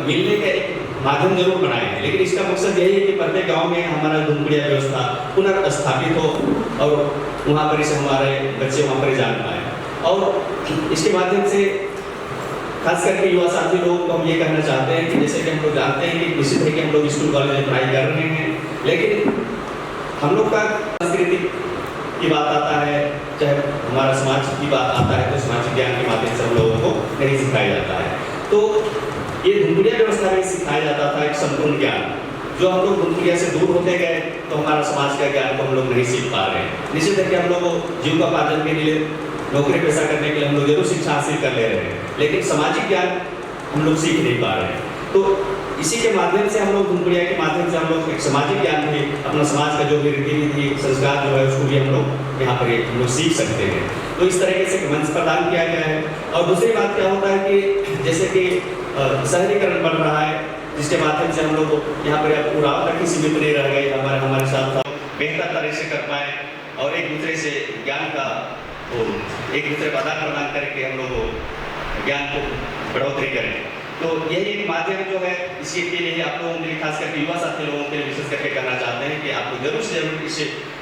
मिलने का एक माध्यम जरूर बनाए हैं, लेकिन इसका मकसद यही है कि प्रत्येक गांव में हमारा धूमकुड़िया व्यवस्था पुनर्स्थापित हो और वहाँ पर से हमारे बच्चे वहाँ पर जान पाए। और इसके माध्यम से खास करके युवा साथी लोग हम ये कहना चाहते हैं कि जैसे कि हम लोग जानते हैं कि निश्चित है कि हम लोग स्कूल कॉलेज में पढ़ाई कर रहे हैं, लेकिन हम लोग का सांस्कृतिक की बात आता है, चाहे हमारा समाज की बात आता है, तो सामाजिक ज्ञान के माध्यम से हम लोगों को नहीं सिखाया जाता है। तो ये धूमकुड़िया व्यवस्था में सिखाया जाता था एक संपूर्ण ज्ञान। जो हम लोग धूमकुड़िया से दूर होते गए तो हमारा समाज का ज्ञान को हम लोग नहीं सीख पा रहे हैं। निश्चित है कि हम लोग जीविकोपार्जन के लिए, नौकरी पेशा करने के लिए हम लोग जरूर शिक्षा हासिल कर ले रहे हैं, लेकिन सामाजिक ज्ञान हम लोग सीख नहीं पा रहे हैं। तो इसी के माध्यम से हम लोग धूमकुड़िया के माध्यम से हम लोग एक सामाजिक ज्ञान भी, अपना समाज का जो भी रीति नीति संस्कार जो है उसको भी हम लोग यहाँ पर हम लोग सीख सकते हैं। तो इस तरीके से मंच प्रदान किया गया है। और दूसरी बात क्या होता है कि जैसे कि शहरीकरण बढ़ रहा है, जिसके माध्यम से हम लोग यहाँ पर पूरा तक ही सीमित नहीं रह गए, हमारे साथ बेहतर तरह से कर पाए और एक दूसरे से ज्ञान का एक दूसरे का आदान प्रदान करके हम लोग ज्ञान को बढ़ोतरी करें। तो यही एक माध्यम जो है, इसके लिए आप लोगों के लिए, खास करके युवा साथी लोगों के लिए विशेष करके कहना चाहते हैं कि आप लोग जरूर से जरूर इस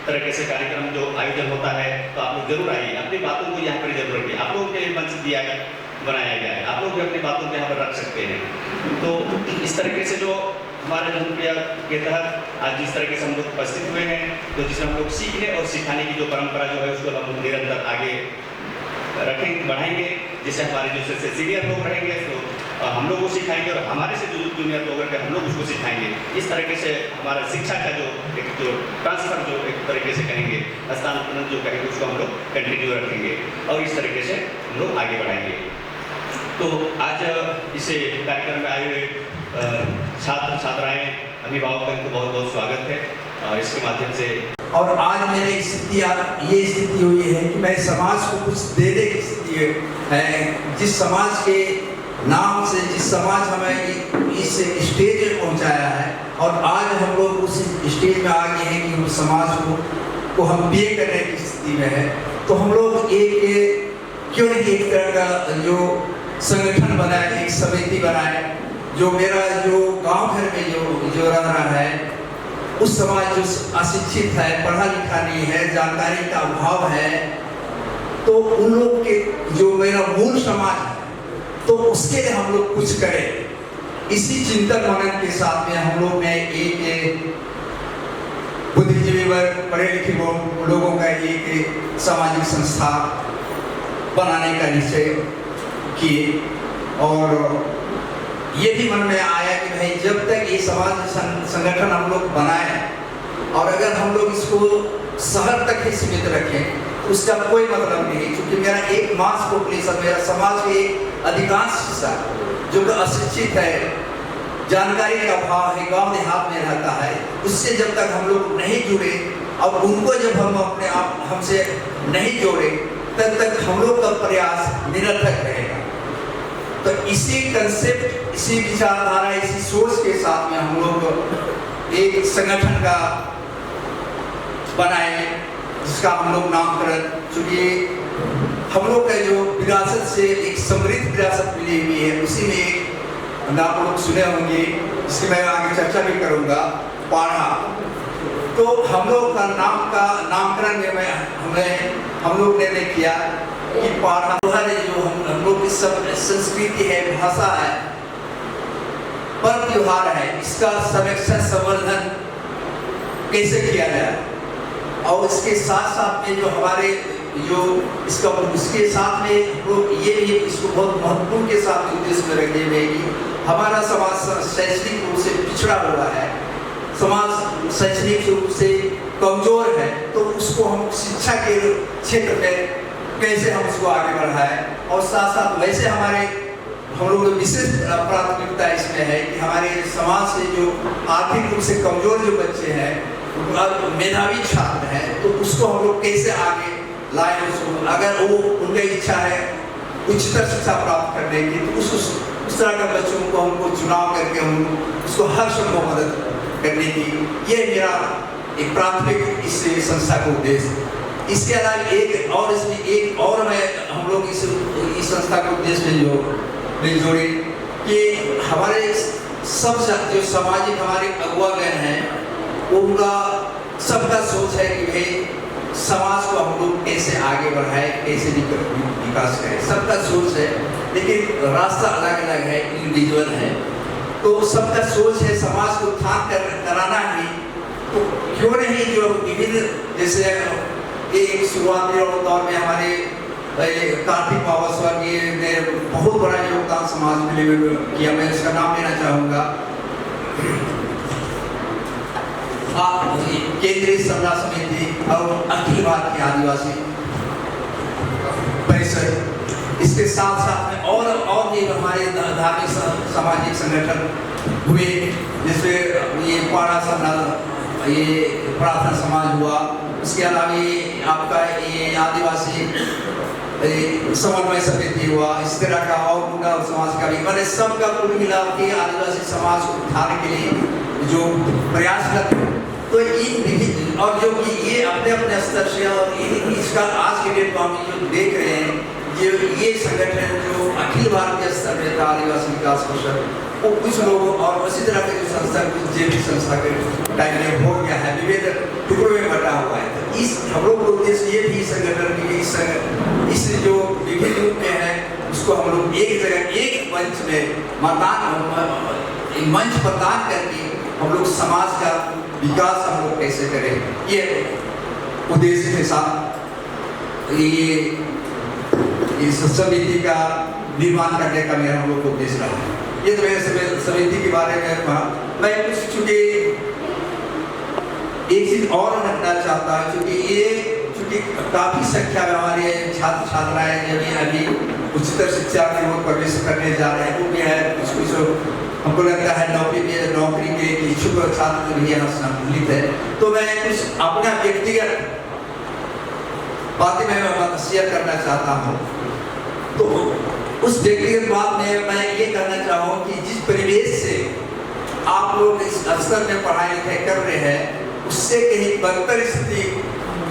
तरह से कार्यक्रम जो आयोजन होता है तो आप लोग जरूर आइए, अपनी बातों को यहाँ पर जरूर रखिए। आप लोगों के लिए मंच बनाया गया है, आप लोग भी अपनी बातों को यहाँ पर रख सकते हैं। तो इस तरीके से जो हमारे धूमकुड़िया के तहत आज जिस तरीके से हम लोग उपस्थित हुए हैं, तो जिसमें हम लोग सीखने और सिखाने की जो परंपरा जो है उसको हम निरंतर आगे रखेंगे, बढ़ाएंगे, जिससे हमारे जो सीनियर लोग रहेंगे तो हम लोग को सिखाएंगे और हमारे से जो जूनियर लोग रहेंगे हम लोग उसको सिखाएंगे। इस तरीके से हमारा शिक्षा का जो ट्रांसफर जो एक तरीके से कहेंगे, हस्तांतरण जो कहेंगे, उसको हम लोग कंटिन्यू रखेंगे और इस तरीके से हम लोग आगे बढ़ाएंगे। तो आज इस कार्यक्रम में आए हुए छात्र छात्राएं, अभिभावकों को बहुत बहुत स्वागत है और इसके माध्यम से। और आज मेरी ये स्थिति हुई है कि मैं समाज को कुछ देने की स्थिति है। जिस समाज के नाम से, जिस समाज हमें इस स्टेज में पहुंचाया है और आज हम लोग उस स्टेज में आ गए हैं कि उस समाज को हम पे करने की स्थिति में है, तो हम लोग क्यों नहीं एक तरह का जो संगठन बनाए, एक समिति बनाए, जो मेरा जो गांव घर में जो रह रहा है उस समाज जो अशिक्षित है, पढ़ा लिखा नहीं है, जानकारी का अभाव है, तो उन लोग के जो मेरा मूल समाज है तो उसके लिए हम लोग कुछ करें। इसी चिंतन मनन के साथ में हम लोग ने एक बुद्धिजीवी वर्ग, पढ़े लिखे लोगों का एक सामाजिक संस्था बनाने का निश्चय किए और ये भी मन में आया कि भाई जब तक ये समाज संगठन हम लोग बनाए और अगर हम लोग इसको शहर तक ही सीमित रखें तो उसका कोई मतलब नहीं, क्योंकि मेरा एक मास पॉपुलेशन, मेरा समाज के अधिकांश हिस्सा जो अशिक्षित है, जानकारी का अभाव है, गांव देहात में रहता है, उससे जब तक हम लोग नहीं जुड़े और उनको जब हम अपने आप हमसे नहीं जोड़े तब तक हम लोग का प्रयास निरर्थक रहेगा। तो इसी कंसेप्ट, इसी विचारधारा, इसी सोच के साथ में हम लोग एक संगठन का बनाए जिसका हम लोग नामकरण, चूंकि हम लोग का जो विरासत से एक समृद्ध विरासत मिली हुई है उसी में एक आप लोग सुने होंगे, जिसकी मैं आगे चर्चा भी करूंगा, पाढ़ा। तो हम लोग का नामकरण में हम लोग ने किया कि पाढ़ा जो हम लोग की सब संस्कृति है, भाषा है, पर्व त्योहार है, इसका संरक्षण संवर्धन कैसे किया जाए और इसके साथ साथ में जो हमारे जो इसके साथ में हम लोग ये भी इसको बहुत महत्वपूर्ण के साथ उद्देश्य में रखे हुए कि हमारा समाज शैक्षणिक रूप से पिछड़ा हुआ है, समाज शैक्षणिक रूप से कमजोर है, तो उसको हम शिक्षा के क्षेत्र में कैसे हम उसको आगे बढ़ाएं और साथ साथ वैसे हम लोग विशेष प्राथमिकता इसमें है कि हमारे समाज से जो आर्थिक रूप से कमजोर जो बच्चे हैं, मेधावी छात्र हैं, तो उसको हम लोग कैसे आगे लाएं। उसको अगर वो उनकी इच्छा है उच्चतर शिक्षा प्राप्त करने की तो उस तरह के बच्चों को हमको चुनाव करके हम उसको हर संभव मदद करने की, ये मेरा एक प्राथमिक इस संस्था का उद्देश्य। इसके अलावा एक और मैं हम लोग इस संस्था के उद्देश्य में जो जोड़े कि हमारे सब जो सामाजिक हमारे अगुवागण हैं, उनका सबका सोच है कि भाई समाज को हम लोग कैसे आगे बढ़ाए, कैसे विकास करें, सबका सोच है। लेकिन रास्ता अलग अलग है, इंडिविजुअल है। तो सबका सोच है समाज को उत्थान कराना ही, तो क्यों नहीं जो विभिन्न, जैसे एक शुरुआती दौर में हमारे कार्तिक बाबा स्वर्गीय ने बहुत बड़ा योगदान समाज में किया, मैं इसका नाम लेना चाहूँगा। केंद्रीय सभा समिति और अखिल भारतीय आदिवासी परिषद, इसके साथ साथ में और भी हमारे धार्मिक सामाजिक संगठन हुए, जिसमें ये पाड़ा समाज, ये प्रार्थना समाज हुआ, उसके अलावा ये आपका ये आदिवासी समन्वय समिति हुआ, इस तरह का और मुंडा समाज का भी, मैंने सबका कुल मिला के आदिवासी समाज को उठाने के लिए जो प्रयास करते, तो इन और जो कि ये अपने अपने स्तर से और इसका आज के डेट में हम जो देख रहे हैं, ये संगठन जो अखिल भारतीय स्तर में था आदिवासी विकास परिषद, वो कुछ लोगों और उसी तरह के जो संस्था कुछ जेबी संस्था के टाइम में हो गया है, विविध टुकड़ों में बटा हुआ है। तो इस हम लोग का उद्देश्य ये भी संगठन की इस जो विभिन्न रूप में है, उसको हम लोग एक जगह एक मंच में मंच प्रदान करके हम लोग समाज का विकास हम लोग कैसे करें, ये उद्देश्य के साथ ये इस समिति का निर्माण करने का मेरा हम लोग को उद्देश्य रहा है। ये तो मेरे समिति के बारे में मैं कुछ, चूँकि एक चीज और रखना चाहता हूँ, चूँकि काफी संख्या में हमारे छात्र छात्राएं जब अभी उच्चतर शिक्षा में वो प्रवेश करने जा रहे हैं, वो भी है कुछ हमको लगता है नौकरी के इच्छुक छात्र भी यहाँ सम्मिलित है। तो मैं कुछ अपना व्यक्तिगत बातें मैं शेयर करना चाहता हूँ। तो उस व्यक्तिगत बात में मैं ये कहना चाहूँ कि जिस परिवेश से आप लोग इस स्तर में पढ़ाई लिखाई कर रहे हैं, उससे कहीं बदतर स्थिति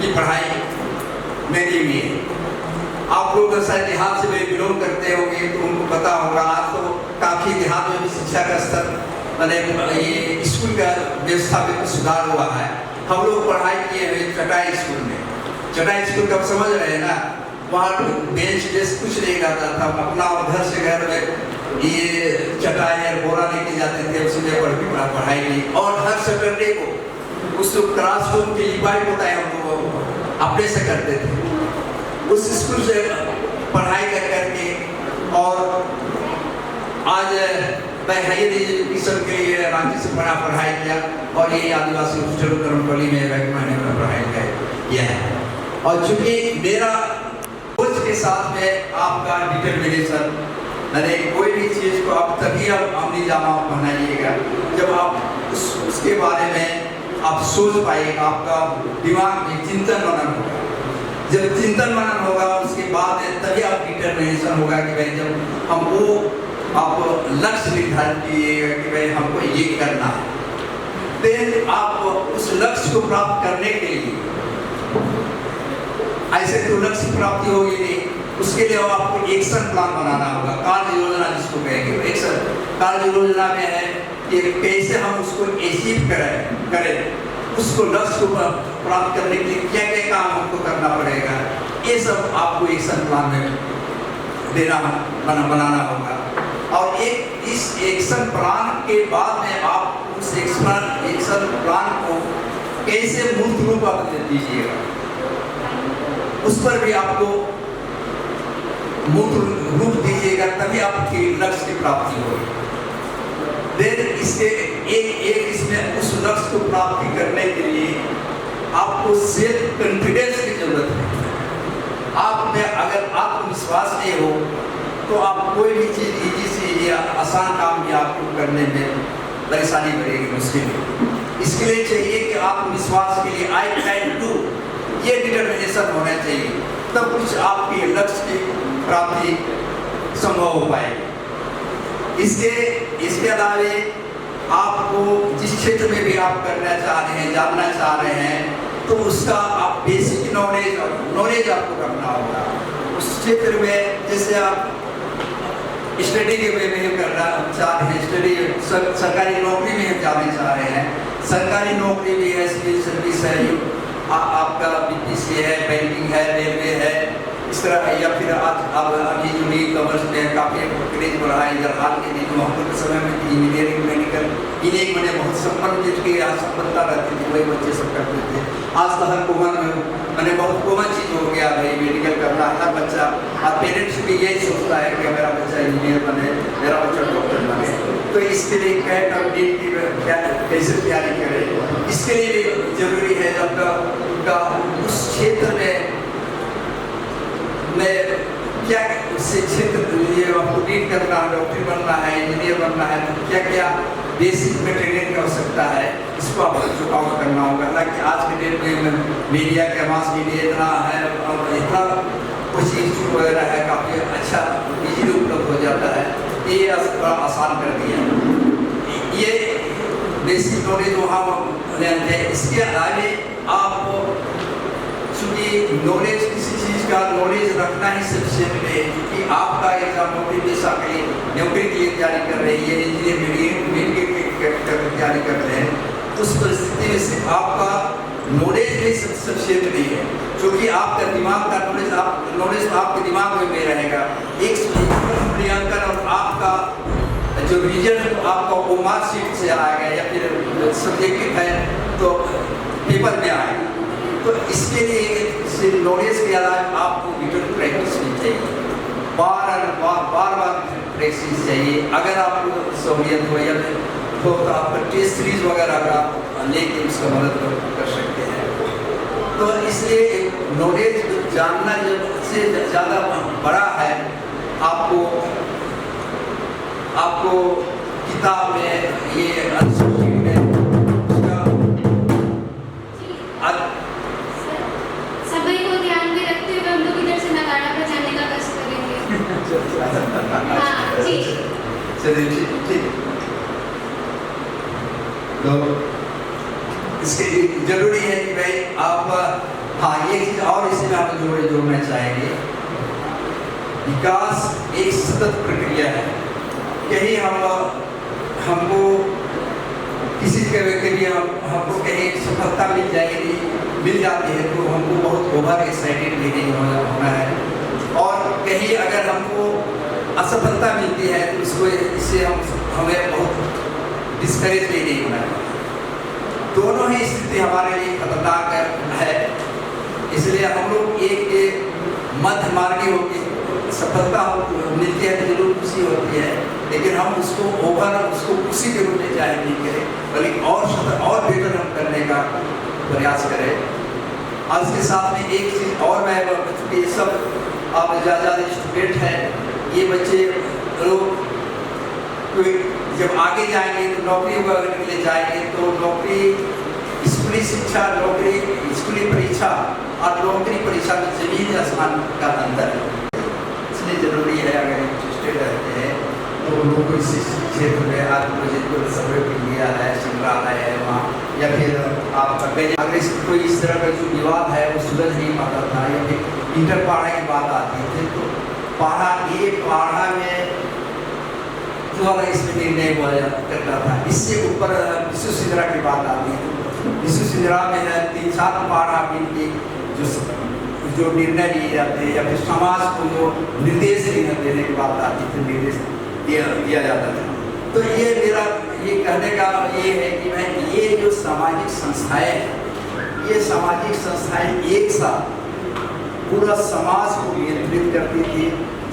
की पढ़ाई मेरी हुई है। आप लोग शायद देहात से बिलोंग करते होंगे तो उनको पता होगा, आज तो काफ़ी देहात में भी शिक्षा का स्तर, मैंने ये स्कूल का व्यवस्था में कुछ सुधार हुआ है। हम लोग पढ़ाई किए हुए चटाई स्कूल में, चटाई स्कूल कब समझ रहे हैं ना, वहाँ बेंच डेस्क कुछ नहीं रहता था, अपना घर से घर में ये चटाई और बोरा लेके जाते थे, उसमें पढ़ाई की। और हर सैटरडे को उस क्लासरूम की लिपाई पोताई हम लोग अपने से करते थे, उस स्कूल से पढ़ाई कर करके। और आज मैं हायर एजुकेशन के लिए रांची से पढ़ाई किया और ये आदिवासी हॉस्टल करमपल्ली में मैंने पढ़ाई किया है। और चूँकि मेरा उसके साथ में आपका डिटर्मिनेशन, मैंने कोई भी चीज़ को आप तभी आप अमली जामा बनाइएगा जब आप उसके बारे में आप सोच पाइएगा, आपका दिमाग में चिंतन मनन होगा। जब चिंतन मनन होगा उसके बाद तभी आप डिटर्मिनेशन होगा कि भाई जब हम वो आप लक्ष्य निर्धारित कीजिएगा कि भाई हमको ये करना है, फिर आप उस लक्ष्य को प्राप्त करने के लिए, ऐसे तो लक्ष्य प्राप्ति होगी नहीं, उसके लिए आपको एक्शन प्लान बनाना होगा, कार्य योजना जिसको कहेंगे। एक्शन कार्य योजना में है कि कैसे हम उसको अचीव करें, उसको लक्ष्य को प्राप्त करने के लिए क्या क्या काम हमको करना पड़ेगा, ये सब आपको एक्शन प्लान में बनाना होगा। और एक इस एक्शन प्लान के बाद में आप उस एक्शन प्लान को कैसे मूर्त रूप आप दीजिएगा, उस पर भी आपको मूर्त रूप दीजिएगा, तभी आपकी लक्ष्य की प्राप्ति होगी। देन इसके एक इसमें उस लक्ष्य को प्राप्ति करने के लिए आपको सेल्फ कॉन्फिडेंस की जरूरत है। आप में अगर आत्मविश्वास नहीं हो तो आप कोई भी चीज़ इजी से या आसान काम भी आपको करने में परेशानी पड़ेगी, मुश्किल। इसके लिए चाहिए कि आत्मविश्वास के लिए आई कैन डू, ये डिटर्मिनेशन होना चाहिए, तब कुछ आपके लक्ष्य की प्राप्ति संभव हो पाएगी। इसके अलावे आपको जिस क्षेत्र में भी आप करना चाह रहे हैं, जानना चाह रहे हैं, तो उसका आप बेसिक नॉलेज आपको करना होगा। उस क्षेत्र में जैसे आप स्टडी के वे में सरकारी नौकरी में हम जाना चाह रहे हैं। सरकारी नौकरी भी है, सिविल सर्विस है, आपका बीपीसी है, बैंकिंग है, रेलवे है, इस तरह, या फिर आज अब अभी जो न्यू कमर्स में काफ़ी क्रेज बढ़ा है। इधर हाल के दिनों हम के समय में इंजीनियरिंग, मेडिकल, इन्हें मैंने बहुत संपन्न जिनकी यहाँ सफलता रहती थी वही बच्चे सब करते थे। आज तो हर कॉमन में मैंने बहुत कॉमन चीज़ हो गया भाई, मेडिकल करना हर बच्चा, और पेरेंट्स भी यही सोचता है कि मेरा बच्चा इंजीनियर बने, मेरा बच्चा डॉक्टर बने। तो इसके लिए कैट और नीट की कैसे तैयारी करें, इसके लिए भी जरूरी है आपका उस क्षेत्र में क्या उससे क्षेत्र ये आपको रीड करना है, डॉक्टर बनना है, इंजीनियर बनना है, तो क्या क्या बेसिक में ट्रेनिंग कर सकता है, इसको आपको चुकाव करना होगा। हालांकि आज के डेट में मीडिया के मास मीडिया इतना है और इतना कुछ इंस्टीट्यूट वगैरह है, काफ़ी अच्छा इजीली उपलब्ध हो जाता है, ये थोड़ा आसान कर दिया। ये बेसिक नॉलेज वहाँ है। इसके आगे आप चूँकि नॉलेज किसी चीज़ का नॉलेज रखना ही सफिशिएंट है, क्योंकि आपका एग्जाम नौकरी पेशा के लिए नौकरी के लिए तैयारी कर रहे हैं, इंजीनियरिंग की तैयारी कर रहे हैं, उस परिस्थिति में से आपका नॉलेज भी सफिशिएंट नहीं है, क्योंकि आपका दिमाग का नॉलेज आपके दिमाग में रहेगा। एक मूल्यांकन और आपका जो रिजल्ट आपका वो मार्कशीट से आएगा या फिर सब्जेक्टिव है तो पेपर में आएगा। तो इसके लिए नॉलेज के अलावा आपको रिटर्न प्रैक्टिस भी चाहिए, बार प्रैक्टिस चाहिए। अगर आपको सहूलियत हो या तो आपका टेस्ट सीरीज वगैरह का लेके उसका मदद कर सकते हैं। तो इसलिए नॉलेज जानना जब से ज़्यादा बड़ा है, आपको किताब में ये सभी को ध्यान में रखते हुए हम लोग इधर से नगाड़ा बजाने का कष्ट करेंगे। हाँ जी, चलिए ठीक। तो इसके लिए जरूरी है कि भाई आप, हाँ ये चीज और इसमें आप जोड़ना चाहेंगे, विकास एक सतत प्रक्रिया है। कहीं हमको किसी जगह के लिए हमको कहीं सफलता मिल जाती है तो हमको बहुत ओवर एक्साइटेड भी नहीं होना है, और कहीं अगर हमको असफलता मिलती है तो इससे हमें बहुत डिस्करेज भी नहीं होना है। दोनों ही स्थिति हमारे लिए खतरनाक है, इसलिए हम लोग एक मध्य मार्गी होकर सफलता मिलती है तो जरूर खुशी होती है, लेकिन हम उसको खुशी के रूप में जाहिर नहीं करें, बल्कि और बेटर हम करने का प्रयास करें। और इसके साथ में एक चीज़ और मैं, ये सब आप ज़्यादा स्टूडेंट हैं, ये बच्चे लोग जब आगे जाएंगे तो नौकरी वगैरह के लिए जाएंगे तो नौकरी, स्कूली शिक्षा, नौकरी, स्कूली परीक्षा और नौकरी परीक्षा में जमीन आसमान का अंतर है। इसलिए जरूरी है अगर इंटरेस्टेड रहते हैं तो लोगों को इस क्षेत्र में आर्कियोलॉजिकल सर्वे किया है, संग्रहालय है वहाँ, या फिर आप अगर कोई इस तरह का जो विवाद है वो सुलझ नहीं पाता था, या फिर इंटर पाड़ा की बात आती थी तो पाड़ा में द्वारा इसमें निर्णय हुआ करता था। इससे ऊपर विश्व सिंधरा की बात आती है, विश्व सिंधरा में 3-4 पाड़ा मिलके जो निर्णय लिए जाते हैं, या फिर समाज को जो निर्देश देने की बात आती थी, निर्देश दिया जाता था। तो ये मेरा ये कहने का ये है कि मैं ये जो सामाजिक संस्थाएं, ये सामाजिक संस्थाएं एक साथ पूरा समाज को नियंत्रित करती थी,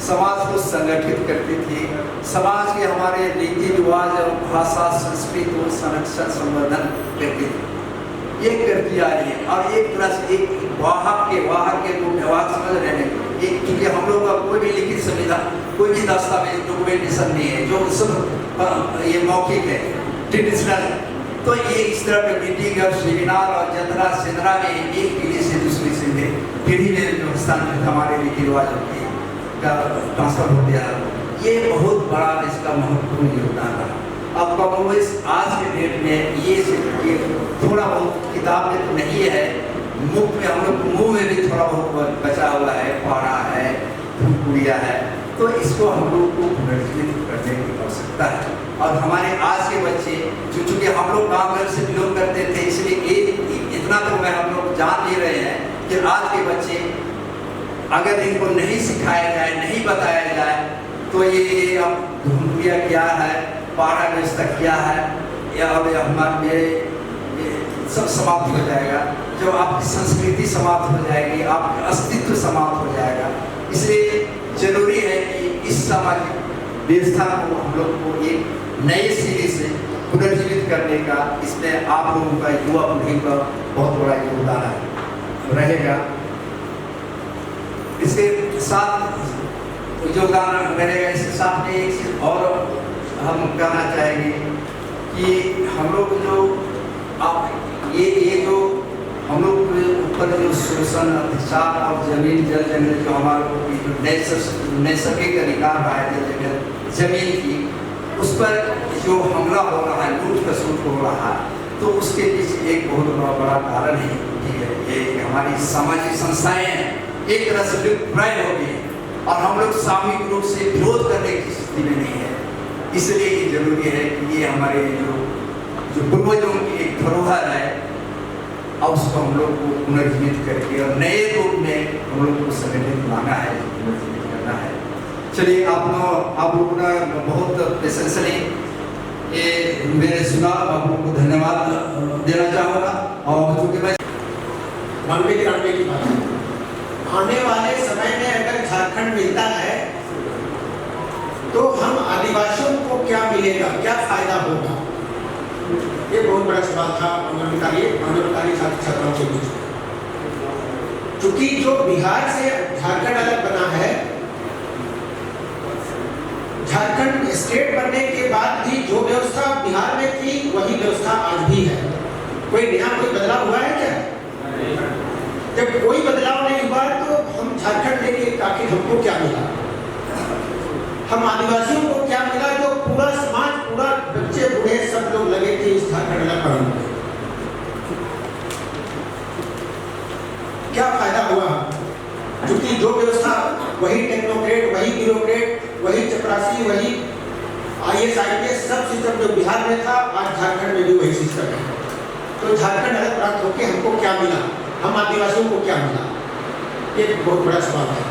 समाज को संगठित करती थी, समाज के हमारे रीति रिवाज और भाषा संस्कृति और संरक्षण संवर्धन करती थी। ये करती आ रही है, और एक तरह से एक वाहक के रूप में वाहक समझ रहे हैं। एक क्योंकि हम लोग का कोई भी लिखित संविधान, कोई भी दस्तावेज डॉक्यूमेंटेशन नहीं है, जो सब ये मौखिक है, ट्रेडिशनल है। तो ये इस तरह के मीटिंग और सेमिनार और जतरा सेंद्रा में एक पीढ़ी से दूसरी से पीढ़ी में जो हस्तांतरित हमारे रीति रिवाज का ट्रांसफर हो गया, ये बहुत बड़ा इसका महत्वपूर्ण योगदान रहा। अब कॉमनवेल्थ आज के डेट में ये थोड़ा बहुत किताब में तो नहीं है, मुख में हम लोग मुँह में भी थोड़ा बहुत बचा हुआ है, पाड़ा है, भूलपुड़िया है, तो इसको हम लोग को पुनर्जीवित करने की आवश्यकता है। और हमारे आज के बच्चे चूंकि हम लोग गाँव घर से बिलोंग करते थे, इसलिए इतना तो मैं हम लोग जान ले रहे हैं कि आज के बच्चे अगर इनको नहीं सिखाया जाए, नहीं बताया जाए, तो ये अब धुमकुड़िया क्या है, पारा व्यवस्था क्या है, या अब हमारे सब समाप्त हो जाएगा। जो आपकी संस्कृति समाप्त हो जाएगी, आपका अस्तित्व समाप्त हो जाएगा। इसलिए जरूरी है कि इस सामाजिक व्यवस्था को हम लोग को एक नए सिरे से पुनर्जीवित करने का, इसमें आप लोगों का, युवा पीढ़ी का बहुत बड़ा योगदान रहेगा। इसके साथ योगदान रहेगा। इसके साथ में एक चीज़ और हम कहना चाहेंगे कि हम लोग जो आप ये जो हम लोग के ऊपर जो शोषण, अत्याचार और जमीन जल जंगल जो हमारे नैसर्गिक अधिकार रहा है, जल जंगल जमीन की, उस पर जो हमला हो रहा है, लूट खसूट हो रहा है, तो उसके पीछे एक बहुत बड़ा कारण है कि ये हमारी सामाजिक संस्थाएं एक तरह से विप्राय हो गई और हम लोग सामूहिक रूप से विरोध करने की स्थिति में नहीं है। इसलिए ये जरूरी है कि ये हमारे जो पूर्वजों की एक धरोहर है, और उसको हम लोग को पुनर्जीवित करके और नए रूप में हम लोग को संगठित लाना है, पुनर्जीवित करना है। चलिए, आप लोगों ने बहुत प्रशंसनीय ये मैंने सुना, आप लोगों को धन्यवाद देना चाहूँगा। और चूँकि मैं मानवीय की बात है, आने वाले समय में अगर झारखंड मिलता है तो हम आदिवासियों को क्या मिलेगा, क्या फायदा होगा, ये बहुत बड़ा सवाल था आंदोलनकारी छात्र छात्राओं के बीच। क्योंकि जो बिहार से झारखंड अलग बना है, झारखंड स्टेट बनने के बाद भी जो व्यवस्था बिहार में थी वही व्यवस्था आज भी है। कोई बदलाव हुआ है क्या? जब कोई बदलाव नहीं हुआ तो हम झारखंड लेके आखिर हमको क्या मिला, हम आदिवासियों को क्या मिला? जो पूरा समाज, पूरा बच्चे बूढ़े सब लोग लगे थे इस झारखंड अलग में, क्या फायदा हुआ? क्योंकि जो व्यवस्था वही टेक्नोक्रेट, वही ब्यूरोक्रेट, वही चपरासी, वही IAS IPS सब सिस्टम जो बिहार में था, आज झारखंड में भी वही सिस्टम है। तो झारखंड अलग प्राप्त होकर हमको क्या मिला, हम आदिवासियों को क्या मिला, ये बहुत बड़ा सवाल है।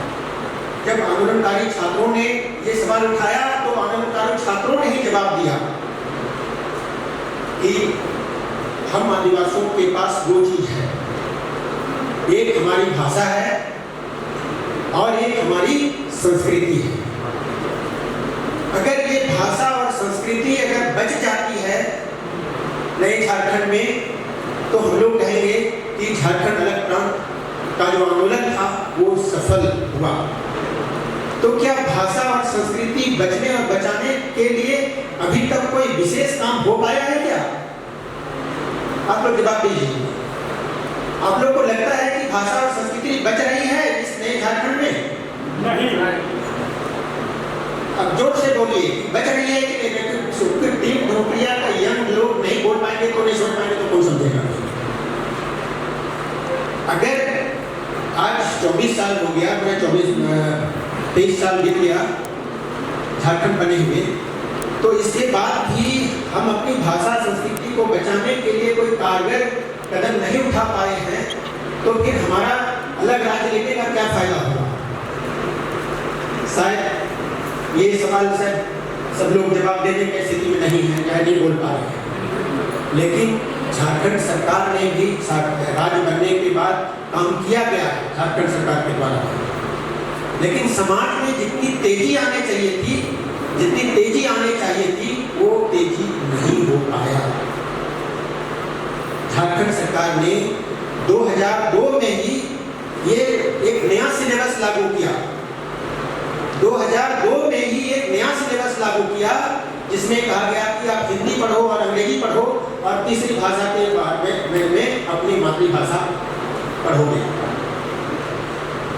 जब आंदोलनकारी छात्रों ने ये सवाल उठाया तो आंदोलनकारी छात्रों ने ही जवाब दिया कि हम आदिवासियों के पास दो चीज है, एक हमारी भाषा है और एक हमारी संस्कृति है। अगर ये भाषा और संस्कृति अगर बच जाती है नए झारखंड में, तो हम लोग कहेंगे कि झारखंड अलग प्रांत का जो आंदोलन था वो सफल हुआ। तो क्या भाषा और संस्कृति बचने और बचाने के लिए अभी तक कोई विशेष काम हो पाया है क्या? आप लोग जवाब दीजिए। आप लोग को लगता है कि भाषा और संस्कृति बच रही है इस नए झारखंड में? नहीं। अब जोर से बोलिए, बच रही है कि टीम धोपिया का यंग लोग नहीं बोल पाएंगे तो नहीं समझ पाएंगे तो कौन समझेगा? अगर आज 24 साल हो गया, मैं 23 साल बीत गया झारखंड बने हुए, तो इसके बाद भी हम अपनी भाषा संस्कृति को बचाने के लिए कोई कारगर कदम नहीं उठा पाए हैं, तो फिर हमारा अलग राज्य लेने का क्या फायदा होगा? शायद ये सवाल सब लोग जवाब देने की स्थिति में नहीं है, चाहे नहीं बोल पा रहे हैं। लेकिन झारखंड सरकार ने भी राज्य बनने के बाद काम किया गया है झारखंड सरकार के द्वारा, लेकिन समाज में जितनी तेजी आने चाहिए थी वो तेजी नहीं हो पाया। झारखंड सरकार ने 2002 में ही ये एक नया सिलेबस लागू किया। 2002 में ही एक नया सिलेबस लागू किया जिसमें कहा गया कि आप हिंदी पढ़ो और अंग्रेजी पढ़ो और तीसरी भाषा के में अपनी मातृभाषा पढ़ोगे।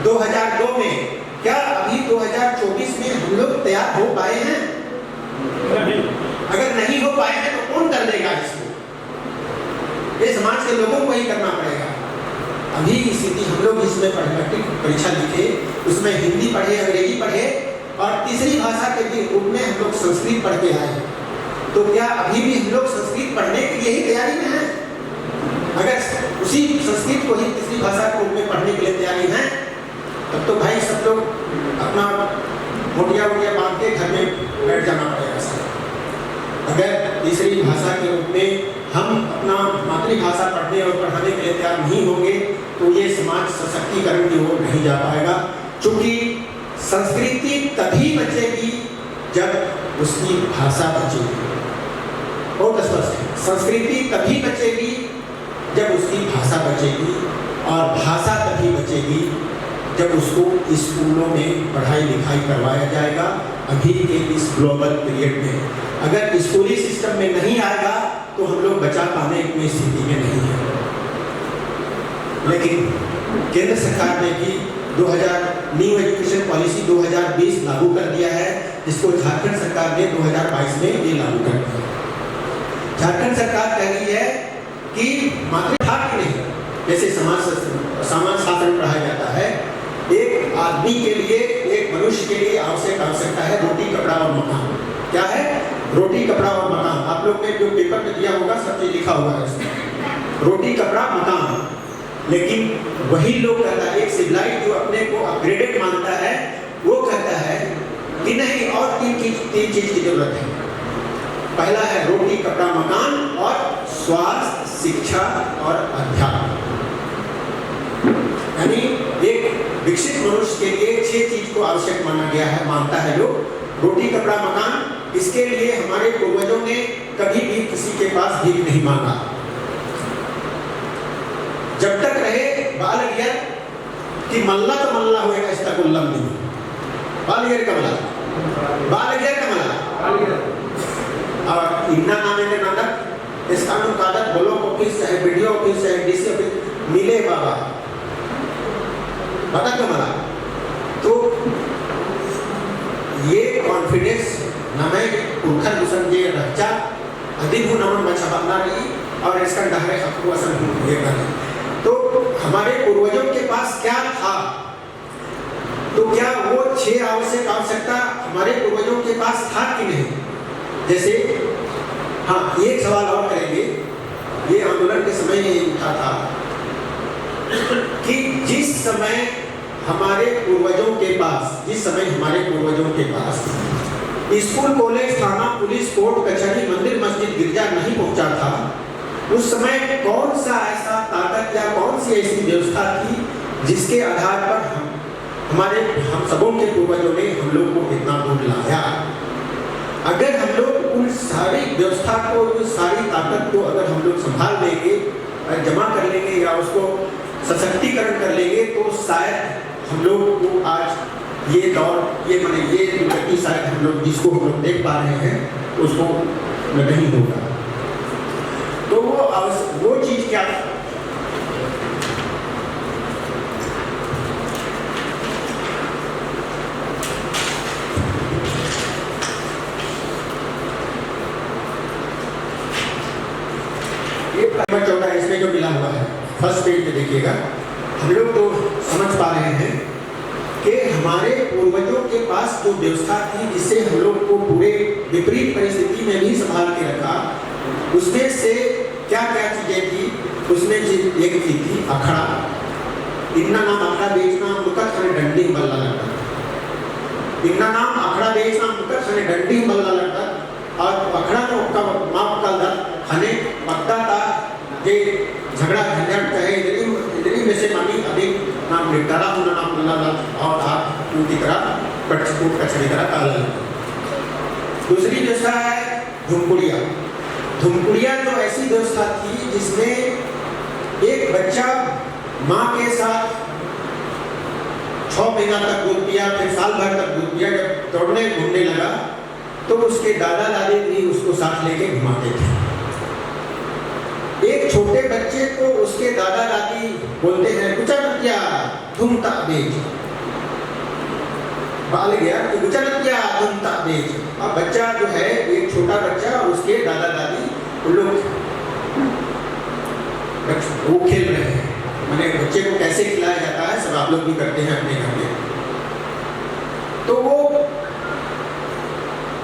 2002 में क्या अभी 2024 में हम लोग तैयार हो पाए हैं? नहीं। अगर नहीं हो पाए हैं तो कौन कर देगा इसको? ये समाज के लोगों को ही करना पड़ेगा। अभी स्थिति हम लोग इसमें परीक्षा लिखे, उसमें हिंदी पढ़े, अंग्रेजी पढ़े और तीसरी भाषा के रूप में हम लोग संस्कृत पढ़ के आए। तो क्या अभी भी हम लोग संस्कृत पढ़ने के लिए ही तैयारी में हैं? अगर उसी संस्कृत को ही तीसरी भाषा के रूप में पढ़ने के लिए तैयारी है, तब तो भाई सब लोग अपना मोटिया बांध के घर में बैठ जाना पड़ेगा सर। अगर तीसरी भाषा के रूप में हम अपना मातृभाषा पढ़ने और पढ़ाने के लिए तैयार नहीं होंगे तो ये समाज सशक्तिकरण की ओर नहीं जा पाएगा। क्योंकि संस्कृति तभी बचेगी जब उसकी भाषा बचेगी। बहुत स्पष्ट है, संस्कृति तभी बचेगी जब उसकी भाषा बचेगी, और भाषा तभी बचेगी जब उसको स्कूलों में पढ़ाई लिखाई करवाया जाएगा। अभी के इस ग्लोबल पीरियड में अगर स्कूली सिस्टम में नहीं आएगा तो हम लोग बचा पाने की स्थिति में नहीं है। लेकिन केंद्र सरकार ने भी 2000 न्यू एजुकेशन पॉलिसी 2020 लागू कर दिया है, जिसको झारखंड सरकार ने 2022 में ये लागू कर दिया। झारखंड सरकार कह रही है कि मातृभाषा नहीं, जैसे समाज शास्त्र पढ़ाया जाता है, एक आदमी के लिए, एक मनुष्य के लिए आवश्यकता है रोटी कपड़ा और मकान। क्या है? रोटी कपड़ा और मकान। आप लोग ने जो पेपर में दिया होगा सब चीज लिखा हुआ है इसमें, रोटी कपड़ा मकान। लेकिन वही लोग कहता है, एक सिविलाइज जो अपने को अपग्रेडेड मानता है, वो कहता है कि नहीं, और तीन चीज की जरूरत है। पहला है रोटी कपड़ा मकान, और स्वास्थ्य, शिक्षा और अध्यात्म। यानी एक विकसित मनुष्य के लिए 6 चीज को आवश्यक माना गया है, मानता है लोग। रोटी कपड़ा मकान, इसके लिए हमारे पूर्वजों ने कभी भी किसी के पास भीख नहीं मांगा। जब तक रहे बाल गियर कि मल्ला तो मल्ला होएगा, इसका गुल्लम नहीं। बाल गियर का मल्ला, बाल गियर का मल्ला। और इन्ना नामे के नाटक, इस कानून कागज ब्लॉक ऑफिस चाहे वीडियो ऑफिस चाहे डीसी ऑफिस मिले बाबा बता कमला। तो ये कॉन्फिडेंस नमे पुरखन दूसर जे रक्षा अधिक नमन बचा बनना रही, और इसका डहरे हकू असल होएगा। तो हमारे पूर्वजों के पास क्या था? तो क्या वो 6 आवश्यकता हमारे पूर्वजों के पास था कि नहीं? जैसे हाँ, एक सवाल और करेंगे। ये आंदोलन के समय ये उठा था कि जिस समय हमारे पूर्वजों के पास स्कूल, कॉलेज, थाना, पुलिस, कोर्ट, कचहरी, मंदिर, मस्जिद, गिरजा नहीं पहुंचा था, उस समय कौन सा ऐसा ताकत या कौन सी ऐसी व्यवस्था थी जिसके आधार पर हम सबों के पूर्वजों ने हम लोग को इतना दूर लाया? अगर हम लोग उन सारी व्यवस्था को, उस सारी ताकत को अगर हम लोग संभाल लेंगे, जमा कर लेंगे या उसको सशक्तिकरण कर लेंगे, तो शायद हम लोग को आज ये दौर, ये दुर्गति शायद हम लोग जिसको हम लोग देख पा रहे हैं उसको नहीं होगा। तो वो चीज क्या? नंबर 14 इसमें जो मिला हुआ है, फर्स्ट पेज पे देखिएगा। हम लोग तो समझ पा रहे हैं कि हमारे पूर्वजों के पास जो व्यवस्था थी जिससे हम लोग को पूरे विपरीत परिस्थिति में भी संभाल के रखा, उसमें से क्या क्या चीजें थी? उसमें एक चीज थी अखड़ा। इतना नाम अखड़ा बेचना मुकत खने डंडी बल्ला लगता, इतना नाम अखड़ा बेचना मुकत खने डंडी बल्ला लगता। और अखड़ा तो उसका माप का खने पकता था कि झगड़ा झंझट चाहे इधरी में से मानी अधिक नाम निपटारा होना नाम लल्ला और हाथ की तरह पटकूट कचरी तरह काला। दूसरी व्यवस्था है धुमकुड़िया। धुमकुड़िया तो ऐसी व्यवस्था थी जिसमें एक बच्चा माँ के साथ 6 महीना तक दूध पिया, फिर साल भर तक दूध पिया। जब दौड़ने घूमने लगा तो उसके दादा दादी भी उसको साथ लेके घुमाते थे। एक छोटे बच्चे को उसके दादा दादी बोलते हैं गुचा नतिया धुमता बेच, बाल गया कि गुचा नतिया धुमता बेच। अब बच्चा जो है, एक छोटा बच्चा और उसके दादा दादी उन लोग वो खेल रहे हैं। मैंने बच्चे को कैसे खिलाया जाता है सब आप लोग भी करते हैं अपने घर में। तो वो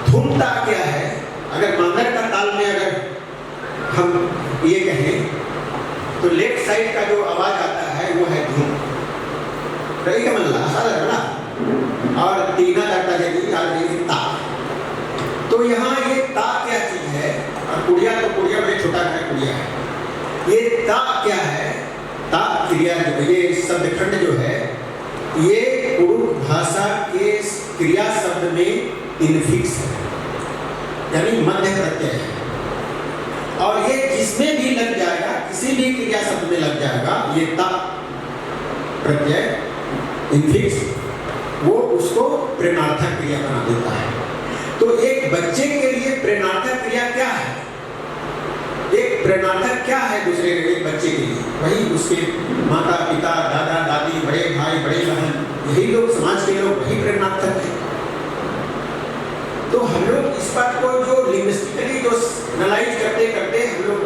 धुमता क्या है? अगर मांदर का ताल में अगर हम ये कहें तो लेफ्ट साइड का जो आवाज आता है वो है धूम रही का मन ला और तीना जाता है कि ता। तो यहाँ ये ता क्या चीज है, और कुड़िया तो कुड़िया बड़े छोटा है कुड़िया है, ये ता क्या है? ता क्रिया जो ये शब्दखंड जो है ये कुरुक भाषा के क्रिया शब्द में इनफिक्स है, यानी मध्य प्रत्यय है, और ये जिसमें भी लग जाएगा किसी भी क्रिया शब्द में लग जाएगा ये ता प्रत्यय इनफिक्स, वो उसको प्रेरणार्थक क्रिया बना देता है। तो एक बच्चे के लिए प्रेरणार्थक क्रिया क्या है? एक प्रेरणार्थक क्या है दूसरे एक बच्चे के लिए? वही उसके माता पिता दादा दादी बड़े भाई बड़े बहन, यही लोग समाज के लोग वही प्रेरणार्थक है। तो हम लोग इस बात को जो लिंग्विस्टिकली जो एनालाइज करते करते हम लोग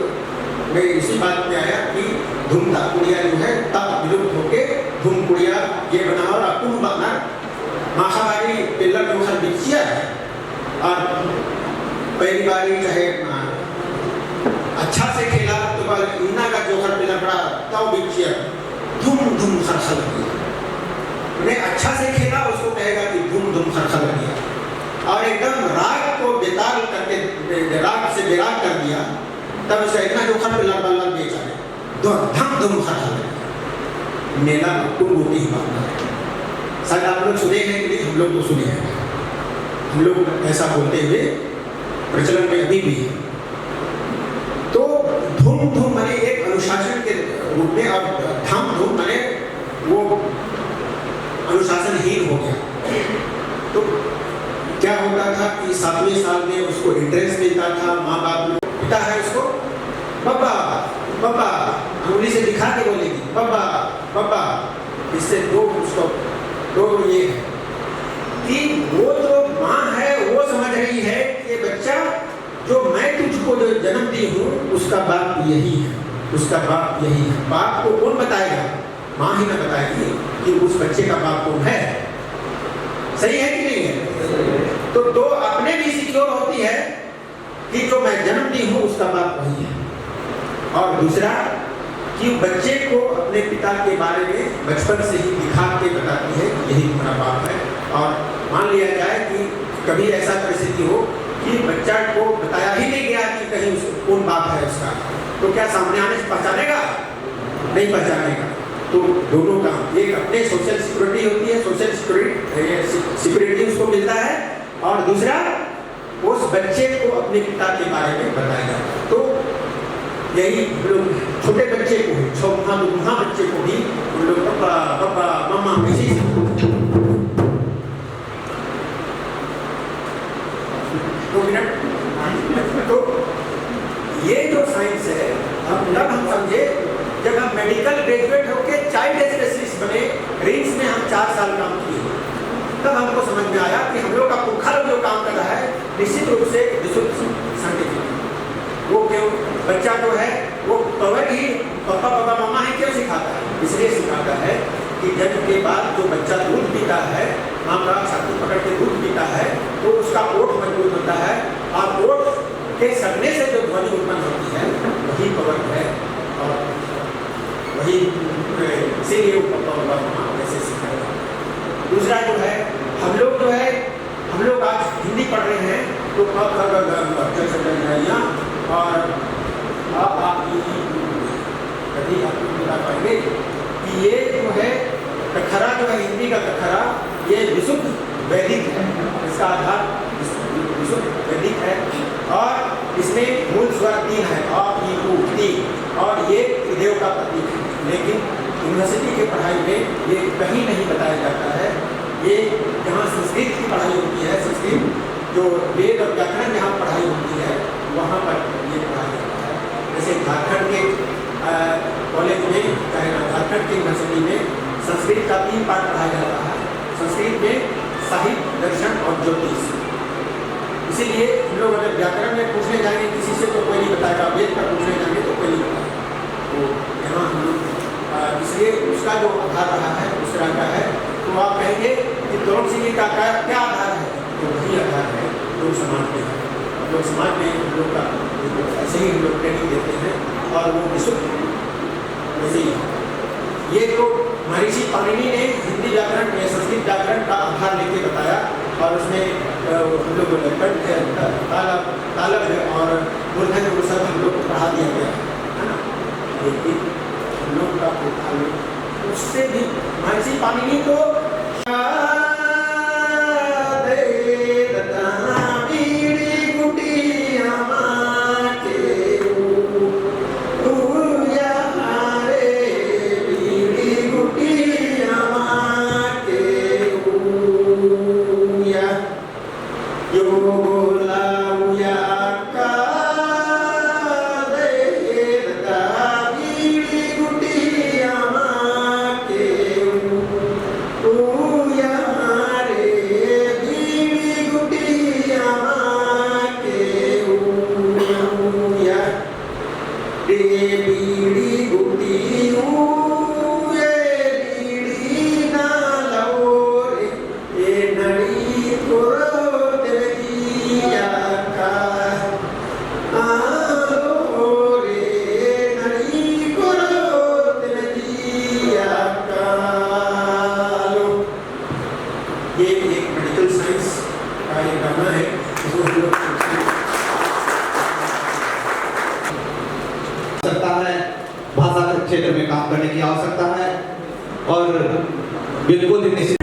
मैं इसी बात पे आया कि धूम ता कुड़िया जो है तब विलुप्त होके धूम कुड़िया ये बना और अकुम बना माशावारी पिल्लर जो हर बिचिया है, और पहली बारी चाहे अच्छा से खेला तो बाल इना का जोहर पिल्लर बड़ा तब बिचिया धूम धूम खरखर किया, उन्हें अच्छा से खेला उसको कहेगा कि धूम धूम खरखर किया, और एकदम राग को बेताल करके राग से बेराग कर दिया तब उसे इतना जोखर पे लड़ लड़ बेचा है तो धम धम खा मेला कुल रोटी ही बात है। शायद आप लोग सुने हैं कि नहीं, हम लोग तो सुने हैं, हम लोग ऐसा बोलते हुए प्रचलन में अभी भी है। तो धूम धूम माने एक अनुशासन के रूप में, और धाम धूम माने वो अनुशासनहीन हो गया। तो क्या होता था कि 7वें साल में उसको इंटरेस्ट मिलता था, माँ बाप लोग पिता है उसको बब्बा बब्बा अंगुली से दिखा के बोलेगी बब्बा बब्बा, इससे दो उसको दो ये है कि वो जो माँ है वो समझ रही है कि बच्चा जो मैं तुझको जो जन्म दी हूँ उसका बाप यही है, उसका बाप यही है। बाप को कौन बताएगा? माँ ही ना बताएगी कि उस बच्चे का बाप कौन है। सही है कि नहीं है? तो दो अपने भी सिक्योर होती है कि जो मैं जन्म दी हूँ उसका बाप वही है, और दूसरा कि बच्चे को अपने पिता के बारे में बचपन से ही दिखा के बताती है कि यही तुम्हारा बाप है। और मान लिया जाए कि कभी ऐसा परिस्थिति हो कि बच्चा को बताया ही नहीं गया कि कहीं उसको कौन बाप है उसका, तो क्या सामने आने से पहचानेगा? नहीं पहचानेगा। तो दोनों का एक अपने सोशल सिक्योरिटी होती है, सोशल सिक्योरिटी उसको मिलता है, और दूसरा उस बच्चे को अपने पिता के बारे में बताया जाता है। तो यही लोग छोटे बच्चे को ही, छोटा बच्चे को भी उन लोग पापा पापा मम्मा ऐसे तो ये जो साइंस है तब हम समझे जब हम मेडिकल ग्रेजुएट होकर चाइल्ड स्पेशलिस्ट बने, रिम्स में हम 4 साल काम किए, तब हमको समझ में आया कि हम लोग का पुरखा जो काम कर रहा है निश्चित रूप से विशुद्ध साइंटिफिक। वो क्यों बच्चा जो है वो पवर ही पापा पापा मामा ही क्यों सिखाता है? इसलिए सिखाता है कि जन्म के बाद जो बच्चा दूध पीता है, माँ का छाती पकड़ के दूध पीता है, तो उसका ओठ मजबूत होता है, और ओठ के सड़ने से जो ध्वनि उत्पन्न होती है वही पवर है, और वही इसीलिए पापा पापा मामा ऐसे सिखाएगा। दूसरा जो है हम लोग आज हिंदी पढ़ रहे हैं तो और कभी आपको बता पाएंगे कि ये जो है कखरा जो है हिंदी का कखरा ये विशुद्ध वैदिक है, इसका आधार विशुद्ध वैदिक है, और इसमें मूल स्वर 3 है और ये देव का प्रतीक है। लेकिन यूनिवर्सिटी की पढ़ाई में ये कहीं नहीं बताया जाता है। ये जहाँ संस्कृत की पढ़ाई होती है, संस्कृत जो वेद और व्याकरण जहाँ पढ़ाई होती है वहाँ पर ये पढ़ाई जाता है। जैसे झारखंड के कॉलेज में चाहे झारखंड की यूनिवर्सिटी में संस्कृत का 3 पाठ पढ़ाया जाता है। संस्कृत में साहित्य, दर्शन और ज्योतिष। इसीलिए हम लोग अगर व्याकरण में पूछने जाएंगे किसी से तो कोई नहीं बताएगा, वेद पर पूछने जाएंगे तो कोई नहीं बताएगा। तो यहाँ हम लोग इसलिए उसका जो आधार रहा है उस तरह का है। तो आप कहेंगे कि तोरण सिंह का क्या आधार है? तो वही आधार है जो समाज में है। लोग समाज में हम लोग का ऐसे ही हम लोग ट्रेनिंग देते हैं और वो विशुद्ध वैसे ही है। ये तो महर्षि पाणिनि ने हिंदी व्याकरण में संस्कृत व्याकरण का आधार लेके बताया और उसमें हम लोग तालव्य और मूर्धन्य वो सब हम लोग को पढ़ा दिया गया है ना। लेकिन हम लोग का उससे भी महर्षि पाणिनि को क्षेत्र में काम करने की आवश्यकता है और बिल्कुल निश्चित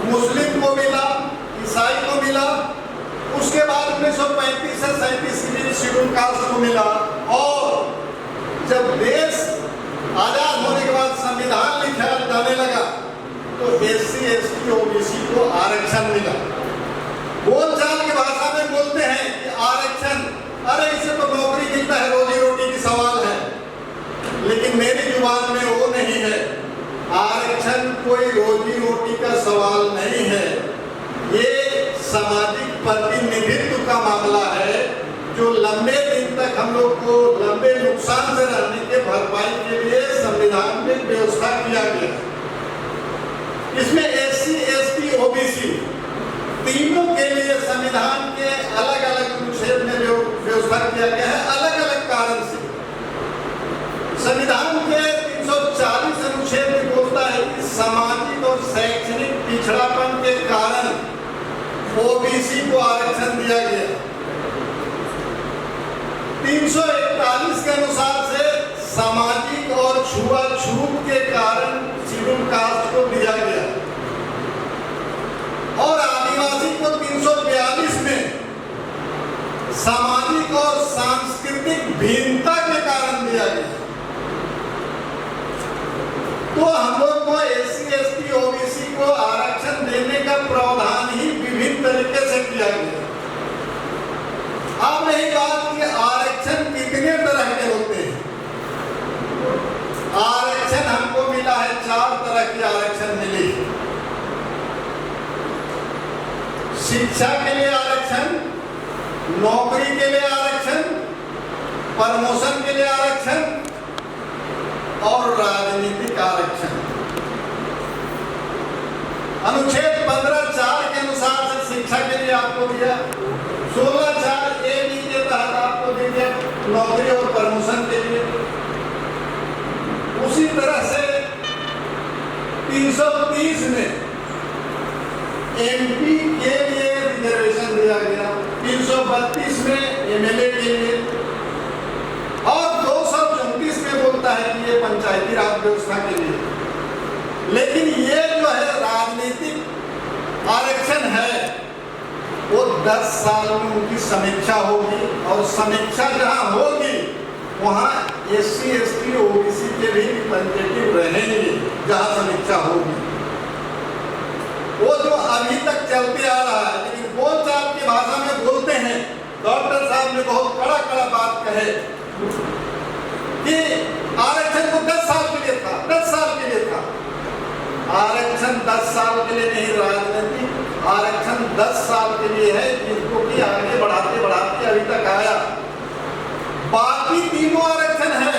मुस्लिम को मिला, ईसाई को मिला, उसके बाद 1935 से 37 के बीच शेड्यूल कास्ट को मिला और जब देश आजाद होने के बाद संविधान लिखा जाने लगा तो SC, ST, OBC को आरक्षण मिला। बोलचाल की भाषा में बोलते हैं कि आरक्षण, अरे इसे तो नौकरी मिलता है, रोजी रोटी की सवाल है, लेकिन मेरी जुबान में वो नहीं है। आरक्षण कोई रोजी रोटी का सवाल नहीं है, ये सामाजिक प्रतिनिधित्व का मामला है जो लंबे दिन तक हम लोग को लंबे नुकसान से रहने के भरपाई के लिए संविधान में व्यवस्था किया गया। इसमें SC, ST, OBC तीनों के लिए संविधान के अलग अलग अनुच्छेद में व्यवस्था किया गया है, अलग अलग कारण से। संविधान के 340 अनुच्छेद में बोलता है कि सामाजिक और शैक्षणिक पिछड़ापन के कारण OBC को आरक्षण दिया गया। 341 के अनुसार से सामाजिक और छुआछूत के कारण शेड्यूल कास्ट को दिया गया और आदिवासी को सांस्कृतिक भिन्नता के कारण दिया गया। तो हम लोग को SC, ST, OBC को आरक्षण देने का प्रावधान ही विभिन्न तरीके से किया गया। अब रही बात कि आरक्षण कितने तरह के होते हैं। आरक्षण हमको मिला है 4 तरह की आरक्षण मिली। शिक्षा के लिए आरक्षण, नौकरी के लिए आरक्षण, प्रमोशन के लिए आरक्षण और राजनीतिक आरक्षण। अनुच्छेद 15(4) के अनुसार से शिक्षा के लिए आपको दिया, 16(4)A(B) के तहत आपको दे दिया नौकरी और प्रमोशन के लिए। उसी तरह से 330 में MP के लिए रिजर्वेशन दिया गया, 332 में MLA के लिए और 234 में बोलता है कि ये पंचायती राज व्यवस्था के लिए। लेकिन ये जो है राजनीतिक आरक्षण है वो 10 साल में उनकी समीक्षा होगी और समीक्षा जहां होगी वहां SC, ST, OBC के भी रिप्रेजेंटेटिव रहेंगे जहां समीक्षा होगी। वो जो अभी तक चलते आ रहा है, लेकिन बोलचाल की भाषा में बोलते हैं। डॉक्टर साहब ने बहुत कड़ा बात कहे कि आरक्षण को 10 साल के लिए था, 10 साल के लिए था। आरक्षण 10 साल के लिए नहीं, राजनीतिक आरक्षण 10 साल के लिए है, जिसको कि आगे बढ़ाते बढ़ाते अभी तक आया। बाकी तीनों आरक्षण है,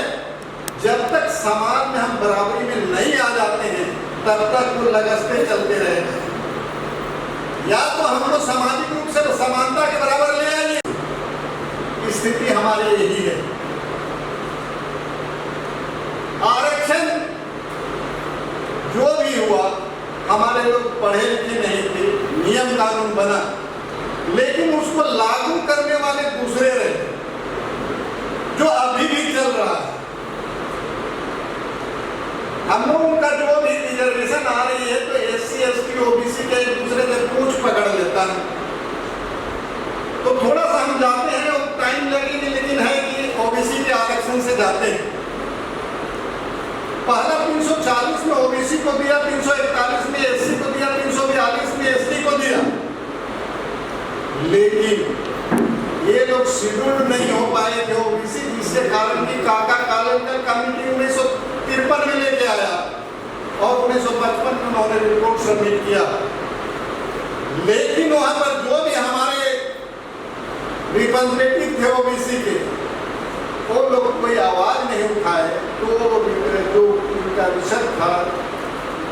जब तक समाज में हम बराबरी में नहीं आ जाते हैं तब तक वो लगस्ते चलते रहेंगे। या तो हम लोग सामाजिक रूप से समानता के बराबर ले आएंगे, स्थिति हमारी यही है। आरक्षण जो भी हुआ, हमारे लोग पढ़े लिखे नहीं थे, नियम कानून बना, लेकिन उसको लागू करने वाले दूसरे रहे, जो अभी भी चल रहा है। हम लोगों का जो भी रिजर्वेशन आ रही है तो SC, ST, OBC के एक दूसरे से पूछ पकड़ लेता है। तो थोड़ा सा हम जाते हैं और टाइम लगेगी, लेकिन है कि OBC के आरक्षण से जाते हैं। पहला 340 में OBC को दिया, 341 में SC को दिया, 342 में ST को दिया। लेकिन ये लोग शेड्यूल्ड नहीं हो पाए थे OBC, जिसके कारण की काका कालेकर कमेटी 1953 में लेके आया और 1955 में उन्होंने रिपोर्ट सबमिट किया। लेकिन वहां पर जो भी हमारे रिप्रेजेंटेटिव थे OBC के, वो लोग कोई आवाज नहीं उठाए। तो जो उनका विषय था,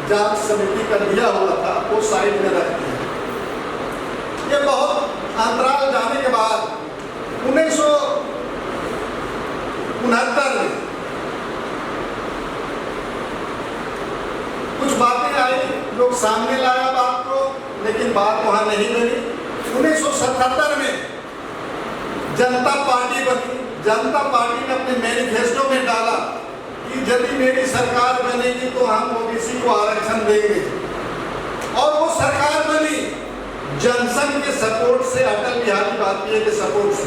जांच समिति का दिया हुआ था, वो साइड में रख दिया। ये बहुत अंतराल जाने के बाद 1969 में कुछ बातें आई, लोग सामने लाया बात को, लेकिन बात वहां नहीं बनी। 1977 में जनता पार्टी बनी। जनता पार्टी ने अपने मैनिफेस्टो में डाला कि यदि मेरी सरकार बनेगी तो हम OBC को आरक्षण देंगे, और वो सरकार बनी जनसंघ के सपोर्ट से, अटल बिहारी वाजपेयी के सपोर्ट से।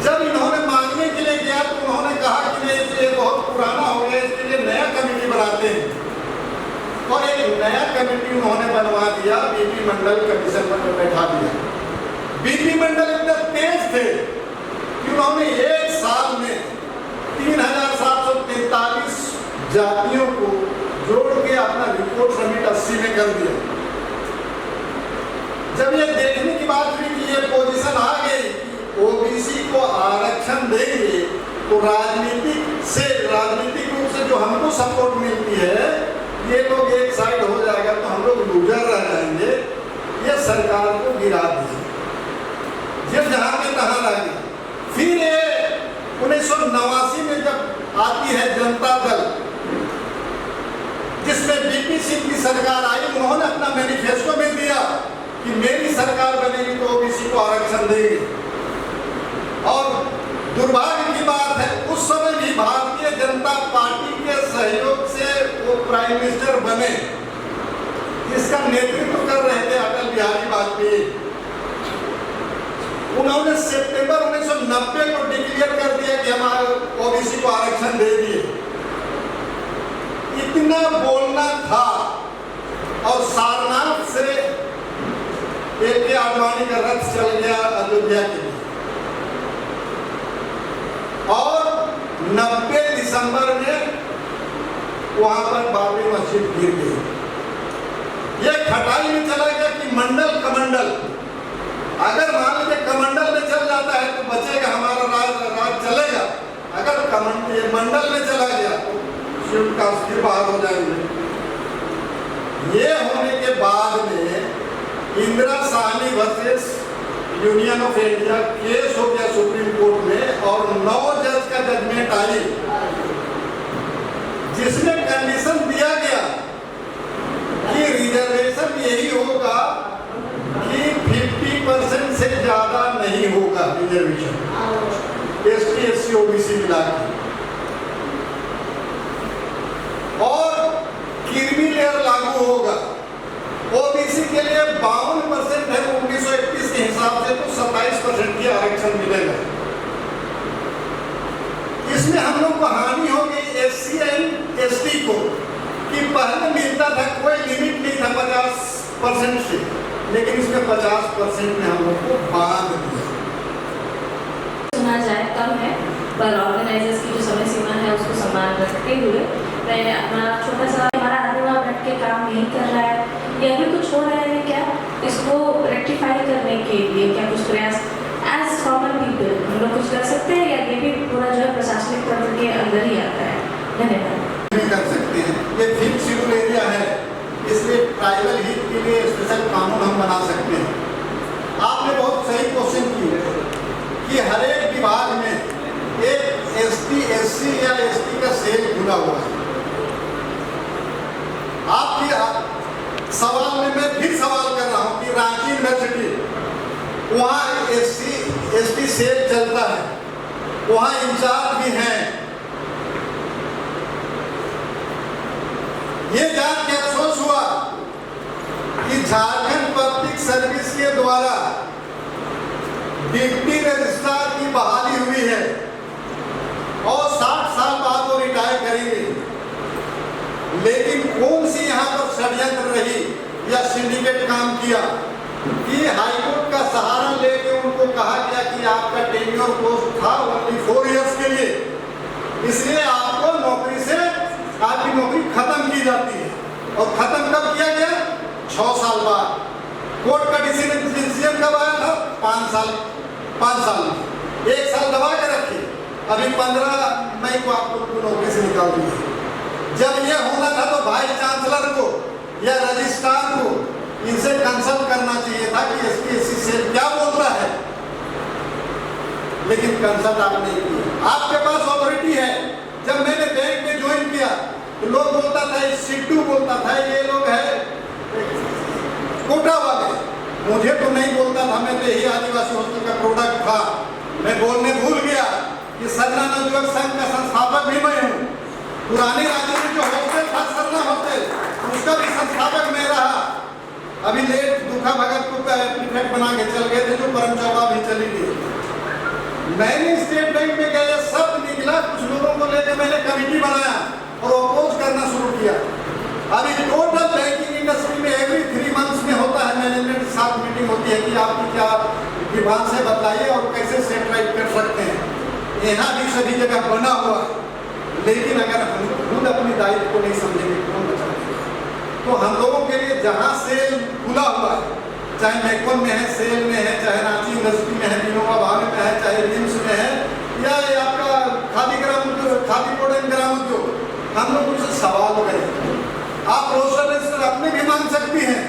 जब इन्होंने मांगने के लिए गया तो उन्होंने कहा कि नहीं, ये बहुत पुराना हो गया, इसके लिए नया कमेटी बनाते हैं। और एक नया कमेटी उन्होंने बनवा दिया, BP मंडल कमीशन में बैठा दिया। BP मंडल इतने तेज थे कि उन्होंने एक साल में 3743 जातियों को जोड़ के अपना रिपोर्ट सबमिट 80 में कर दिया। जब ये देखने की बात हुई कि ये पोजीशन आ गई कि OBC को आरक्षण देंगे, तो राजनीतिक रूप से जो हमको सपोर्ट मिलती है, ये लोग एक साइड हो जाएगा तो हम लोग लूजर रह जाएंगे। ये सरकार को गिरा दिया, ये जहां के तहां रह गया। फिर ये 1989 में जब आती है जनता दल, जिसमें BP सिंह की सरकार आई, उन्होंने अपना मैनिफेस्टो में दिया कि मेरी सरकार बनेगी तो OBC को आरक्षण देंगे। और दुर्भाग्य की बात है, उस समय भी भारतीय जनता पार्टी के सहयोग से वो प्राइम मिनिस्टर बने, जिसका नेतृत्व कर रहे थे अटल बिहारी वाजपेयी। उन्होंने सितंबर 1990 को डिक्लेयर कर दिया कि हम ओबीसी को आरक्षण दे दिए। इतना बोलना था और सारनाथ से ए.के. आडवाणी का रथ चल गया अयोध्या के लिए और 90 दिसंबर में वहां पर बाबरी मस्जिद गिर गई। यह खटाई में चला गया कि मंडल कमंडल, अगर मान लीजिए कमंडल में चल जाता है तो बचेगा हमारा राज चलेगा, अगर मंडल में चला गया तो शिव काश्मीर बाहर हो जाएंगे। ये होने के बाद में Indira Sahni versus union of India case हो गया सुप्रीम कोर्ट में और 9 जज का जजमेंट आई, जिसमें कंडीशन दिया गया कि रिजर्वेशन यही होगा कि 50% से ज्यादा नहीं होगा रिजर्वेशन एसटी एससी ओबीसी मिला के, और क्रीमी लेयर लागू होगा। ओबीसी के लिए 52% है 1931 के हिसाब से, तो 27% की आरक्षण मिलेगा। इसमें हम लोग को हानि होगी एससी एंड एसटी को कि पहले मिलता था, कोई लिमिट नहीं था 50% से, लेकिन इसमें 50% में हम लोग को बांध दिया। सुना जाए कम है, पर ऑर्गेनाइजर्स की जो समय सीमा है उसको सम्मान रखते हुए मैं अपना छोटा सा, हमारा आदमी वहाँ बैठ के काम नहीं कर रहा है या भी कुछ हो रहा है क्या, इसको रेक्टिफाई करने के लिए क्या कुछ प्रयास एज कॉमन पीपल हम लोग कुछ कर सकते हैं, या ये भी पूरा जो है प्रशासनिक तंत्र के अंदर ही आता है? धन्यवाद। नहीं कर सकते हैं, ये फिफ्थ शेड्यूल एरिया है, इसलिए ट्राइबल हित के लिए स्पेशल कानून हम बना सकते हैं। आपने बहुत सही क्वेश्चन की है कि हर एक विभाग में एक एसटी एससी या एसटी का सेल खुला हुआ है। आपकी सवाल में मैं फिर सवाल कर रहा हूँ कि रांची यूनिवर्सिटी वहाँ एससी एसटी सेल चलता है, वहाँ इंचार्ज भी हैं। ये जान के अफसोस हुआ कि झारखंड पब्लिक सर्विस के द्वारा डिप्टी रजिस्ट्रार की बहाली हुई है और 60 साल बाद वो रिटायर करेंगे, लेकिन कौन सी यहाँ पर षड्यंत्र रही या सिंडिकेट काम किया कि हाईकोर्ट का सहारा लेके उनको कहा गया कि आपका टेन्योर पोस्ट था ओनली 4 इयर्स के लिए, इसलिए आपको नौकरी से आपकी नौकरी खत्म की जाती है। और खत्म कब किया गया? 6 साल बाद। कोर्ट का डिसीजन कब आया था? 5 साल में 1 साल दबा के रखी, अभी 15 मई को आपको नौकरी से निकाल दिया। जब ये होना था तो वाइस चांसलर को या रजिस्ट्रार को इनसे कंसल्ट करना चाहिए था कि एसटी एससी सेल क्या बोलता है, लेकिन कंसल्ट आप नहीं किया। आपके पास अथॉरिटी है। जब मैंने बैंक में ज्वाइन किया तो लोग बोलता था, सिद्धू बोलता था ये लोग है कोटा वाले, मुझे तो नहीं बोलता था, मैं तो यही आदिवासी हॉस्टल का प्रोडक्ट था। मैं बोलने भूल गया कि सरना नवयुवक संघ का संस्थापक भी मैं हूँ। पुराने राज्य में जो हॉस्टल था सरना हॉस्टल, उसका भी संस्थापक मैं रहा। अभी लेट दुखा भगत को प्रीफेक्ट बना के चल गए थे, जो परम चौबा भी चली गई। मैंने स्टेट बैंक में गया, सब निकला, कुछ लोगों को लेकर मैंने कमेटी बनाया और अपोज करना शुरू किया। अभी टोटल बैंकिंग इंडस्ट्री में एवरी 3 मंथ्स में होता है, मैनेजमेंट के साथ मीटिंग होती है कि आपकी क्या विभाग से बताइए और कैसे सेटराइट कर सकते हैं। यहाँ भी सभी जगह बना हुआ है, लेकिन अगर हम खुद अपनी दायित्व को नहीं समझेंगे कौन बचाएगा? तो हम लोगों के लिए जहाँ सेल खुला हुआ है, चाहे मैकोन में है, सेल में है, चाहे रांची यूनिवर्सिटी में है, विनोबा भावे में है, चाहे रिम्स में है, या आपका खादी बोर्ड एंड ग्राम उद्योग, हम लोग उनसे सवाल करें। आप रोस्टर रजिस्टर अपने भी मांग सकती हैं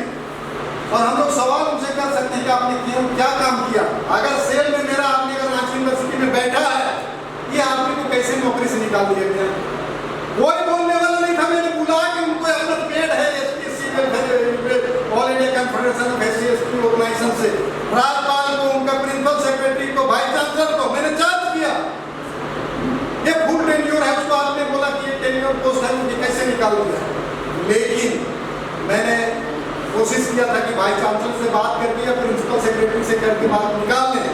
और हम लोग सवाल उनसे कर सकते हैं कि आपने क्या काम किया। अगर सेल में मेरा आपने अगर रांची यूनिवर्सिटी में बैठा है, ये आदमी को कैसे नौकरी से निकाल दिया गया? कोई बोलने वाला नहीं था। मैंने बुला के उनको अपना पेड है all India confederation of SC ST organisation से, राज्यपाल को, उनका प्रिंसिपल सेक्रेटरी को, वाइस चांसलर को मैंने जांच किया। ये फुल टेन्योर है, उसको आपने बोला कि ये टेन्योर पोस्ट है, मुझे कैसे निकाल दिया? लेकिन मैंने कोशिश किया था कि वाइस चांसलर से बात करके या प्रिंसिपल सेक्रेटरी से करके बात निकाल लें,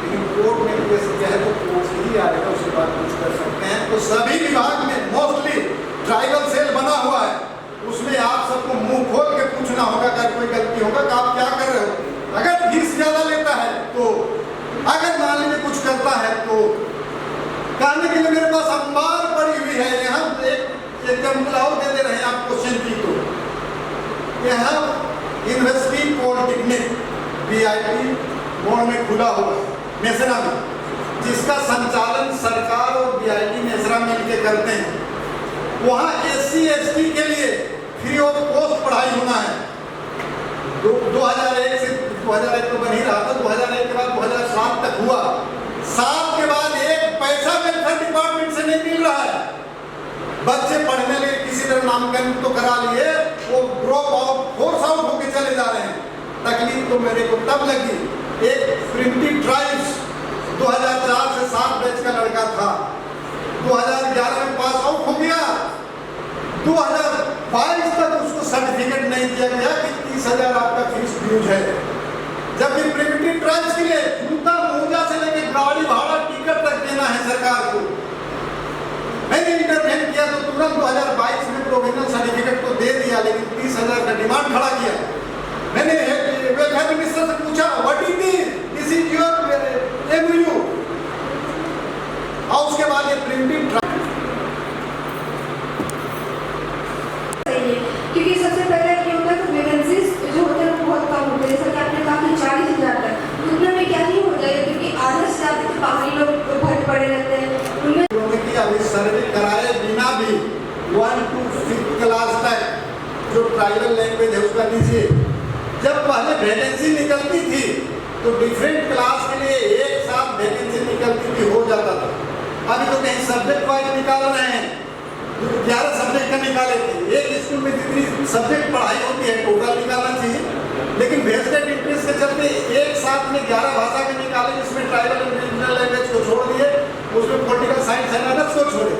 लेकिन कोर्ट में केस किया है तो कोर्ट ही आएगा, उसके बाद कुछ कर सकते हैं। तो सभी विभाग में मोस्टली ट्राइबल सेल बना हुआ है, उसमें आप सबको मुंह खोल के पूछना होगा अगर कोई गलती होगा कि आप क्या कर रहे हो। अगर फीस ज्यादा लेता है तो, अगर मान लीजिए कुछ करता है तो कहने के लिए मेरे पास अखबार पड़ी हुई है, यहाँ एक एग्जाम्पल और दे दे रहे हैं आप क्वेश्चन की। तो यहाँ यूनिवर्सिटी पॉलिटेक्निक BIT मोड़ में खुला हुआ है मेसरा में, जिसका संचालन सरकार और BIT मेसरा मिलकर करते हैं। वहाँ SC ST के लिए फ्री ऑफ कॉस्ट पढ़ाई होना है। 2001 से 2001 तो बन ही रहा था, 2001 के बाद 2007 तक हुआ। 7 के बाद एक पैसा वेलफेयर डिपार्टमेंट से नहीं मिल रहा है। बच्चे पढ़ने लिए किसी तरह नामकरण तो करा लिए, वो ड्रॉप आउट फोर्स आउट होकर चले जा रहे हैं। तकलीफ तो मेरे को तब लगी, एक प्रिंटिंग ट्राइब्स 2004 से 7 बैच का लड़का था, 2011 में पास आउट हो गया, 2022 तक उसको सर्टिफिकेट नहीं दिया गया कि 30,000 आपका फीस ड्यूज है। जबकि प्रिमिटिव ट्राइब्स के लिए जूता मोजा से लेकर गाड़ी भाड़ा टिकट तक देना है सरकार को। मैंने इंटरवेंट किया तो तुरंत 2022 में प्रोविजनल सर्टिफिकेट तो दे दिया, लेकिन 30,000 का डिमांड खड़ा किया। मैंने वेलफेयर मिनिस्टर से पूछा what is this is your MOU, और उसके बाद ये प्रिंटिंग क्योंकि सबसे पहले ये होता है कि वैकेंसीज जो होते हैं वो बहुत कम होते हैं। जैसा कि आपने कहा कि 40,000 तक, उतना में क्या ही हो जाएगा, क्योंकि आधे से ज़्यादा तो बाहरी लोग भर पड़े रहते हैं। उनमें की अभी सर्वे कराए बिना भी 1 to 5th क्लास तक जो ट्राइबल लैंग्वेज है उसका लीजिए। जब पहले वैकेंसी निकलती थी तो डिफरेंट क्लास के लिए एक साथ वैकेंसी निकलती थी, हो जाता था। अभी तो कहीं सब्जेक्ट वाइज निकाल रहे हैं, 11 सब्जेक्ट का निकाले थे। एक स्कूल में जितनी सब्जेक्ट पढ़ाई होती है टोटल निकालना चाहिए, लेकिन वेस्टेड इंटरेस्ट के चलते एक साथ में 11 भाषा के निकाले, जिसमें ट्राइबल एंड रीजनल लैंग्वेज को छोड़ दिए, उसमें पॉलिटिकल साइंस एंड अदर्स को छोड़े।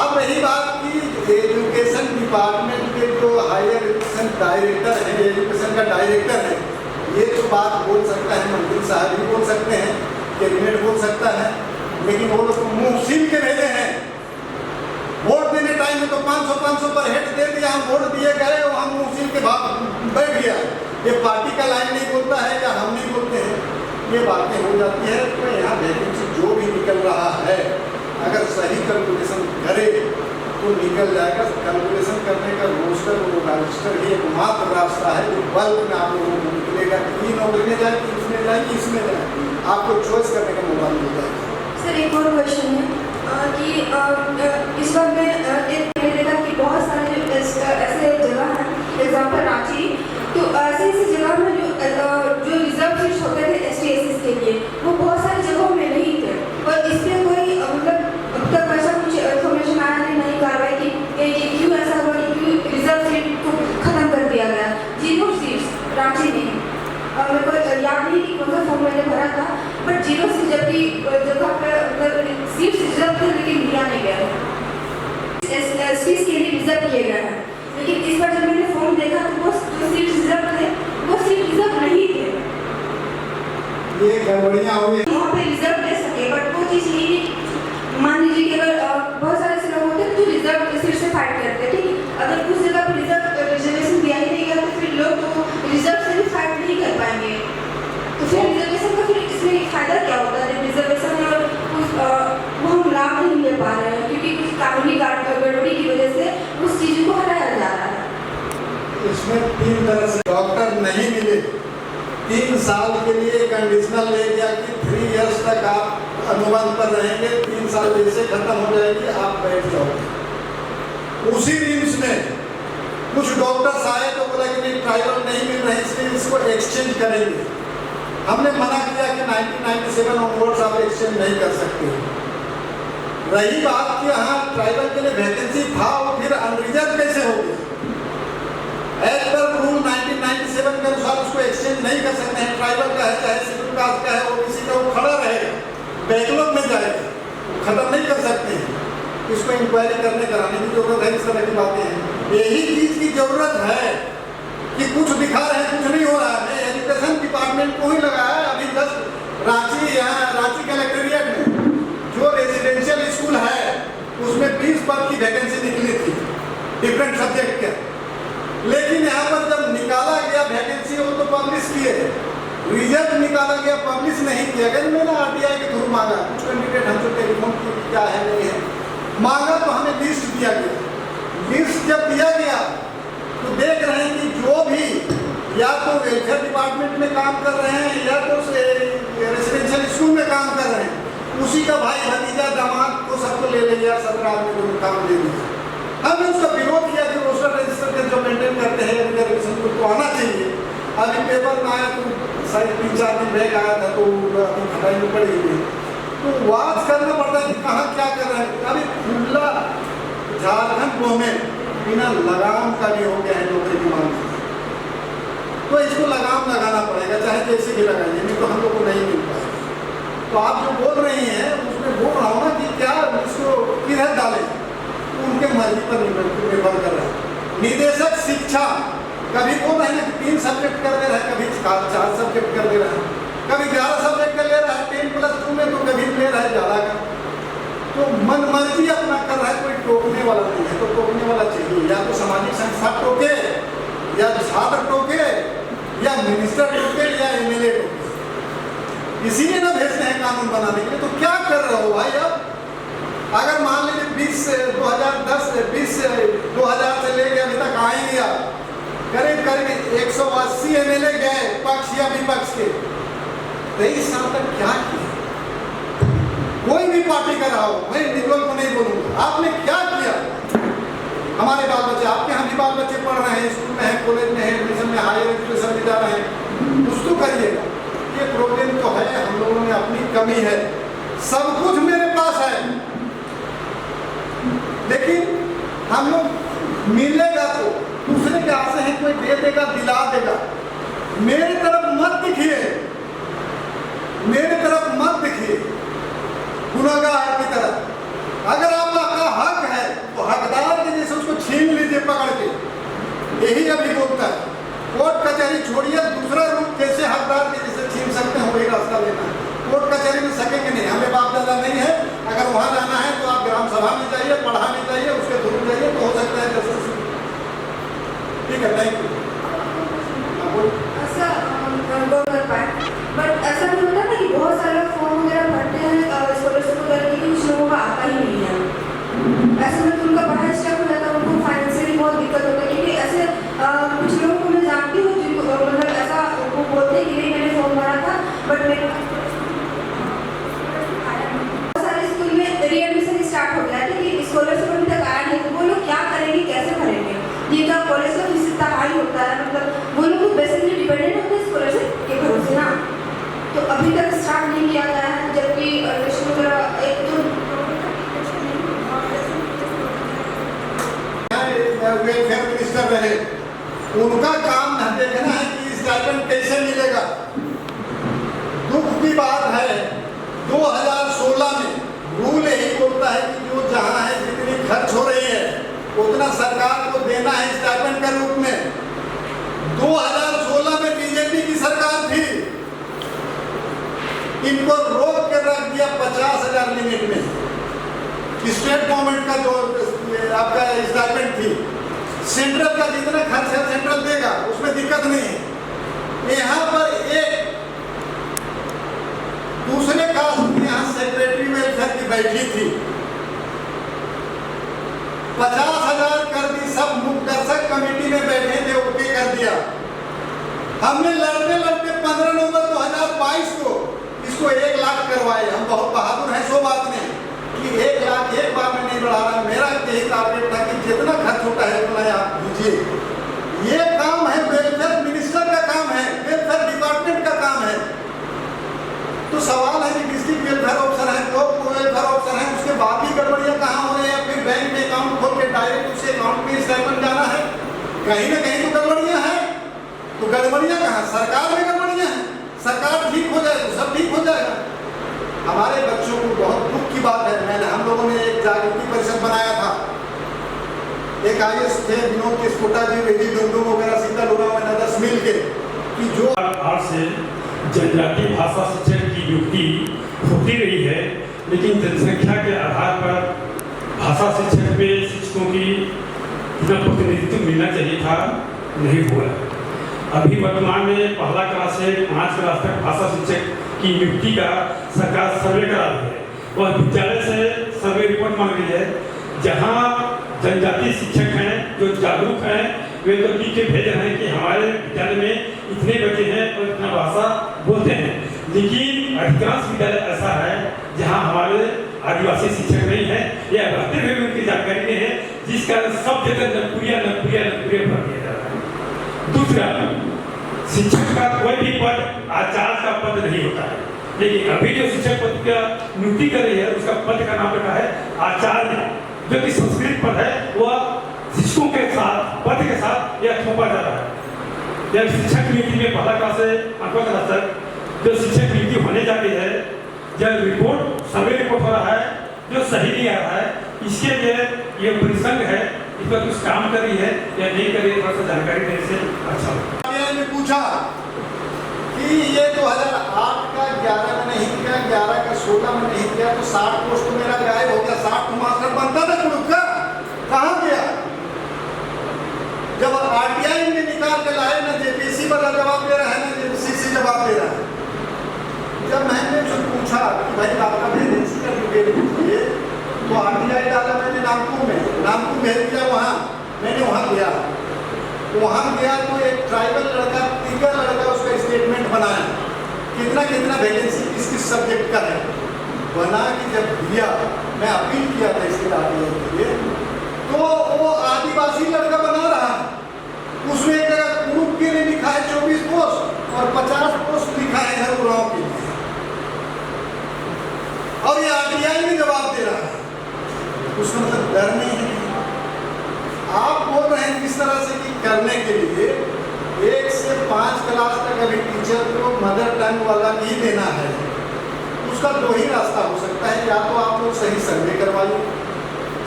अब रही बात की एजुकेशन डिपार्टमेंट के जो हायर एजुकेशन डायरेक्टर है, एजुकेशन का डायरेक्टर है, ये तो बात बोल सकता है, मंत्री साहब भी बोल सकते हैं, कैबिनेट बोल सकता है, लेकिन वो लोग मुंह सील के भेजे हैं। वोट देने टाइम में तो 500 पर हेड दे दिया, हम वोट दिए गए और हम मुंह सील के भाग बैठ गया। ये पार्टी का लाइन नहीं बोलता है या हम नहीं बोलते हैं, ये बातें हो जाती है। तो यहाँ वैकेंसी जो भी निकल रहा है, अगर सही कैलकुलेशन करे तो निकल जाएगा। कैलकुलेशन करने का रोस्टर और रजिस्टर ही एकमात्र रास्ता है जो बल्क में आप लोगों को निकलेगा कि ये नौकरी में जाएगी, इसमें जाएगी, इसमें जाएगी, आपको चॉइस करने का मौका मिल जाएगा। सर एक और क्वेश्चन है कि इस वक्त में देखा कि बहुत सारे जो ऐसे जगह हैं, एग्जाम्पल रांची, तो ऐसे जगह में जो रिजर्व सीट्स होते थे ST SC के लिए, वो बहुत सारी जगहों में नहीं थे। और इस पर कोई मतलब अब तक ऐसा कुछ इन्फॉर्मेशन आया नहीं कार्रवाई की क्यों ऐसा हुआ, क्यों रिजर्व सीट को खत्म कर दिया गया। 0 सीट्स रांची में, मेरे को याद नहीं कि कौन सा फॉर्म मैंने भरा था, बट 0 सीट जबकि जगह पर सीट्स रिजर्व थे लेकिन दिया नहीं गया है, STs के लिए रिजर्व किए गए हैं। लेकिन इस बार जब मैंने फॉर्म देखा तो वो जो सीट रिजर्व थे वो सीट रिजर्व नहीं थे। ये गड़बड़ियाँ हुई, वहाँ पे रिजर्व ले सके, बट वो चीज़ नहीं। मान लीजिए कि अगर बहुत सारे ऐसे लोग होते हैं जो रिजर्व सीट से फाइट करते हैं, ठीक, अगर कुछ जगह पर रिजर्वेशन दिया ही नहीं गया तो फिर लोग तो रिजर्व से भी फाइट नहीं कर पाएंगे। तो फिर रिजर्वेशन का फिर इसमें फायदा क्या होता है? रिजर्वेशन और वो हम लाभ नहीं ले पा रहे हैं क्योंकि कुछ कानूनी गड़बड़ी की वजह से उस चीज़ को हटाया जा रहा है। इसमें 3 तरह से डॉक्टर नहीं मिले, 3 साल के लिए कंडीशनल ले दिया कि 3 इयर्स तक आप अनुबंध पर रहेंगे, 3 साल जैसे खत्म हो जाएगी आप बैठ जाओगे। उसी रिम्स में कुछ डॉक्टर्स आए तो बोला कि नहीं ट्राइबल नहीं मिल रहे, इसलिए इसको एक्सचेंज करेंगे। हमने मना किया कि 1997 ऑनवर्ड्स आप एक्सचेंज नहीं कर सकते। रही बात कि हाँ ट्राइबल के लिए वैकेंसी था और फिर अनरिजर्व कैसे हो गया, एज पर रूल 1997 के अनुसार उसको एक्सचेंज नहीं कर सकते हैं। ट्राइबल का है चाहे शेड्यूल कास्ट का है, OBC का, वो खड़ा रहेगा, बैकलॉग में जाएगा, खत्म नहीं कर सकते हैं। इसको इंक्वायरी करने कराने की जरूरत है, इस तरह की बातें हैं। यही चीज की जरूरत है कि कुछ दिखा रहे हैं, कुछ नहीं हो रहा है। एजुकेशन डिपार्टमेंट को ही लगाया, अभी 10 रांची यहाँ वैकेंसी निकली थी डिफरेंट सब्जेक्ट के, लेकिन यहाँ पर जब निकाला गया वैकेंसी वो तो पब्लिश किए, रिजल्ट निकाला गया पब्लिश नहीं किया गया। मैंने RTI के थ्रू मांगा, कुछ कैंडिडेट हमसे टेलीफोन की क्या है नहीं है, मांगा तो हमें लिस्ट दिया गया। लिस्ट जब दिया गया तो देख रहे हैं कि जो भी या तो वेलफेयर डिपार्टमेंट में काम कर रहे हैं या तो रेसिडेंशियल स्कूल में काम कर रहे हैं, उसी का भाई भतीजा दामाद को सबको ले लिया, 17 आदमी को काम दे दिया। हमने उसका विरोध किया कि रोस्टर रजिस्टर के जो मेंटेन करते हैं रिजर्वेशन को आना चाहिए। अभी पेपर में आया तो शायद 3-4 दिन बैग आया था तो अभी खटाई में पड़ी हुई है, तो वाद करना पड़ता है कि कहाँ क्या कर रहे हैं। अभी खुला झारखंड को में बिना लगाम का भी हो गया है नौकरी की मांग, तो इसको लगाम लगाना पड़ेगा, चाहे जैसे भी लगाइए, नहीं तो हम लोग को नहीं मिल पाएगा। तो आप जो बोल रही हैं उसमें बोल रहा हूँ ना कि क्या इसको किधर डालें, उनके मर्जी पर निर्भर कर रहा है। निदेशक शिक्षा कभी बोल रहे हैं कि 3 सब्जेक्ट कर दे रहा है, कभी 4 सब्जेक्ट कर दे रहा है, कभी 11 सब्जेक्ट का ले रहा है 10+2 में, तो कभी ले रहा है ज़्यादा का, तो मन मर्जी अपना कर रहा है। कोई टोकने वाला नहीं है, तो टोकने वाला चाहिए, या तो सामाजिक संस्था टोके, या छात्र टोके, या मिनिस्टर टोके, या MLA टोके। इसीलिए ना भेजते हैं कानून बनाने के लिए। तो क्या कर रहे हो भाई आप? अगर मान लीजिए 2010 2000 से लेके अभी तक आएंगे आप, करीब 180 MLA गए, पक्ष या विपक्ष के, 23 साल तक क्या किया? कोई भी पार्टी का रहा हो, मैं इंडिविजुअल को नहीं बोलूँगा, आपने क्या किया? हमारे बाल बच्चे, आपके हम भी बाल बच्चे पढ़ रहे हैं, स्कूल में हैं, कॉलेज में हैं, एडमिशन में, हायर एजुकेशन में जा रहे हैं, कुछ तो करिएगा। ये प्रॉब्लम तो है, हम लोगों में अपनी कमी है, सब कुछ मेरे पास है, लेकिन हम लोग मिलेगा तो दूसरे के आसे हैं, कोई दे देगा, दिला देगा। मेरी तरफ मत दिखिए, मेरी तरफ मत दिखिए गुनाहगार की तरफ। अगर आपका हक है तो हकदार के जैसे उसको छीन लीजिए पकड़ के, यही अभी बोलता है। कोर्ट कचहरी छोड़िए, दूसरा रूप कैसे हकदार के जैसे छीन सकते हैं वही रास्ता लेना है। कोर्ट कचहरी में सकेंगे नहीं, हमें बाप दादा नहीं है। अगर वहाँ जाना है तो आप ग्राम सभा में जाइए, पढ़ाने जाइए, उसके थ्रू जाइए, तो हो सकता है जस्टिस। ठीक है, थैंक यू। ऐसा गौर कर पाए, बट ऐसा भी होता है ना कि बहुत सारे लोग फॉर्म वगैरह भरते हैं स्कॉलरशिप वगैरह की, कुछ लोगों का आता ही नहीं है। ऐसे में तो उनका पढ़ाई स्टक हो जाता है, उनको फाइनेंशियली बहुत दिक्कत होता है। क्योंकि ऐसे कुछ लोगों को मैं जानती हूँ जिनको मतलब ऐसा वो बोलते हैं कि नहीं मैंने फॉर्म भरा था बट मेरे बहुत सारे स्कूल में रीएडमिशन स्टार्ट हो गया है कि स्कॉलरशिप अभी तक आया नहीं, तो वो लोग क्या करेंगे, कैसे भरेंगे? ये क्या कॉलेज का फीस इतना हाई होता है, मतलब वो लोग बेसिकली डिपेंडेंट होते हैं स्कॉलरशिप के भरोसे ना, तो अभी तक स्टार्ट नहीं किया गया है। जबकि एडमिशन वगैरह एक तो वेलफेयर मिनिस्टर रहे, उनका काम देखना है कि स्टाइपेंड कैसे मिलेगा। दुख की बात है 2016 में रूल यही बोलता है कि जो जहाँ है जितनी खर्च हो रही है उतना सरकार को देना है स्टाइपेंड के रूप में। 2016 में बीजेपी की सरकार थी, इनको रोक के रख दिया 50,000 लिमिट में। स्टेट गवर्नमेंट का जो आपका स्टाइपेंड थी, सेंट्रल का जितना खर्च है सेंट्रल देगा, उसमें दिक्कत नहीं है। यहाँ पर एक दूसरे कास्ट में यहाँ सेक्रेटरी वेलफेयर की बैठी थी, 50,000 कर दी, सब मुख्य कमेटी में बैठे थे, ओके कर दिया। हमने लड़ते लड़ते 15 नवंबर 2022 को इसको 1 लाख करवाए। हम बहुत बहादुर हैं, 100 बात नहीं कि 1 लाख एक बार में नहीं बढ़ा रहा। मेरा यही टारगेट था कि जितना खर्च होता है उतना आप दीजिए। ये काम है वेलफेयर मिनिस्टर का काम है, वेलफेयर डिपार्टमेंट का काम है। तो सवाल है कि डिस्ट्रिक्ट वेलफेयर ऑफिसर है, ब्लॉक वेलफेयर ऑफिसर है, उसके बाद भी गड़बड़ियाँ कहाँ हो रही है? फिर बैंक में अकाउंट खोल के डायरेक्ट उसे अकाउंट में स्टाइपेंड जाना है, कहीं ना कहीं तो गड़बड़ियाँ हैं। तो गड़बड़ियाँ कहाँ? सरकार में गड़बड़ियाँ हैं। सरकार ठीक हो जाए तो सब ठीक हो जाएगा। हमारे बच्चों को बहुत दुख की बात है। हम लोगों ने एक जागृति परिषद बनाया था, एक IAS थे विनोद किस्पोटा जी, वेदी डुमडुम वगैरह, सीता लोगा में नदर्स मिल के कि जो आज से जनजातीय भाषा शिक्षण की नियुक्ति होती रही है, लेकिन जनसंख्या के आधार पर भाषा शिक्षक में शिक्षकों की इतना प्रतिनिधित्व मिलना चाहिए था, नहीं हुआ। अभी वर्तमान में पहला क्लास से 5 क्लास तक भाषा शिक्षक की नियुक्ति का सरकार सर्वे करा रही है और विद्यालय से सर्वे रिपोर्ट मांग रही है। जहाँ जनजातीय शिक्षक हैं जो जागरूक हैं, वे तो लिख के भेज रहे हैं कि हमारे विद्यालय में इतने बच्चे हैं और इतना भाषा बोलते हैं, लेकिन अधिकांश विद्यालय ऐसा है जहाँ हमारे आदिवासी शिक्षक नहीं है या रहते हुए उनकी जानकारी नहीं है, जिस कारण सब जगह नपुरिया नपुरिया नपुरिया भर दिया जा रहा है। दूसरा, शिक्षक का कोई भी पद आचार्य का पद नहीं होता है, लेकिन अभी जो शिक्षक पद का नियुक्ति कर रही है उसका पद का नाम रखा है आचार्य, जो कि संस्कृत पद है। वह शिक्षकों के साथ पद के साथ यह थोपा जा रहा है। यह शिक्षक नियुक्ति में पहला क्लास से 8वां क्लास तक जो शिक्षक नियुक्ति होने जा रही है, जब रिपोर्ट सर्वे रिपोर्ट हो रहा है जो सही नहीं आ रहा है, इसके लिए ये परिसंघ है, इस पर कुछ काम कर रही है या नहीं कर रही है, थोड़ा सा जानकारी देने से अच्छा होगा। मैंने पूछा कि ये 2008 का 11 में नहीं किया, 11 का 16 में नहीं किया, तो 60 पोस्ट तो मेरा गायब हो गया। 60 मास्टर बनता था ग्रुप का, कहाँ गया? जब आरटीआई में निकाल के लाए ना जेपीसी वाला जवाब दे रहा है ना जेपीसी जवाब दे रहा है। जब मैंने उससे पूछा कि भाई आपका वैकेंसी का डिटेल दीजिए, तो आरटीआई डाला मैंने नागपुर में, नागपुर भेज दिया वहाँ। मैंने वहाँ गया तो एक ट्राइबल लड़का, तीसरा लड़का उसका स्टेटमेंट बनाया कितना कितना वैकेंसी किस किस सब्जेक्ट का है, बना कि जब दिया, मैं अपील किया था इसके आरटीआई के लिए, तो वो आदिवासी लड़का बना रहा है। उसमें एक ग्रुप के लिए लिखा है 24 पोस्ट और 50 पोस्ट लिखा है इधर उराव के लिए, और ये आरटीआई में जवाब दे रहा है। उसका मतलब डर नहीं है। आप बोल रहे हैं किस तरह से कि करने के लिए 1 से 5 क्लास तक अभी टीचर को मदर टंग वाला ही देना है। उसका 2 ही रास्ता हो सकता है, या तो आप लोग सही सर्वे करवाइए,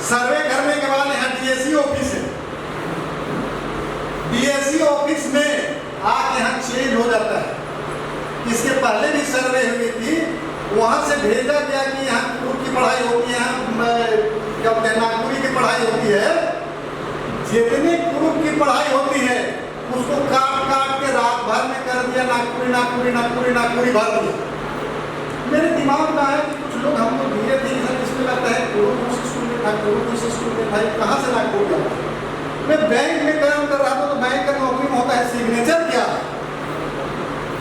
सर्वे करने के बाद यहाँ डीएससी ऑफिस है, डीएससी ऑफिस में आके यहाँ चेंज हो जाता है। इसके पहले भी सर्वे हुई थी, वहाँ से भेजा गया कि यहाँ कुरुक की पढ़ाई होती है, क्या बोलते हैं नागपुरी की पढ़ाई होती है। जितनी कुरुक की पढ़ाई होती है उसको काट काट के रात भर में कर दिया, नागपुरी नागपुरी नागपुरी नागपुरी भर दिया। मेरे दिमाग में आया कि कुछ लोग हम लोग धीरे धीरे सर इसमें लगता है कुरुक उस स्कूल में था, कुरुक उस स्कूल में था, कहाँ से नागपुर गया। मैं बैंक में काम कर रहा था, तो बैंक का नौकरी में होता है सिग्नेचर क्या है,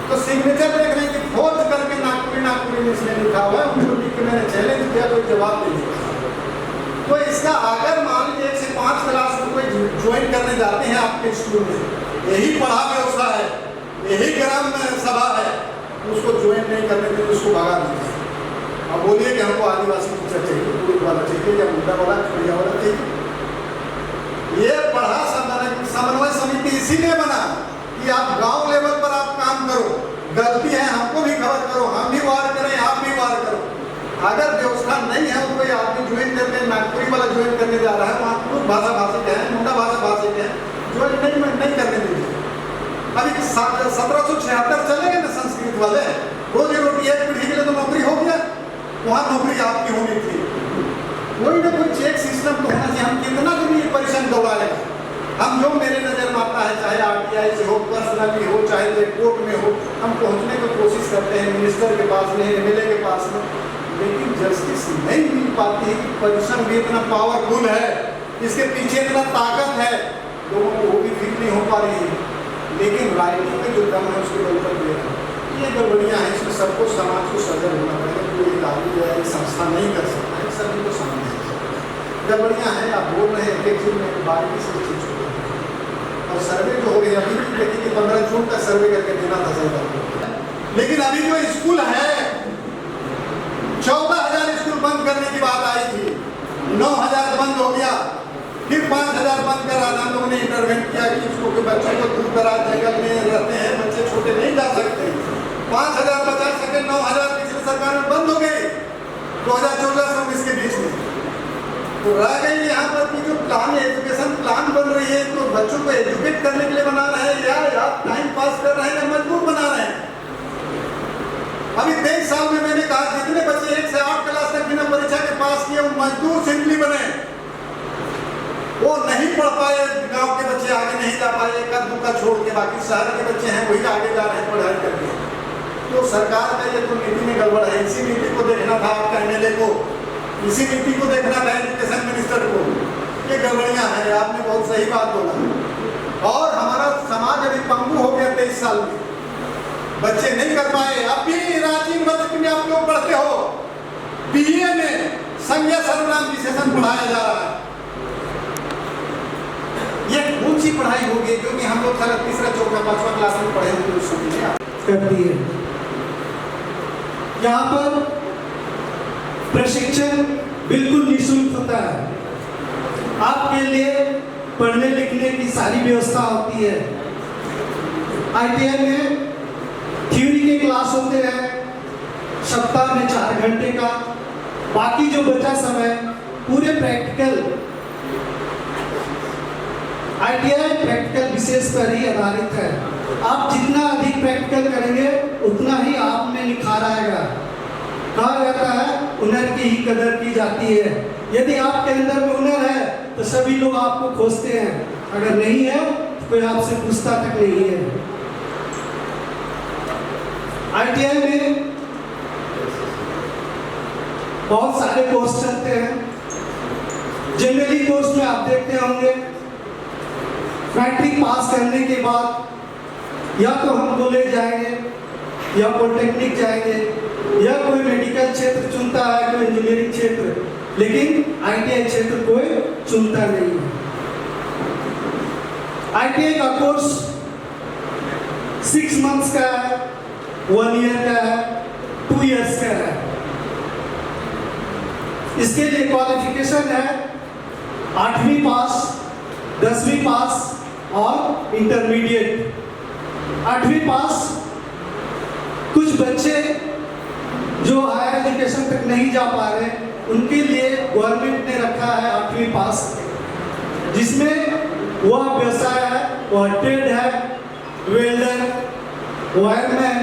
तो सिग्नेचर देख रहे हैं कि फोर्ज करके नागपुरी नागपुरी इसमें लिखा हुआ है। उनको लिख के मैंने चैलेंज किया, कोई जवाब नहीं दिया। तो इसका अगर मान लीजिए 1 से 5 क्लास में कोई ज्वाइन करने जाते हैं आपके स्कूल में, यही पढ़ा व्यवस्था है, यही ग्राम सभा है, उसको ज्वाइन नहीं करने देते, उसको भगा दीजिए। अब बोलिए कि हमको आदिवासी टीचर चाहिए, पुरुष वाला चाहिए, या मुद्दा वाला खड़िया वाला चाहिए। ये पढ़ा समन्वय समिति इसीलिए बना कि आप गांव लेवल पर आप काम करो, गलती है हमको भी खबर करो, हम भी वार करें, आप भी वार करो। अगर व्यवस्था नहीं है, कोई आदमी ज्वाइन करने, नागपुरी वाला ज्वाइन करने जा रहा है, वहाँ कुछ भाषा भाषिक है, मुंडा भाषा भाषिक है, ज्वाइन नहीं करने दीजिए। अभी 1776 चले गए ना संस्कृत वाले, रोजी रोटी एक पीढ़ी के लिए तो नौकरी हो गया, वहाँ नौकरी आपकी होनी थी। कोई ना कोई चेक सिस्टम तो होना चाहिए। हम कितना दिन ये परिश्रम दौड़ा लेगा, हम जो मेरे नजर में आता है, चाहे आरटीआई से हो, पर्सनली हो, चाहे कोर्ट में हो, हम पहुँचने की कोशिश करते हैं मिनिस्टर के पास में, एमएलए के पास में, लेकिन जस्टिस नहीं मिल पाती है। कि परिश्रम भी इतना पावरफुल है, इसके पीछे इतना ताकत है, लोगों को वो भी फील नहीं हो पा रही है। लेकिन राइटिंग में जो दम है उसके बल पर दे रहा है। ये गड़बड़ियाँ हैं, इसमें सबको समाज को सजग होना पड़ेगा। कोई एक आदमी या एक संस्था नहीं कर सकता है, सभी को सामने गड़बड़ियाँ हैं। आप बोल रहे हैं एक चीज में बारीकी से चीज को, और सर्वे जो हो गया अभी देखिए कि 15 जून तक सर्वे करके देना था सरकार। लेकिन अभी जो स्कूल है 14,000 स्कूल बंद करने की बात आई थी, 9,000 बंद हो गया, फिर 5,000 बंद करा। हम लोगों ने इंटरवेंट किया कि इसको के बच्चों को दूर दराज जंगल में रहते हैं, बच्चे छोटे नहीं जा सकते, 5,000 बचा सके, 9,000 पिछले सरकार में बंद हो गए 2014-19 के बीच में। तो रह गई यहाँ पर कि जो प्लान एजुकेशन प्लान बन रही है, तो बच्चों को एजुकेट करने के लिए बना रहे हैं या टाइम पास कर रहे हैं या मजबूर बना रहे हैं। अभी 23 साल में मैंने कहा जितने बच्चे 1 से 8 क्लास तक बिना परीक्षा के पास किए वो मजदूर सिंपली बने। नहीं पढ़ पाए, गांव के बच्चे आगे नहीं जा पाए, एक आध का छोड़ के बाकी शहर के बच्चे हैं वही आगे जा रहे हैं पढ़ाई करके। तो सरकार का ये तो नीति में गड़बड़ है। इसी नीति को देखना था आपका MLA को, इसी नीति को देखना था एजुकेशन मिनिस्टर को। ये गड़बड़ियाँ हैं, आपने बहुत सही बात बोला। और हमारा समाज अभी पंगु हो गया 23 साल में, बच्चे नहीं कर पाए। अब भी रांची यूनिवर्सिटी में आप लोग पढ़ते हो, BA में संज्ञा सर्वनाम विशेषण पढ़ाया जा रहा है। ये कौन सी पढ़ाई होगी जो कि हम लोग सारा तीसरा चौथा पांचवा क्लास में पढ़े हुए उस समय करती है। यहाँ पर प्रशिक्षण बिल्कुल निःशुल्क होता है। आपके लिए पढ़ने लिखने की सारी व्यवस्था होती है। ITI में थ्योरी के क्लास होते हैं सप्ताह में 4 घंटे का, बाकी जो बचा समय पूरे प्रैक्टिकल। ITI प्रैक्टिकल विशेष पर ही आधारित है। आप जितना अधिक प्रैक्टिकल करेंगे उतना ही आप में निखार आएगा। कहा जाता है हुनर की ही कदर की जाती है। यदि आपके अंदर में हुनर है तो सभी लोग आपको खोजते हैं, अगर नहीं है तो कोई आपसे पूछता तक नहीं है। ITI में बहुत सारे कोर्स चलते हैं। जनरली कोर्स में आप देखते होंगे मैट्रिक पास करने के बाद या तो हम कॉलेज जाएंगे या पॉलिटेक्निक जाएंगे या कोई मेडिकल क्षेत्र चुनता है, कोई इंजीनियरिंग क्षेत्र, लेकिन ITI क्षेत्र कोई चुनता नहीं है। ITI का कोर्स 6 मंथ्स का है, 1 ईयर का है, 2 इयर्स का है। इसके लिए क्वालिफिकेशन है 8वीं पास, 10वीं पास और इंटरमीडिएट। 8वीं पास कुछ बच्चे जो हायर एजुकेशन तक नहीं जा पा रहे, उनके लिए गवर्नमेंट ने रखा है 8वीं पास, जिसमें वह व्यवसाय है, वह ट्रेड है, welder, wireman,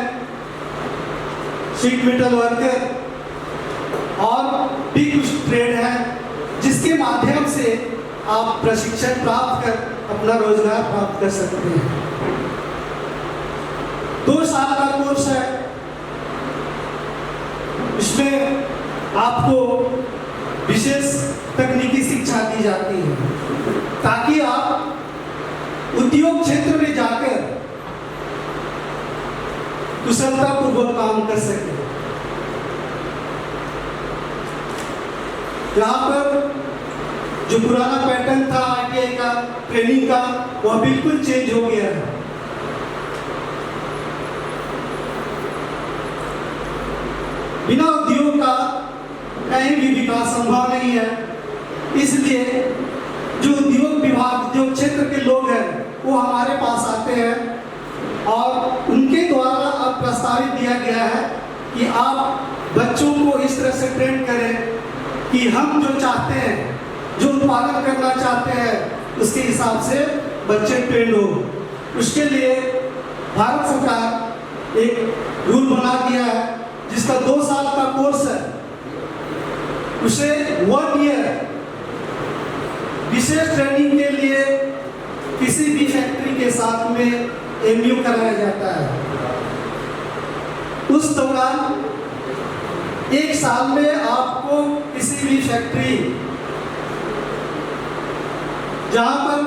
sheet metal worker और भी कुछ ट्रेड है, जिसके माध्यम से आप प्रशिक्षण प्राप्त कर अपना रोजगार प्राप्त कर सकते हैं। 2 साल का कोर्स है। इसमें आपको विशेष तकनीकी शिक्षा दी जाती है ताकि आप उद्योग क्षेत्र में जाकर कुशलतापूर्वक काम कर सकें। यहाँ पर जो पुराना पैटर्न था ITI का ट्रेनिंग का, वह बिल्कुल चेंज हो गया है। बिना उद्योग का कहीं भी विकास संभव नहीं है। इसलिए जो उद्योग विभाग, जो क्षेत्र के लोग हैं, वो हमारे पास आते हैं और उनके द्वारा अब प्रस्तावित दिया गया है कि आप बच्चों को इस तरह से ट्रेन करें कि हम जो चाहते हैं, जो उत्पादन करना चाहते हैं, उसके हिसाब से बच्चे ट्रेन हो। उसके लिए भारत सरकार एक रूल बना दिया है जिसका 2 साल का कोर्स है, उसे 1 ईयर विशेष ट्रेनिंग के लिए किसी भी फैक्ट्री के साथ में MU कराया जाता है। उस दौरान 1 साल में आपको किसी भी फैक्ट्री जहां पर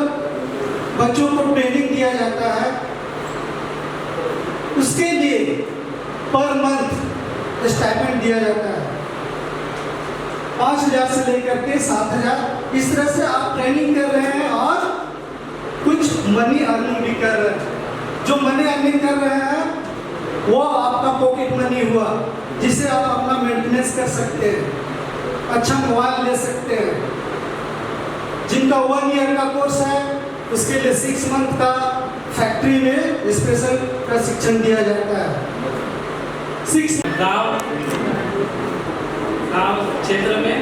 बच्चों को ट्रेनिंग दिया जाता है, उसके लिए पर मंथ स्टाइपेंड दिया जाता है 5,000 से लेकर के 7,000। इस तरह से आप ट्रेनिंग कर रहे हैं और कुछ मनी अर्निंग भी कर रहे हैं। जो मनी अर्निंग कर रहे हैं वो आपका पॉकेट मनी हुआ, जिससे आप अपना मेंटेनेंस कर सकते हैं, अच्छा मोबाइल ले सकते हैं। जिनका 1 ईयर का कोर्स है उसके लिए 6 मंथ का फैक्ट्री में स्पेशल प्रशिक्षण दिया जाता है। 6 गांव क्षेत्र में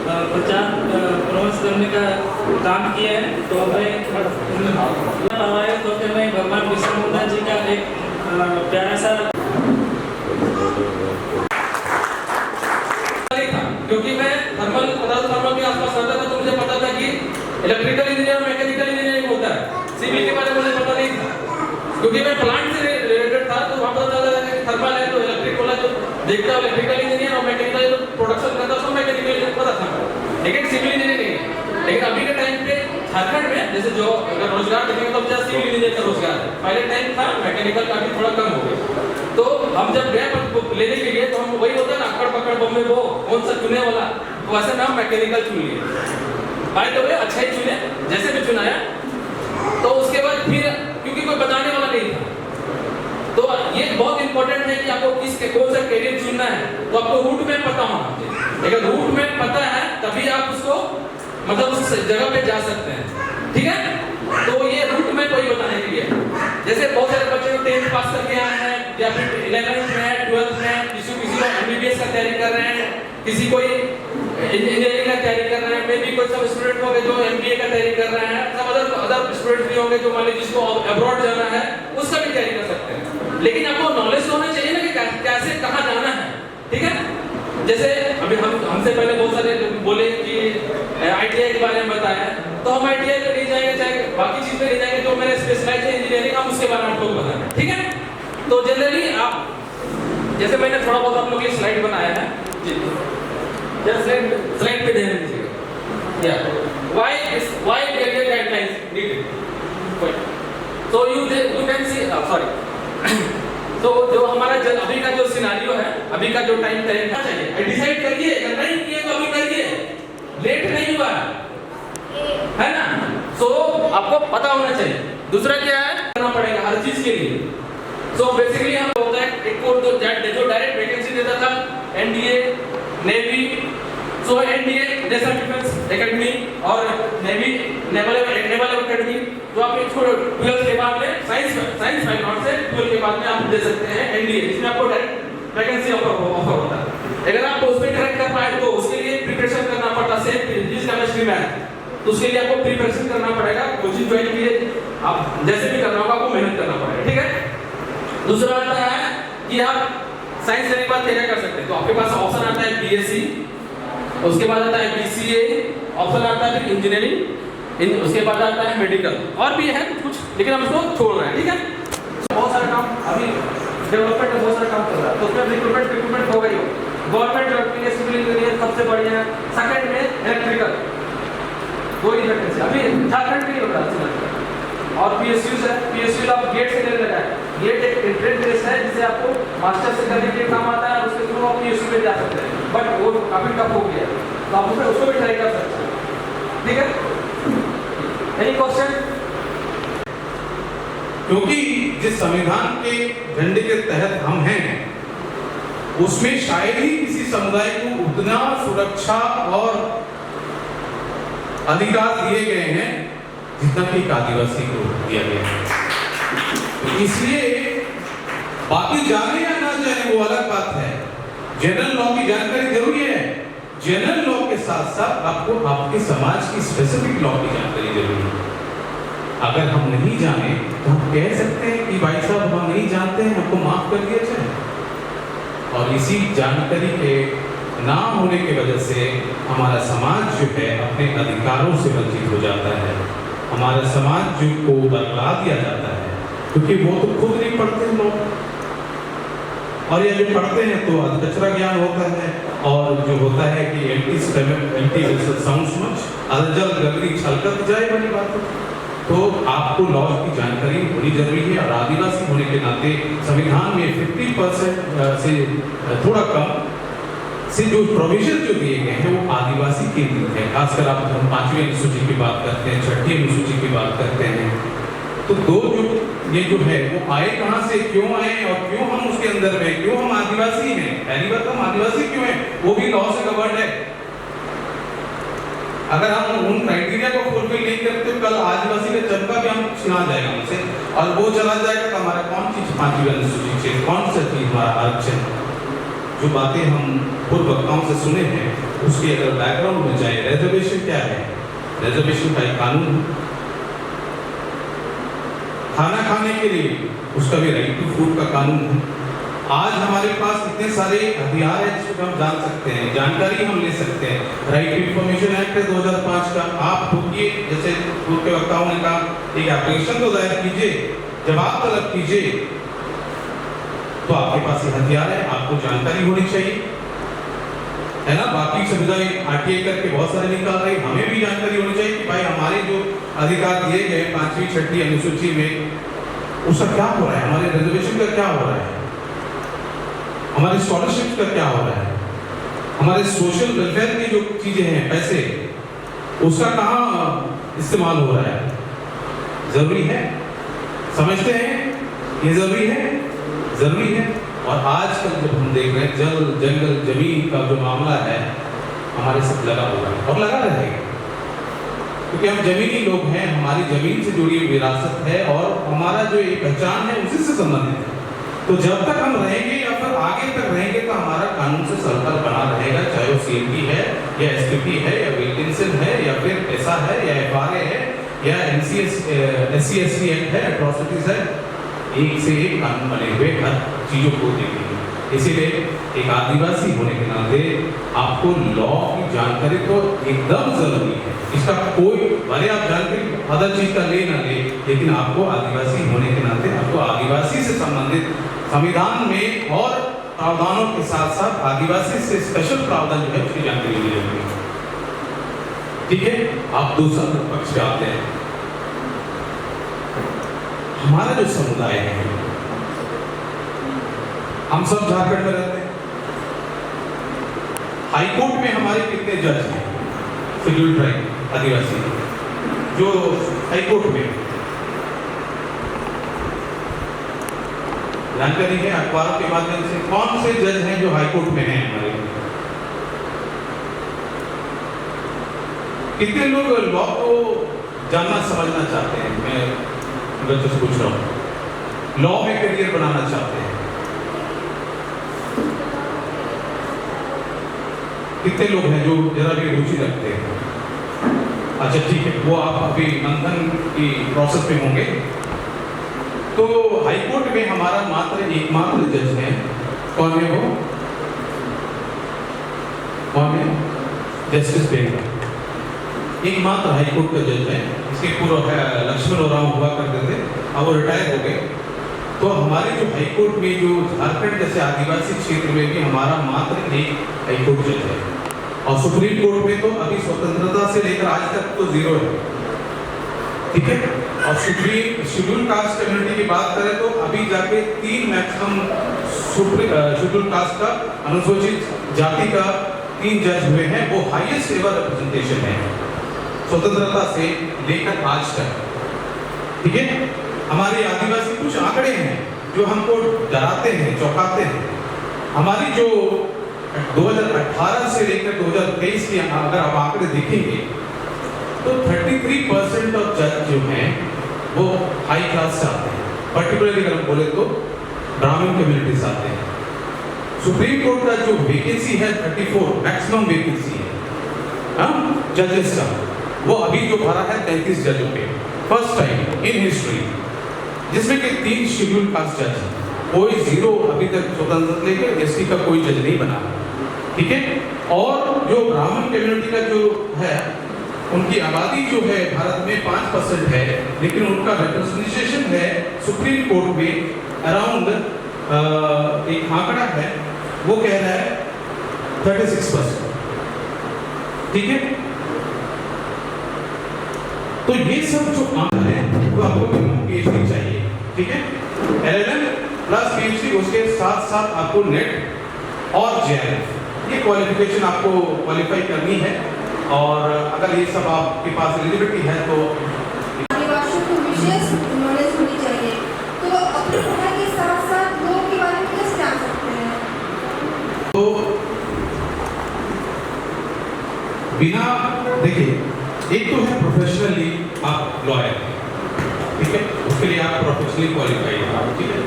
प्रचार प्रवंश करने का काम किया है। तो मैं भगवान बिरसा मुंडा जी का एक प्यारा सा क्योंकि मैं थर्मल पदार्थ के आसपास रहता था, तो मुझे पता था कि इलेक्ट्रिकल इंजीनियर थर्मल है तो इलेक्ट्रिक वाला जो देखता है इलेक्ट्रिकल इंजीनियर और मैकेनिकल जो प्रोडक्शन करता है उसको मैकेनिकल इंजीनियर पता था, लेकिन सिविल इंजीनियर नहीं है। लेकिन अभी के टाइम पे झारखंड में जैसे जो अगर रोजगार देखेंगे तो ज्यादा सिविल इंजीनियर का रोजगार है, पहले टाइम था मैकेनिकल का भी थोड़ा कम हो गया। तो हम जब गए लेने के लिए तो हम वही होता है ना अकड़ पकड़ बम्बे वो कौन सा चुने वाला, तो वैसे ना हम मैकेनिकल चुन लिए, बाय द वे अच्छा ही चुने जैसे भी चुनाया। तो उसके बाद फिर क्योंकि कोई बताने वाला नहीं था, तो ये बहुत इंपॉर्टेंट है कि आपको कौन सा करियर चुनना है, तो आपको रूट में पता होना चाहिए। अगर रूट में पता है तभी आप उसको मतलब उस जगह पे जा सकते हैं, ठीक है। तो ये रूट में कोई बताने के लिए, जैसे बहुत सारे बच्चे 10th पास करके आए हैं या फिर 11th में 12th में किसी को एमबीबीएस का तैयारी कर रहे हैं, किसी कोई इंजीनियरिंग का तैयारी कर रहे हैं, मे भी कोई सब स्टूडेंट होंगे जो एमबीए का तैयारी कर रहे हैं, सब अदर स्टूडेंट भी होंगे जो मान लीजिए जिसको अब्रॉड जाना है उसका भी तैयारी कर सकते हैं। लेकिन आपको नॉलेज होना चाहिए ना कि कैसे कहाँ जाना है, ठीक है। जैसे अभी हमसे पहले बहुत सारे लोग बोले कि आईटीआई के बारे में बताया, तो हम आईटीआई पे नहीं जाएंगे, चाहे बाकी चीज पे नहीं जाएंगे, जो मेरा स्पेशलाइज है इंजीनियरिंग हम उसके बारे में आपको बताएंगे, ठीक है। तो जनरली आप जैसे मैंने थोड़ा बहुत आप लोग ये स्लाइड बनाया है, स्लाइड पे ध्यान दीजिएगा। Why career guidelines needed, so you can see sorry तो जो हमारा अभी का जो सिनेरियो है, अभी का जो टाइम तय चाहिए, डिसाइड करिए, अगर नहीं किए तो अभी करिए, लेट नहीं हुआ है ना। सो आपको पता होना चाहिए। दूसरा क्या है, करना पड़ेगा हर चीज के लिए। सो बेसिकली हम होता है एक कोर्स जो डायरेक्ट वैकेंसी देता था एनडीए, नेवी, सो एनडीए नेशनल डिफेंस एकेडमी और नेवी नेवल एकेडमी, तो आप इसको 12th के बाद में साइंस बैकग्राउंड से 12th के बाद में आप दे सकते हैं एनडीए, जिसमें आपको डायरेक्ट वैकेंसी ऑफर होता है। अगर आप उसमें करेक्ट कर पाए तो उसके लिए प्रिपरेशन करना पड़ता है, फिजिक्स केमिस्ट्री मैथ, तो उसके लिए आपको प्रिपरेशन करना पड़ेगा, कोचिंग ज्वाइन कीजिए, आप जैसे भी करना होगा आपको मेहनत करना पड़ेगा, ठीक है। दूसरा आता है कि आप साइंस लेने के बाद क्या कर सकते हैं, तो आपके पास ऑप्शन आता है बीएससी, उसके बाद आता है बीसीए, ऑप्शन आता है फिर इंजीनियरिंग, उसके बाद आता है मेडिकल, और भी है कुछ, लेकिन हम इसको छोड़ रहे हैं, ठीक है। बहुत सारे काम अभी डेवलपमेंट में बहुत सारे काम चल रहा है, तो उसमें रिक्रूटमेंट हो गई हो। गवर्नमेंट जॉब के लिए सिविल इंजीनियर सबसे बढ़िया है, सेकंड में इलेक्ट्रिकल, दो ही वैकेंसी अभी झारखंड के लिए होता है। और पीएसयू है, पीएसयू आप गेट से लेने लगा है, गेट एक एंट्रेंस टेस्ट है जिसे आपको मास्टर से करने के काम आता है, उसके थ्रू आप पीएसयू में जा सकते हैं, बट वो काफी टफ हो गया, तो आप उसको भी ट्राई कर सकते हैं, ठीक है। Any question? क्योंकि जिस संविधान के झंडे के तहत हम हैं, उसमें शायद ही किसी समुदाय को उतना सुरक्षा और अधिकार दिए गए हैं जितना कि एक आदिवासी को दिया गया है। तो इसलिए बाकी जाने या ना जाने वो अलग बात है, जनरल लॉ की जानकारी जरूरी है, जनरल लॉ के साथ साथ आपको आपके समाज की स्पेसिफिक लॉ की जानकारी जरूरी है। अगर हम नहीं जाने तो हम कह सकते हैं कि भाई साहब हम नहीं जानते हैं, हमको माफ कर दिया जाए, और इसी जानकारी के ना होने की वजह से हमारा समाज जो है अपने अधिकारों से वंचित हो जाता है, हमारा समाज जो को बरला दिया जाता है, क्योंकि वो तो खुद नहीं पढ़ते लोग, और ये जो पढ़ते हैं तो अधकचरा ज्ञान होता है, और जो होता है कि एंटी साउंड्स मच अजल गगरी छलकत जाए वाली बात हो। तो आपको लॉ की जानकारी होनी जरूरी है, और आदिवासी होने के नाते संविधान में 50% से थोड़ा कम से जो प्रोविजन जो दिए गए हैं वो आदिवासी केंद्रित है। खासकर आप हम 5वीं अनुसूची की बात करते हैं, 6वीं अनुसूची की बात करते हैं, तो दो जो ये जो है वो आए कहाँ से, क्यों आए, और क्यों हम उसके अंदर में, क्यों हम आदिवासी हैं, पहली बात हम आदिवासी क्यों हैं, वो भी लॉ से कवर्ड है। अगर हम उन क्राइटेरिया को फुलफिल नहीं करते तो कल आदिवासी का चमका भी हम छिना जाएगा हमसे, और वो चला जाएगा तो हमारा कौन चीज 5वीं अनुसूची से कौन सा चीज हमारा आरक्षण। जो बातें हम पूर्व वक्ताओं से सुने हैं उसके अगर बैकग्राउंड में जाए, रिजर्वेशन क्या है, रिजर्वेशन का एक कानून है, खाना खाने के लिए उसका भी राइट टू फूड का कानून है। आज हमारे पास इतने सारे हथियार हैं जिसको हम जान सकते हैं, जानकारी हम ले सकते हैं। राइट टू इंफॉर्मेशन एक्ट है 2005 का, आप ठोकिए, जैसे पूर्व के वक्ताओं ने कहा, एक एप्लीकेशन तो दायर कीजिए, जवाब तलब कीजिए, तो आपके पास ये हथियार है, आपको जानकारी होनी चाहिए, है ना। बाकी समुदाय आरटीआई करके बहुत सारे निकाल रहे, हमें भी जानकारी होनी चाहिए कि भाई हमारे जो अधिकार दिए गए 5वीं 6वीं अनुसूची में उसका क्या हो रहा है, हमारे रिजर्वेशन का क्या हो रहा है, हमारे स्कॉलरशिप का क्या हो रहा है, हमारे सोशल वेलफेयर की जो चीजें हैं, पैसे, उसका कहाँ इस्तेमाल हो रहा है। जरूरी है, समझते हैं ये जरूरी है, जरूरी है। और आजकल जब हम देख रहे हैं जल जंगल जमीन का जो मामला है हमारे साथ लगा हुआ है और लगा रहेगा, क्योंकि हम जमीनी लोग हैं, हमारी जमीन से जुड़ी विरासत है और हमारा जो ये पहचान है उसी से संबंधित है। तो जब तक हम रहेंगे या फिर आगे तक रहेंगे तो हमारा कानून से सरकार बना रहेगा, चाहे वो सीएमपी है या एसपीपी है या विल्किंसन है या फिर ऐसा है या एफआरए है या एससी/एसटी एक्ट है, एट्रॉसिटीज है, एक से एक कानून बने हुए हर चीजों को देखेंगे। इसीलिए एक आदिवासी होने के नाते आपको लॉ की जानकारी तो एकदम जरूरी है। इसका कोई भले आप जानकारी अदर चीज का ले ना ले, लेकिन आपको आदिवासी होने के नाते आपको आदिवासी से संबंधित संविधान में और प्रावधानों के साथ साथ आदिवासी से स्पेशल प्रावधान जो है उसकी जानकारी होनी जरूरी है। ठीक है, आप दूसरा पक्ष पे आते हैं। हमारा जो समुदाय है, हम सब झारखंड में रहते हैं। हाईकोर्ट में हमारे कितने जज हैं शेड्यूल्ड ट्राइब आदिवासी जो हाईकोर्ट में, जानकारी है अखबारों के माध्यम से कौन से जज हैं जो हाईकोर्ट में हैं हमारे? कितने लोग लॉ को जानना समझना चाहते हैं? मैं बच्चों से पूछ रहा हूँ, लॉ में करियर बनाना चाहते हैं कितने लोग हैं जो जरा भी रुचि रखते हैं? अच्छा ठीक है, वो आप अभी मंथन की प्रोसेस में होंगे। तो हाईकोर्ट में हमारा मात्र एकमात्र जज है, कौन है वो? कौन है? जस्टिस बेगम, एकमात्र हाईकोर्ट का जज है। इसके पूर्व लक्ष्मण ओरांव हुआ करते थे, अब वो रिटायर हो गए। तो हमारे जो हाईकोर्ट में जो झारखंड जैसे आदिवासी क्षेत्र में भी हमारा मात्र एक हाईकोर्ट जज है, और सुप्रीम कोर्ट में तो अभी स्वतंत्रता से लेकर आज तक तो 0 है। ठीक है, और शेड्यूल कास्ट कम्युनिटी की बात करें तो अभी जाके 3 मैक्सिमम शेड्यूल कास्ट का, अनुसूचित जाति का 3 जज हुए हैं। वो हाईएस्ट एवर रिप्रेजेंटेशन है स्वतंत्रता से लेकर आज तक। ठीक है, हमारे आदिवासी कुछ आंकड़े हैं जो हमको डराते हैं, चौंकाते हैं। हमारी जो 2018 से लेकर 2023 की अगर आप आंकड़े देखेंगे तो 33% ऑफ जज जो हैं वो हाई क्लास से आते हैं। पर्टिकुलरली अगर हम बोले तो ब्राह्मण कम्युनिटी से आते हैं। सुप्रीम कोर्ट का जो वैकेंसी है 34 मैक्सिमम वैकेंसी है जजेस का, वो अभी जो भरा है 33 जजों पे, फर्स्ट टाइम इन हिस्ट्री, जिसमें कि 3 शेड्यूल कास्ट जज हैं। कोई 0 अभी तक स्वतंत्र लेकर एसटी का कोई जज नहीं बना। ठीक है, और जो ब्राह्मण कम्युनिटी का जो है उनकी आबादी जो है भारत में 5% है, लेकिन उनका रिप्रेजेंटेशन है सुप्रीम कोर्ट में अराउंड एक आंकड़ा है वो कह रहा है 36%। ठीक है, तो ये सब जो आंकड़ा है वो आपको पीएचडी चाहिए। ठीक है, LLM प्लस पीएचडी, उसके साथ साथ आपको नेट और जेआरएफ ये क्वालिफिकेशन आपको क्वालिफाई करनी है। और अगर ये सब आपके पास एलिजिबिलिटी है तो आदिवासियों को विशेष नॉलेज होनी चाहिए। तो अपनी पढ़ाई के साथ साथ लोग के बारे में कैसे जान सकते हैं? तो बिना देखिए, एक तो है प्रोफेशनली आप लॉयर, ठीक है, उसके लिए आप प्रोफेशनली क्वालिफाइड हैं। ठीक है,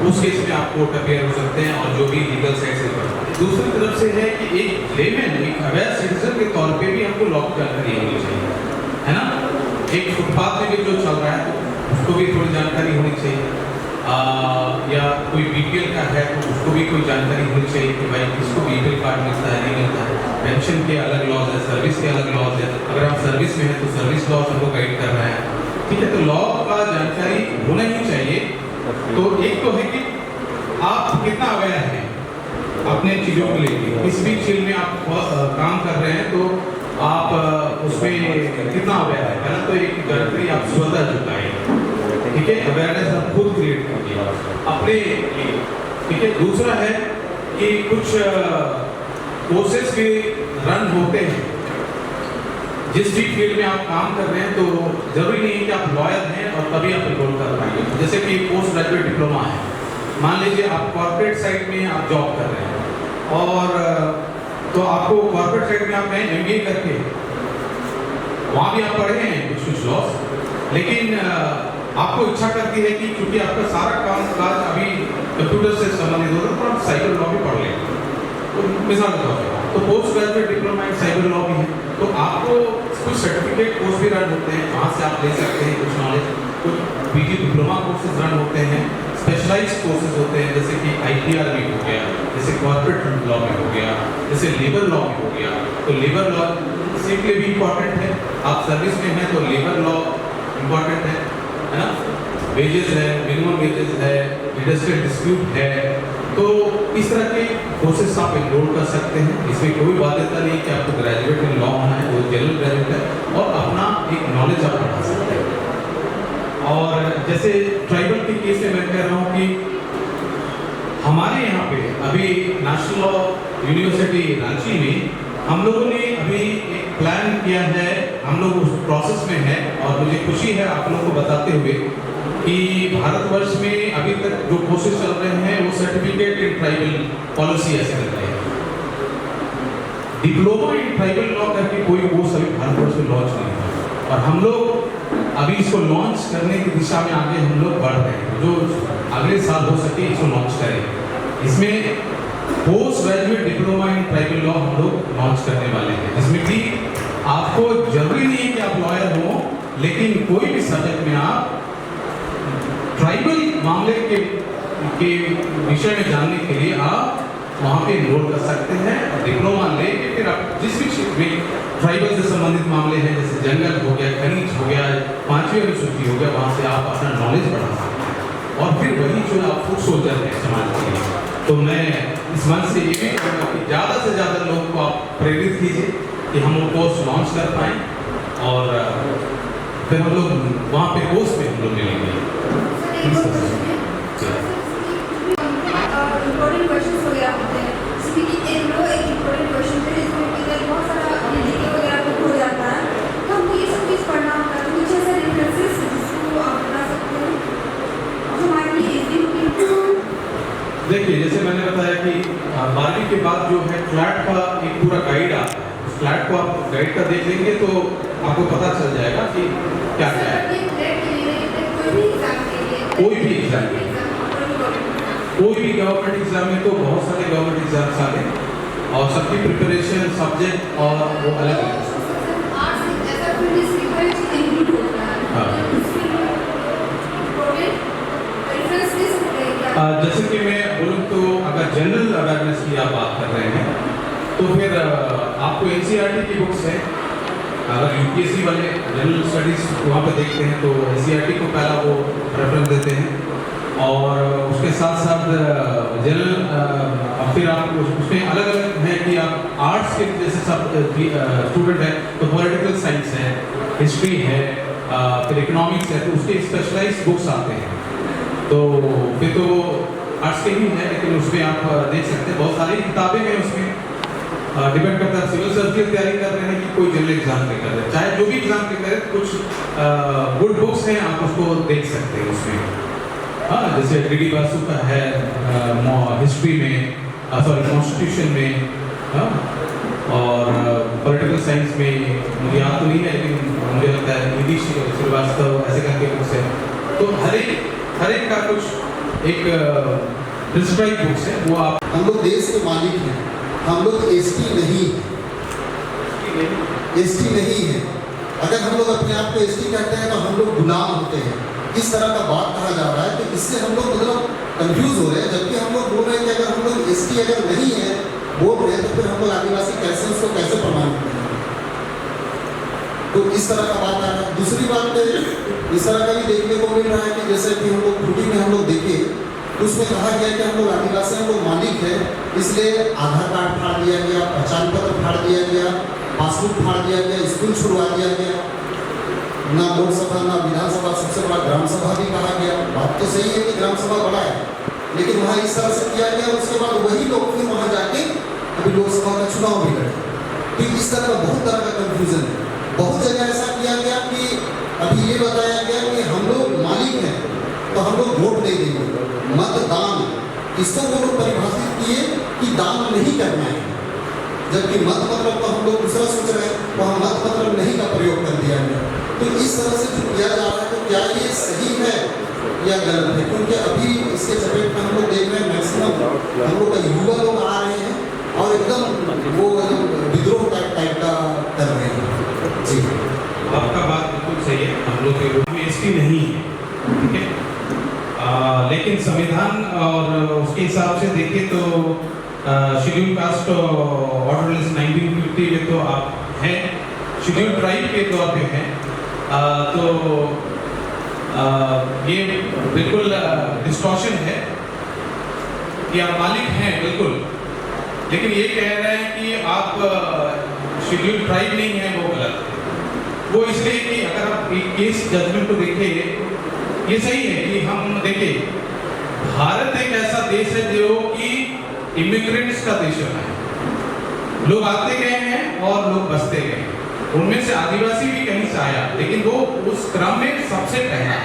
उस केस में आप कोर्ट अपेयर हो सकते हैं और जो भी लीगल साइड से करते हैं। दूसरी तरफ से है कि एक लेमैन, एक अवेयर सिटीजन के तौर पे भी हमको लॉ की जानकारी होनी चाहिए, है ना। एक फुटपाथ में भी जो चल रहा है उसको भी थोड़ी जानकारी होनी चाहिए, या कोई बीपीएल का है तो उसको भी कोई जानकारी होनी चाहिए कि भाई किसको बीपीएल कार्ड मिलता है नहीं मिलता है। पेंशन के अलग लॉज है, सर्विस के अलग लॉज है, अगर आप सर्विस में है तो सर्विस लॉज हमको गाइड कर रहा है। ठीक है, तो लॉ का जानकारी होना ही चाहिए। तो एक तो है कि आप कितना अवेयर हैं अपने चीज़ों को लेकर, किस भी चीज में आप काम कर रहे हैं तो आप उसमें कितना अवेयर है। पहला तो एक जानकारी आप स्वतः जुटाएं, ठीक है, अवेयरनेस आप खुद क्रिएट कीजिए अपने लिए, ठीक है। दूसरा है कि कुछ कोर्सेज भी रन होते हैं, जिस भी फील्ड में आप काम कर रहे हैं तो जरूरी नहीं है कि आप लॉयर हैं और तभी आप एनरोल कर पाएंगे। जैसे कि पोस्ट ग्रेजुएट डिप्लोमा है, मान लीजिए आप कॉर्पोरेट साइड में आप जॉब कर रहे हैं और तो आपको कॉर्पोरेट साइड में आप गए MBA करके, वहाँ भी आप पढ़े हैं कुछ लॉस, लेकिन आपको इच्छा करती है कि क्योंकि आपका सारा काम काज अभी कंप्यूटर से संबंधित हो रहा है तो आप साइबर लॉ भी पढ़ लें, तो मिसाल के तौर पर तो post graduate diploma in cyber law भी है, तो आपको कुछ सर्टिफिकेट कोर्स भी रन होते हैं, वहाँ से आप ले सकते हैं कुछ नॉलेज। कुछ PG डिप्लोमा कोर्सेज रन होते हैं, स्पेशलाइज्ड कोर्सेज होते हैं, जैसे कि IPR में हो गया, जैसे कॉर्पोरेट लॉ में हो गया, जैसे लेबर लॉ में हो गया। तो लेबर लॉ इसके लिए भी इम्पॉर्टेंट है, आप सर्विस में हैं तो लेबर लॉ इम्पॉर्टेंट है ना, वेजेस है, मिनिमम वेजेस है, इंडस्ट्रियल डिस्प्यूट है, तो इस तरह के कोर्सेस आप एनरोल कर सकते हैं। इसमें कोई बाध्यता नहीं कि आपको ग्रेजुएट इन लॉ होना है, वो जनरल ग्रेजुएट है और अपना एक नॉलेज आप बढ़ा सकते हैं। और जैसे ट्राइबल के केस में मैं कह रहा हूँ कि हमारे यहाँ पे अभी नेशनल लॉ यूनिवर्सिटी रांची में हम लोगों ने अभी एक प्लान किया है, हम लोग उस प्रोसेस में हैं और मुझे खुशी है आप लोगों को बताते हुए कि भारतवर्ष में अभी तक जो कोर्सेज चल रहे हैं वो सर्टिफिकेट इन ट्राइबल पॉलिसी ऐसे कर रहे हैं। डिप्लोमा इन ट्राइबल लॉ करके कोई कोर्स अभी भारतवर्ष में लॉन्च नहीं हुआ और हम लोग अभी इसको लॉन्च करने की दिशा में आगे हम लोग बढ़ रहे हैं, जो अगले साल हो सके इसको लॉन्च करें। इसमें post graduate diploma in tribal law हम लोग लॉन्च करने वाले हैं, जिसमें कि आपको जरूरी नहीं है कि आप लॉयर हो, लेकिन कोई भी सब्जेक्ट में आप ट्राइबल मामले के विषय में जानने के लिए आप वहाँ पे एनरोल कर सकते हैं। डिप्लोमा लेके फिर आप जिस भी क्षेत्र में ट्राइबल से संबंधित मामले हैं, जैसे जंगल हो गया, खनिज हो गया, 5वीं अनुसूची हो गया, वहाँ से आप अपना नॉलेज बढ़ा सकते हैं और फिर वही जो आप फुट सोल्जर हैं समाज के लिए। तो मैं इस मंच से ये भी कहूँगा कि ज़्यादा से ज़्यादा लोगों को आप प्रेरित कीजिए कि हम वो कोर्स लॉन्च कर पाएँ और फिर हम लोग वहाँ पे कोर्स में हम लोग मिलेंगे। इम्पोर्टेंट क्वेश्चंस वगैरह होते हैं, जिसमें कि एक इम्पोर्टेंट क्वेश्चन है जिसमें कि अगर बहुत सारा लिखे वगैरह कुछ हो जाता है तो हमको ये सब चीज़ पढ़ना होता है, तो कुछ ऐसा रेफरेंसेस जिसको आप बता सकते हैं जो हमारे लिए इजी होगी। देखिए, जैसे मैंने बताया कि 12वीं के बाद जो है फ्लैट का एक पूरा गाइड आता है, उस फ्लैट को आप गाइड का देख लेंगे तो आपको पता चल जाएगा कि क्या क्या है। कोई भी एग्जाम में तो बहुत सारे गवर्नमेंट एग्जाम्स आ गए और सबकी प्रिपरेशन सब्जेक्ट और वो अलग है। जैसे कि मैं बोलूँ तो अगर जनरल अवेयरनेस की आप बात कर रहे हैं तो फिर आपको NCERT की बुक्स है। अगर UPSC वाले जनरल स्टडीज वहाँ पे देखते हैं तो NCERT को पहला वो रेफरेंस देते हैं और उसके साथ साथ जनरल फिर आप उसमें अलग अलग है कि आप आर्ट्स के जैसे सब स्टूडेंट हैं तो पॉलिटिकल साइंस है, हिस्ट्री है, फिर इकोनॉमिक्स है, तो उसके स्पेशलाइज्ड बुक्स आते हैं। तो फिर तो आर्ट्स के ही है, लेकिन उसमें आप देख सकते हैं बहुत सारी किताबें हैं उसमें। डिपेंड करता है सिविल सर्विस की तैयारी कर रहे हैं कि कोई जनरल एग्जाम के कर रहे हैं, चाहे जो भी एग्जाम के करें, कुछ गुड बुक्स हैं आप उसको देख सकते हैं उसमें। हाँ, जैसे DD बासु का है हिस्ट्री में, सॉरी कॉन्स्टिट्यूशन में, हाँ, और पॉलिटिकल साइंस में मुझे याद तो नहीं है लेकिन मुझे लगता है नीति श्रीवास्तव ऐसे करके बुक्स है। तो हर एक का कुछ एक प्रिस्क्राइब बुक्स है, वो आप। हम लोग देश के मालिक हैं, हम लोग ST नहीं है। अगर हम लोग अपने आप को ST कहते हैं तो हम लोग गुलाम होते हैं, इस तरह का बात कहा जा रहा है। तो इससे हम लोग मतलब कंफ्यूज हो रहे हैं, जबकि हम लोग बोल रहे हैं कि अगर हम लोग ST अगर नहीं है बोल रहे हैं तो फिर हम लोग आदिवासी कैसे उसको कैसे प्रमाणित करेंगे। तो इस तरह का बात आ रहा है। दूसरी बात इस तरह का भी देखने को मिल रहा है कि जैसे कि हम लोग त्रुटि में हम लोग देखें उसमें कहा गया कि हम लोग आदिवासी हम लोग मालिक हैं, इसलिए आधार कार्ड फाड़ दिया गया, पहचान पत्र फाड़ दिया गया, पासबुक फाड़ दिया गया, स्कूल छुड़वा दिया गया, ना लोकसभा ना विधानसभा, सबसे बड़ा ग्राम सभा भी कहा गया। बात तो सही है कि ग्राम सभा बड़ा है, लेकिन वहाँ इस तरह से किया गया। उसके बाद वही लोग फिर वहाँ जाके अभी लोकसभा का चुनाव भी लड़े। तो इस तरह का बहुत तरह का कंफ्यूजन है। बहुत जगह ऐसा किया गया कि अभी ये बताया गया कि हम लोग मालिक हैं तो हम लोग वोट नहीं देंगे। मतदान, इसको वो लोग परिभाषित किए कि दान नहीं करना है, जबकि मत मतलब तो हम लोग दूसरा सोच रहे हैं, वहाँ मत मतलब नहीं का प्रयोग कर दिया गया। तो इस तरह से जो किया जा रहा है, तो क्या ये सही है या गलत है? क्योंकि अभी इसके चपेट में हम लोग देख रहे हैं मैक्सिमम हम लोग का युवा लोग आ रहे हैं और एकदम वो विद्रोह टाइप का कर रहे हैं। जी, आपका बात बिल्कुल सही है। हम लोग के रूप में एसटी नहीं है, ठीक है, लेकिन संविधान और उसके हिसाब से देखें तो शेड्यूल कास्ट ऑर्डिनेंस 1950 में तो आप हैं, शेड्यूल ट्राइब के तौर पे हैं, तो ये बिल्कुल डिस्टॉर्शन है कि आप मालिक हैं बिल्कुल, लेकिन ये कह रहे हैं कि आप शेड्यूल ट्राइब नहीं है, वो गलत है। वो इसलिए कि अगर आप एक केस जजमेंट को देखें, ये सही है कि हम देखें भारत एक ऐसा देश है जो कि इमिग्रेंट्स का देश है। लोग आते गए हैं और लोग बसते गए, उनमें से आदिवासी भी कहीं से आया, लेकिन वो उस क्रम में सबसे पहला,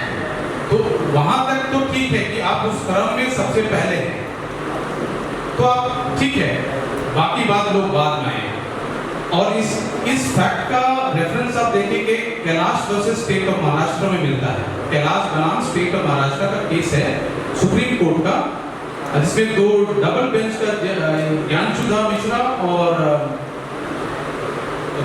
तो वहां तक तो ठीक है कि आप उस क्रम में सबसे पहले हैं, तो आप ठीक है, बाकी बात लोग बाद में आए। और इस फैक्ट का रेफरेंस आप देखेंगे Kailash versus state of Maharashtra में मिलता है। कैलाश बनाम स्टेट ऑफ महाराष्ट्र का केस है सुप्रीम कोर्ट का, जिसमें दो डबल बेंच का ज्ञानसुधा मिश्रा और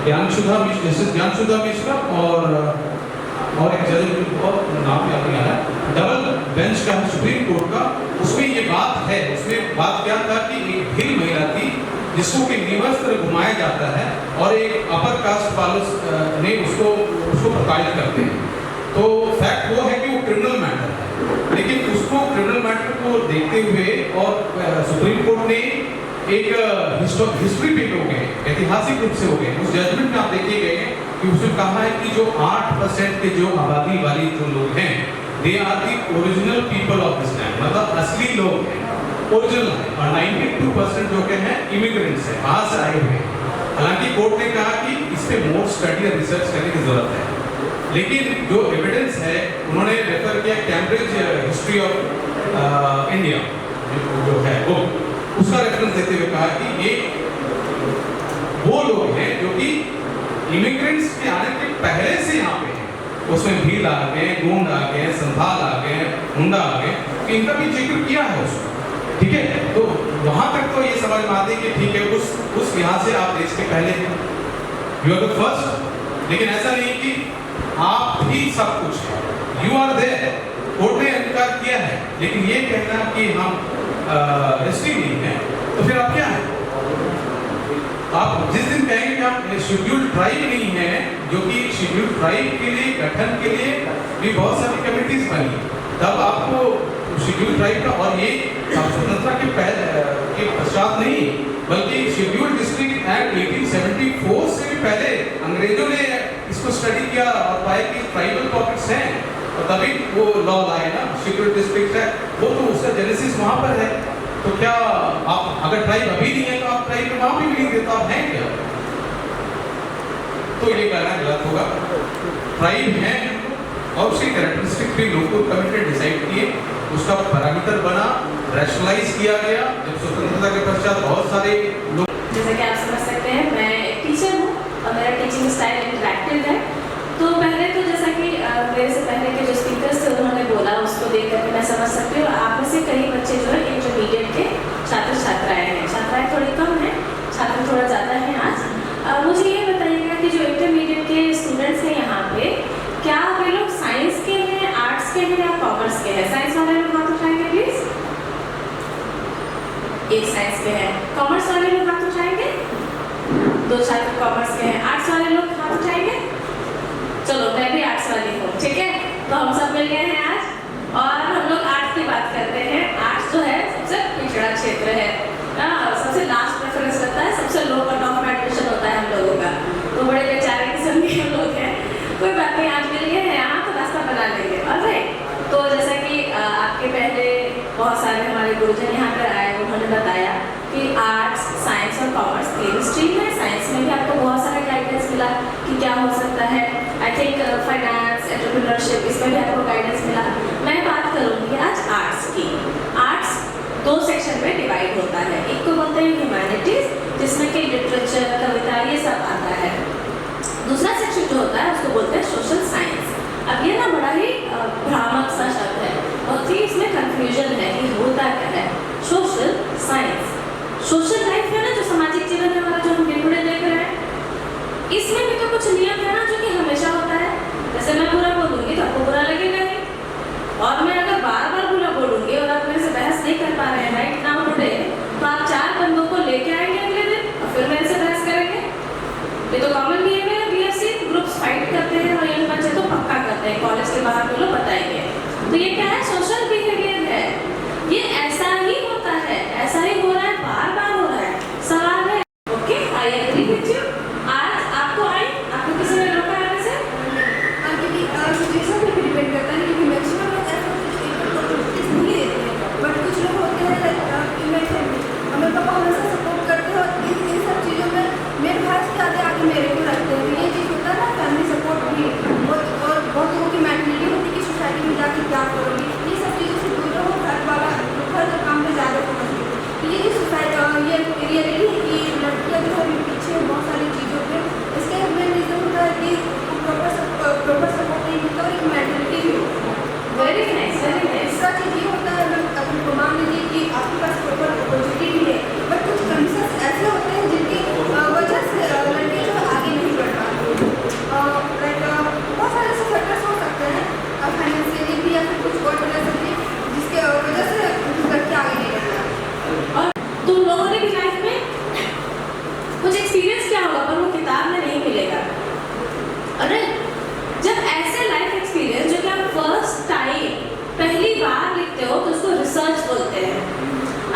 जस्टिस ज्ञानसुधा मिश्रा और एक जज और नाम याद नहीं आ रहा, डबल बेंच का सुप्रीम कोर्ट का। उसमें ये बात है, उसमें बात क्या था कि एक भील महिला थी जिसको कि निवस्त्र घुमाया जाता है और एक अपर कास्ट वालों ने उसको प्रताड़ित करते हैं। तो फैक्ट वो है कि वो क्रिमिनल मैटर है, लेकिन उसको क्रिमिनल मैटर को देखते हुए और सुप्रीम कोर्ट ने एक हिस्ट्री पे हो गए, ऐतिहासिक रूप से हो गए, उस जजमेंट में आप देखे गए कि उसने कहा है कि जो 8% के जो आबादी वाली जो लोग हैं, they are the original people of this land, मतलब असली लोग हैं, ओरिजिनल है, और 92% जो के हैं इमिग्रेंट्स हैं, बाहर से आए हुए हैं। हालांकि कोर्ट ने कहा कि इस पे मोर स्टडी और रिसर्च करने की जरूरत है, लेकिन जो एविडेंस है उन्होंने रेफर किया कैम्ब्रिज हिस्ट्री ऑफ इंडिया जो है वो, उसका रेफरेंस देते हुए कहा कि ये वो लोग हैं जो कि इमिग्रेंट्स के आने के पहले से यहाँ पे हैं। उसमें भील आ गए, गोंड आ गए, संथाल आ गए, मुंडा आ गए, तो इनका भी जिक्र किया है उसको, ठीक है। तो वहां तक तो ये समझ में आती है कि ठीक है, उस यहाँ से आप देश के पहले हैं, यू आर द फर्स्ट। लेकिन ऐसा नहीं कि आप ही सब कुछ है, यू आर देयर। कोर्ट ने इनकार किया है, लेकिन ये कहना कि हम एसटी नहीं है, तो फिर आप क्या है? आप जिस दिन कहेंगे कि आप शेड्यूल ट्राइब नहीं है, जो कि शेड्यूल ट्राइब के लिए गठन के लिए भी बहुत सारी कमिटीज बनी, तब आपको शेड्यूल ट्राइब का, और ये स्वतंत्रता के पश्चात नहीं, बल्कि शेड्यूल डिस्ट्रिक्ट एक्ट 1874 से भी पहले अंग्रेजों ने इसको स्टडी किया और पाया कि ट्राइबल टॉपिक्स हैं, और तभी वो लॉ लाए ना शेड्यूल डिस्ट्रिक्ट एक्ट, वो तो उसका जेनेसिस वहाँ पर है। तो क्या आप अगर ट्राइब अभी नहीं है तो आप ट्राइब में वहाँ भी नहीं देता, आप हैं क्या? तो ये कहना गलत होगा। ट्राइब है और उसकी कैरेक्टरिस्टिक भी लोकल कमिटी डिसाइड किए, उसका पैरामीटर बना, रैशनलाइज किया गया। जब स्वतंत्रता के पश्चात बहुत सारे लोग, जैसे कि आप समझ सकते हैं, मैं एक टीचर हूँ और मेरा टीचिंग स्टाइल इंटरैक्टिव है। तो पहले तो जैसा कि मेरे से पहले के जो स्पीकर्स थे उन्होंने बोला, उसको देख करके मैं समझ सकती हूँ आप में से कई बच्चे जो है इंटरमीडिएट के छात्र छात्राएँ हैं। छात्राएँ थोड़ी कम हैं, छात्र थोड़ा ज़्यादा हैं आज। मुझे ये बताइएगा कि जो इंटरमीडिएट के स्टूडेंट्स हैं यहाँ पे, क्या वे लोग साइंस के हैं, आर्ट्स के हैं या कॉमर्स के हैं? साइंस वाले लोग हाथ उठाएंगे प्लीज। एक साइंस के हैं, कॉमर्स वाले लोग हाथ उठाएंगे, 2 छात्र कॉमर्स के हैं, आर्ट्स वाले लोग हाथ उठाएंगे। चलो मैं भी आर्ट्स वाली हूँ, ठीक है, तो हम सब मिल गए हैं आज और हम लोग आर्ट्स की बात करते हैं। आर्ट्स कि आर्ट्स, साइंस और कॉमर्स तीन स्ट्रीम है। साइंस में भी आपको बहुत सारा गाइडेंस मिला कि क्या हो सकता है। आई थिंक फाइनेंस, एंटरप्रेन्योरशिप, इसमें भी आपको गाइडेंस मिला। मैं बात करूँगी आज आर्ट्स की। आर्ट्स 2 सेक्शन में डिवाइड होता है। एक को बोलते हैं ह्यूमैनिटीज, जिसमें कि लिटरेचर, कविता, ये सब आता है। दूसरा सेक्शन जो होता है उसको बोलते हैं सोशल साइंस। अब ये ना बड़ा ही भ्रामक सा शब्द है, बहुत ही इसमें कंफ्यूजन है कि होता क्या है। सोशल साइंस, सोशल लाइफ है ना, जो सामाजिक जीवन है हमारा, जो हम दिन बुरे देख रहे हैं, इसमें भी तो कुछ नियम है ना जो कि हमेशा होता है। जैसे मैं बुरा बोलूँगी तो आपको बुरा लगेगा ही, और मैं अगर बार बार बुरा बोलूँगी और आप मेरे से बहस नहीं कर पा रहे हैं राइट नाउ टुडे, तो आप 4 बंदों को लेके आएंगे अगले दिन और फिर मेरे से बहस करेंगे। ये तो कॉमन बिहेवियर है। बीएफसी ग्रुप्स फाइट करते हैं और यंग बच्चे तो पक्का करते हैं, कॉलेज के बाहर वो लोग बताएंगे। तो ये क्या है? सोशल बिहेवियर है। ये ऐसा ही होता है, ऐसा ही हो रहा है, बार बार हो रहा है। सवाल है, okay, I agree with you. आज आपको आई, आपको किसी ने रोका है वैसे? क्योंकि सिचुएशन पे भी डिपेंड करता है, क्योंकि मैक्सिमम लोग ऐसा नहीं देते हैं, बट कुछ लोग होते हैं लाइक मेरे पापा हमेशा सपोर्ट करते हैं और इन सब चीज़ों में मेरे भाई से ज़्यादा आगे मेरे को रखते हैं। तो ये चीज़ होता है ना, फैमिली सपोर्ट भी। और बहुत लोगों की मेंटलिटी होती है कि सोसाइटी में जाके क्या करोगी, ये सब चीज़ों से दूर रहो। घर का काम पे ज़्यादा फोकस करो। तो ये जो सोसाइटी, ये रियलिटी है कि लड़कियाँ जो है पीछे बहुत सारी चीज़ों पे, इसके मेन रीज़न होता है कि प्रॉपर सपोर्ट नहीं मिलता और एक मेंटलिटी भी होती है। Very nice, very nice. इसका चीज़ ये होता है, अगर मान लीजिए कि आपके पास प्रॉपर अपॉर्चुनिटी है, बट कुछ कंडीशन ऐसे होते हैं जिनकी वजह से लड़के जो आगे नहीं बढ़ पाते। लाइक बहुत सारे ऐसे फैक्टर्स हो सकते हैं, फाइनेंशियली भी या फिर कुछ और वजह से भी, जिसके वजह से लड़के आगे नहीं बढ़ पाते। और तुम लोगों ने भी लाइफ में कुछ एक्सपीरियंस किया होगा, पर वो किताब में नहीं मिलेगा। अरे जब ऐसे लाइफ एक्सपीरियंस जो कि आप फर्स्ट टाइम पहली बार लिखते हो तो उसको रिसर्च बोलते हैं।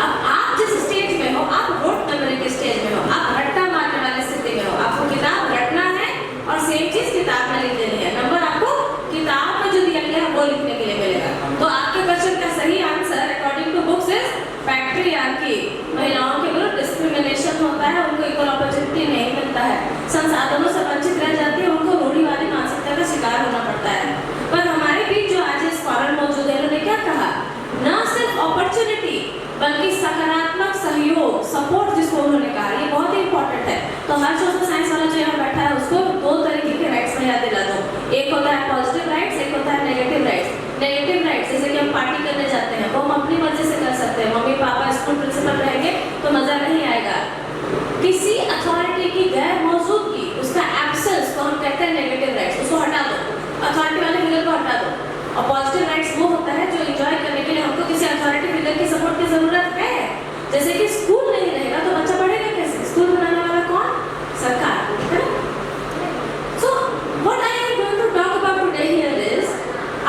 अब आप जिस स्टेज में हो, आप रोट मेमोरी के स्टेज में हो, आप रट्टा मारने वाले स्थिति में हो। आपको किताब रटना है और सेम चीज किताब में लिख देनी है। नंबर आपको किताब में जो दिया गया है वो लिखने के लिए मिलेगा। तो आपके क्वेश्चन का सही answer according to books is patriarchy. महिलाओं के विरुद्ध डिस्क्रिमिनेशन होता है, उनको इक्वल अपॉर्चुनिटी नहीं मिलता है, संसाधनों से वंचित रह जाती है, उनको रूढ़िवादी मानसिकता का शिकार होना पड़ता है। पर हमारे बीच जो आज स्कॉलर मौजूद है, उन्होंने क्या कहा? न सिर्फ अपॉर्चुनिटी बल्कि सकारात्मक सहयोग, सपोर्ट जिसको उन्होंने कहा, ये बहुत ही इंपॉर्टेंट है। तो हर सोशल साइंस वाला जो यहाँ बैठा है उसको 2 तरीके के राइट्स में याद दिला दो। एक होता है पॉजिटिव राइट्स, एक होता है नेगेटिव राइट्स। नेगेटिव राइट्स जैसे कि हम पार्टी करने जाते हैं, वो हम अपनी मर्जी से कर सकते हैं। मम्मी पापा स्कूल प्रिंसिपल रहेंगे तो मजा नहीं आएगा। किसी अथॉरिटी की गैर मौजूदगी, उसका एब्सेंस को हम कहते हैं नेगेटिव राइट्स, उसको हटा दो, अथॉरिटी वाले फिगर को हटा दो। और पॉजिटिव राइट्स वो होता है जो एंजॉय करने के लिए हमको किसी अथॉरिटी फिगर की सपोर्ट की जरूरत है। जैसे कि स्कूल नहीं रहेगा तो बच्चा पढ़ेगा कैसे? स्कूल बनाने वाला कौन? सरकार, है ना? So what I am going to talk about today here is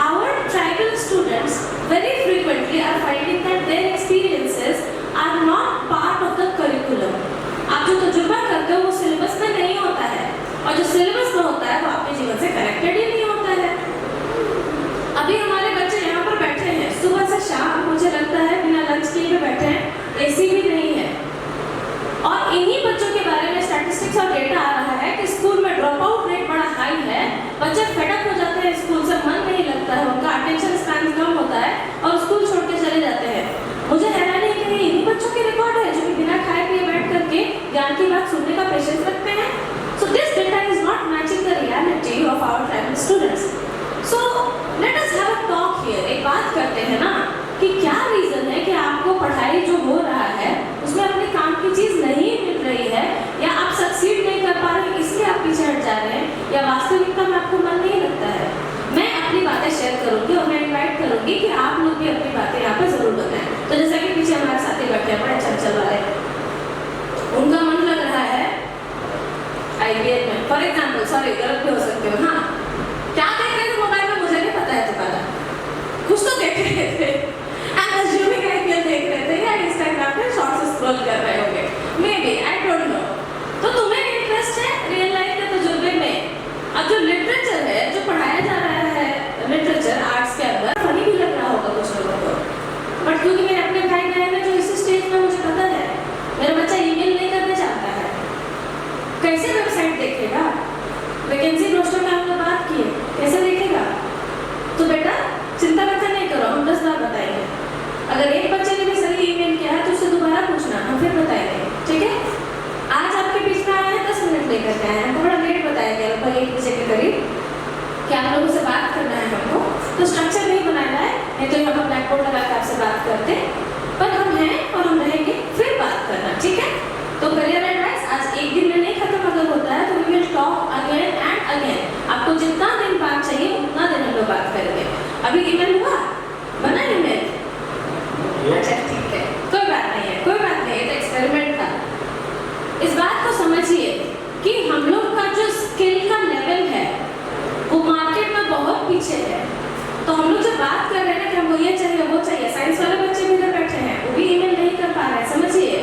our tribal students very frequently are finding that their experiences are not part of the curriculum. आप जो तजुर्बा करते हो वो सिलेबस में नहीं होता है, और जो सिलेबस में होता है वो आपके जीवन से कनेक्टेड ही नहीं होता है। अभी हमारे बच्चे यहाँ पर बैठे हैं सुबह से शाम, मुझे लगता है बिना लंच के भी बैठे हैं, एसी भी नहीं है। और इन्हीं बच्चों के बारे में स्टैटिस्टिक्स और डेटा आ रहा है कि स्कूल में ड्रॉप आउट रेट बड़ा हाई है, बच्चे फेडअप हो जाते हैं, स्कूल से मन नहीं लगता है, उनका अटेंशन स्पैन कम होता है और स्कूल छोड़ के चले जाते हैं। मुझे हैरानी है कि इन्हीं बच्चों के रिकॉर्ड है जो कि बिना खाए पिए बैठ करके ज्ञान की बात सुनने का पेशेंस रखते हैं। So this data is not matching the reality of our tribal students. So let us have a talk here. एक बात करते हैं ना कि क्या रीजन है कि आपको पढ़ाई जो हो रहा है उसमें अपने काम की चीज नहीं मिल रही है, या आप सक्सीड नहीं कर पा रहे इसलिए आप पीछे हट जा रहे हैं, या वास्तविकता में आपको मन नहीं लगता है। मैं अपनी बातें शेयर करूंगी और मैं इनवाइट करूंगी कि आप लोग भी अपनी बातें यहाँ पे जरूर बताएं। तो जैसा कि पीछे हमारे साथी बैठे हैं बड़े चंचल वाले, उनका मन लग रहा है IBM में फॉर एग्जाम्पल, सॉरी गलत भी हो सकते हो, हाँ क्या देख रहे थे मोबाइल में मुझे नहीं पता है, तुम्हारा कुछ तो देख रहे थे, assuming IPL देख रहे थे या इंस्टाग्राम पे शॉर्ट्स स्क्रॉल कर रहे होंगे, may be, I don't know. तो तुम्हें इंटरेस्ट है रियल लाइफ के तजुर्बे में। अब जो लिटरेचर है जो पढ़ाया जा रहा है, लिटरेचर आर्ट्स के अंदर फनी भी लग रहा होगा कुछ लोगों को, बट क्योंकि मेरे अपने भाई बहन है जो इसी स्टेज में, मुझे पता है मेरा वैकेंसी रोस्टर का हमने बात की है, कैसे देखेगा? तो बेटा चिंता वैसा नहीं करो, हम 10 बार बताएंगे। अगर एक बच्चे ने भी सही ईमेल किया है तो उससे दोबारा पूछना, हम फिर बताएंगे, ठीक है? आज आपके बीच में आए हैं 10 मिनट लेकर के आए हैं, थोड़ा लेट बताया गया, लगभग 1 बजे के करीब कि आप लोगों से बात करना है हमको, तो स्ट्रक्चर नहीं बनाना है, नहीं तो यहाँ पर ब्लैक बोर्ड लगा के आपसे बात करते, पर हम हैं और हम रहेंगे, फिर बात करना, ठीक है? तो करियर एडवाइस आज एक दिन में नहीं खत्म अगर होता है तो we will talk again and again. आपको जितना दिन बात चाहिए उतना दिन हम लोग बात करेंगे। अभी ईमेल हुआ, बना ईमेल? अच्छा ठीक है, कोई बात नहीं है, कोई बात नहीं, ये तो एक्सपेरिमेंट था। इस बात को समझिए कि हम लोग का जो स्किल का लेवल है वो मार्केट में बहुत पीछे है। तो हम लोग जब बात कर रहे हैं कि हमको ये चाहिए वो चाहिए, साइंस वाले बच्चे भी इधर बैठे हैं, वो भी ईमेल नहीं कर पा रहे हैं, समझिए।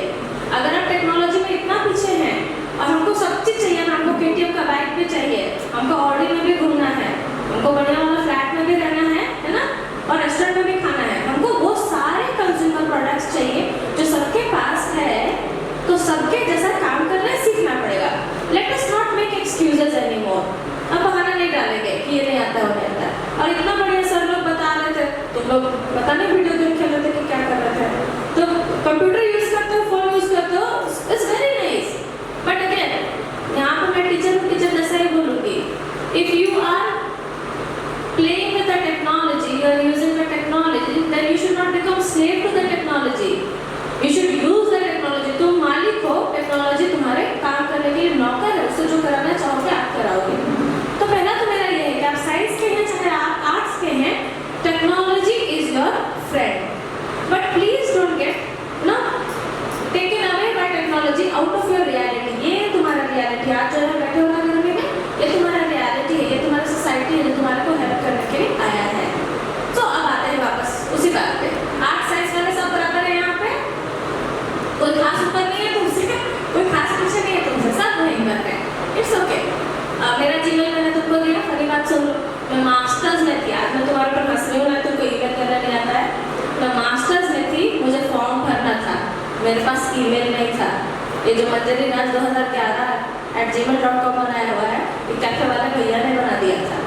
अगर आप टेक्नोलॉजी में इतना पीछे हैं और हमको सब चीज चाहिए ना, हमको केटीएम का बाइक भी चाहिए, हमको ऑडी में भी घूमना है, हमको बढ़िया वाला फ्लैट में भी रहना है ना, और रेस्टोरेंट में भी खाना है, हमको वो सारे कंज्यूमर प्रोडक्ट्स चाहिए जो सबके पास है, तो सबके जैसा काम करना सीखना पड़ेगा। Let us not make excuses anymore. अब बहाना नहीं डालेंगे कि ये नहीं आता वो नहीं आता। और इतना बढ़िया सर लोग बता रहे थे, तुम लोग पता नहीं वीडियो गेम खेल रहे थे कि क्या कर रहे थे, तो कंप्यूटर यूज करते हो, फोन यूज करते हो, it's very nice. But again यहाँ पर मैं टीचर जैसा ही बोलूँगी, if you are playing with the technology, you are using the technology, then you should not become slave to the technology. You should use the technology. तुम मालिक हो, technology तुम्हारे काम करने के लिए नौकर है, उससे जो कराना चाहोगे आप कराओगे। तो पहला तो मेरा ये है कि आप साइंस के हैं चाहे आप आर्ट्स के हैं, technology is your friend, but please don't get ना taken away by technology out of your reality. ये तुम्हारा रियलिटी, आज जो है बैठे हो ना घर में, ये तुम्हारा रियलिटी है, ये तुम्हारा सोसाइटी है जो तुम्हारे को हेल्प करने के लिए आया है। तो अब आते हैं वापस उसी बात पे, आर्ट साइंस वाले सब बराबर है यहाँ पे, कोई खास ऊपर नहीं है तुमसे, कोई खास पीछे नहीं है तुमसे, सब वहीं पर है, इट्स ओके। मेरा जीवन मैंने तुमको दिया, पहली बात सुन लो, मैं मास्टर्स में थी, आज मैं तुम्हारे पर हंस रही हूँ ना, तुमको ईमेल करना नहीं आता है, मैं मास्टर्स में थी, मुझे फॉर्म भरना था, मेरे पास ईमेल नहीं था, ये जो मंजरी राज 2011@gmail.com बनाया हुआ है, ये कैफे वाले भैया ने बना दिया था।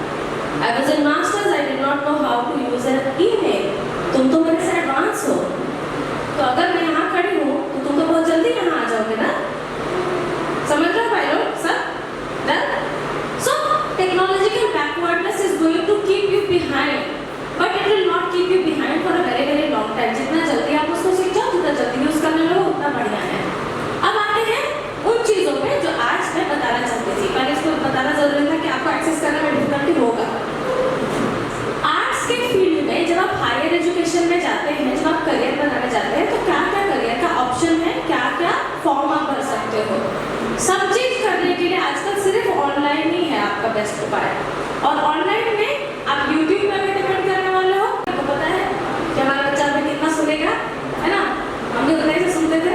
I was in masters, I did not know how to use an email. तुम तो मेरे से एडवांस हो, तो अगर मैं यहाँ खड़ी हूँ तो तुम तो बहुत जल्दी यहाँ आ जाओगे ना, समझ रहे हो भाई लोग सब? Done? So technological backwardness is going to keep you behind, but it will not keep you behind for a very very long time. जितना जल्दी आप उसको सीख जाओ, जितना जल्दी यूज करने लगो उतना बढ़िया है। अब आते हैं उन चीजों पे जो आज मैं बताना चाहती थी, पहले इसको बताना जरूरी था कि आपको एक्सेस करने में डिफिकल्टी होगा। आर्ट्स के फील्ड में जब आप हायर एजुकेशन में जाते हैं, जब आप करियर बनाने जाते हैं, तो क्या क्या करियर का ऑप्शन है, क्या क्या फॉर्म आप भर सकते हो। सब चीज करने के लिए आजकल सिर्फ ऑनलाइन ही है आपका बेस्ट उपाय, और ऑनलाइन में आप यूट्यूब पर भी डिपेंड करने वाले हो। आपको पता है कि हमारा बच्चा हमें कितना सुनेगा, है ना, हम लोग कैसे सुनते थे,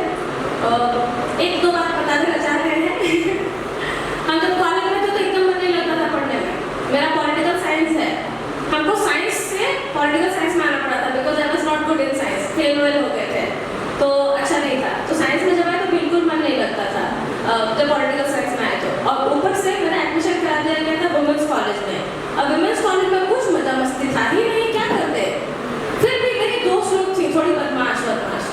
एक दो बात बता देना चाह रहे हैं हम जब कॉलेज में थे तो एकदम मन नहीं लगता था पढ़ने में, मेरा पॉलिटिकल साइंस है, हमको साइंस से पॉलिटिकल साइंस में आना पड़ा था, because I was not good in science, fail well हो गए थे, तो अच्छा नहीं था। तो साइंस में जब आए तो बिल्कुल मन नहीं लगता था जब पॉलिटिकल साइंस में आए तो, और ऊपर से मेरा एडमिशन करा दिया गया था वुमेंस कॉलेज में। अब वुमेंस कॉलेज में कुछ मजा मस्ती था ही नहीं, क्या करते, फिर भी मेरी दोस्त लोग थी थोड़ी बदमाश,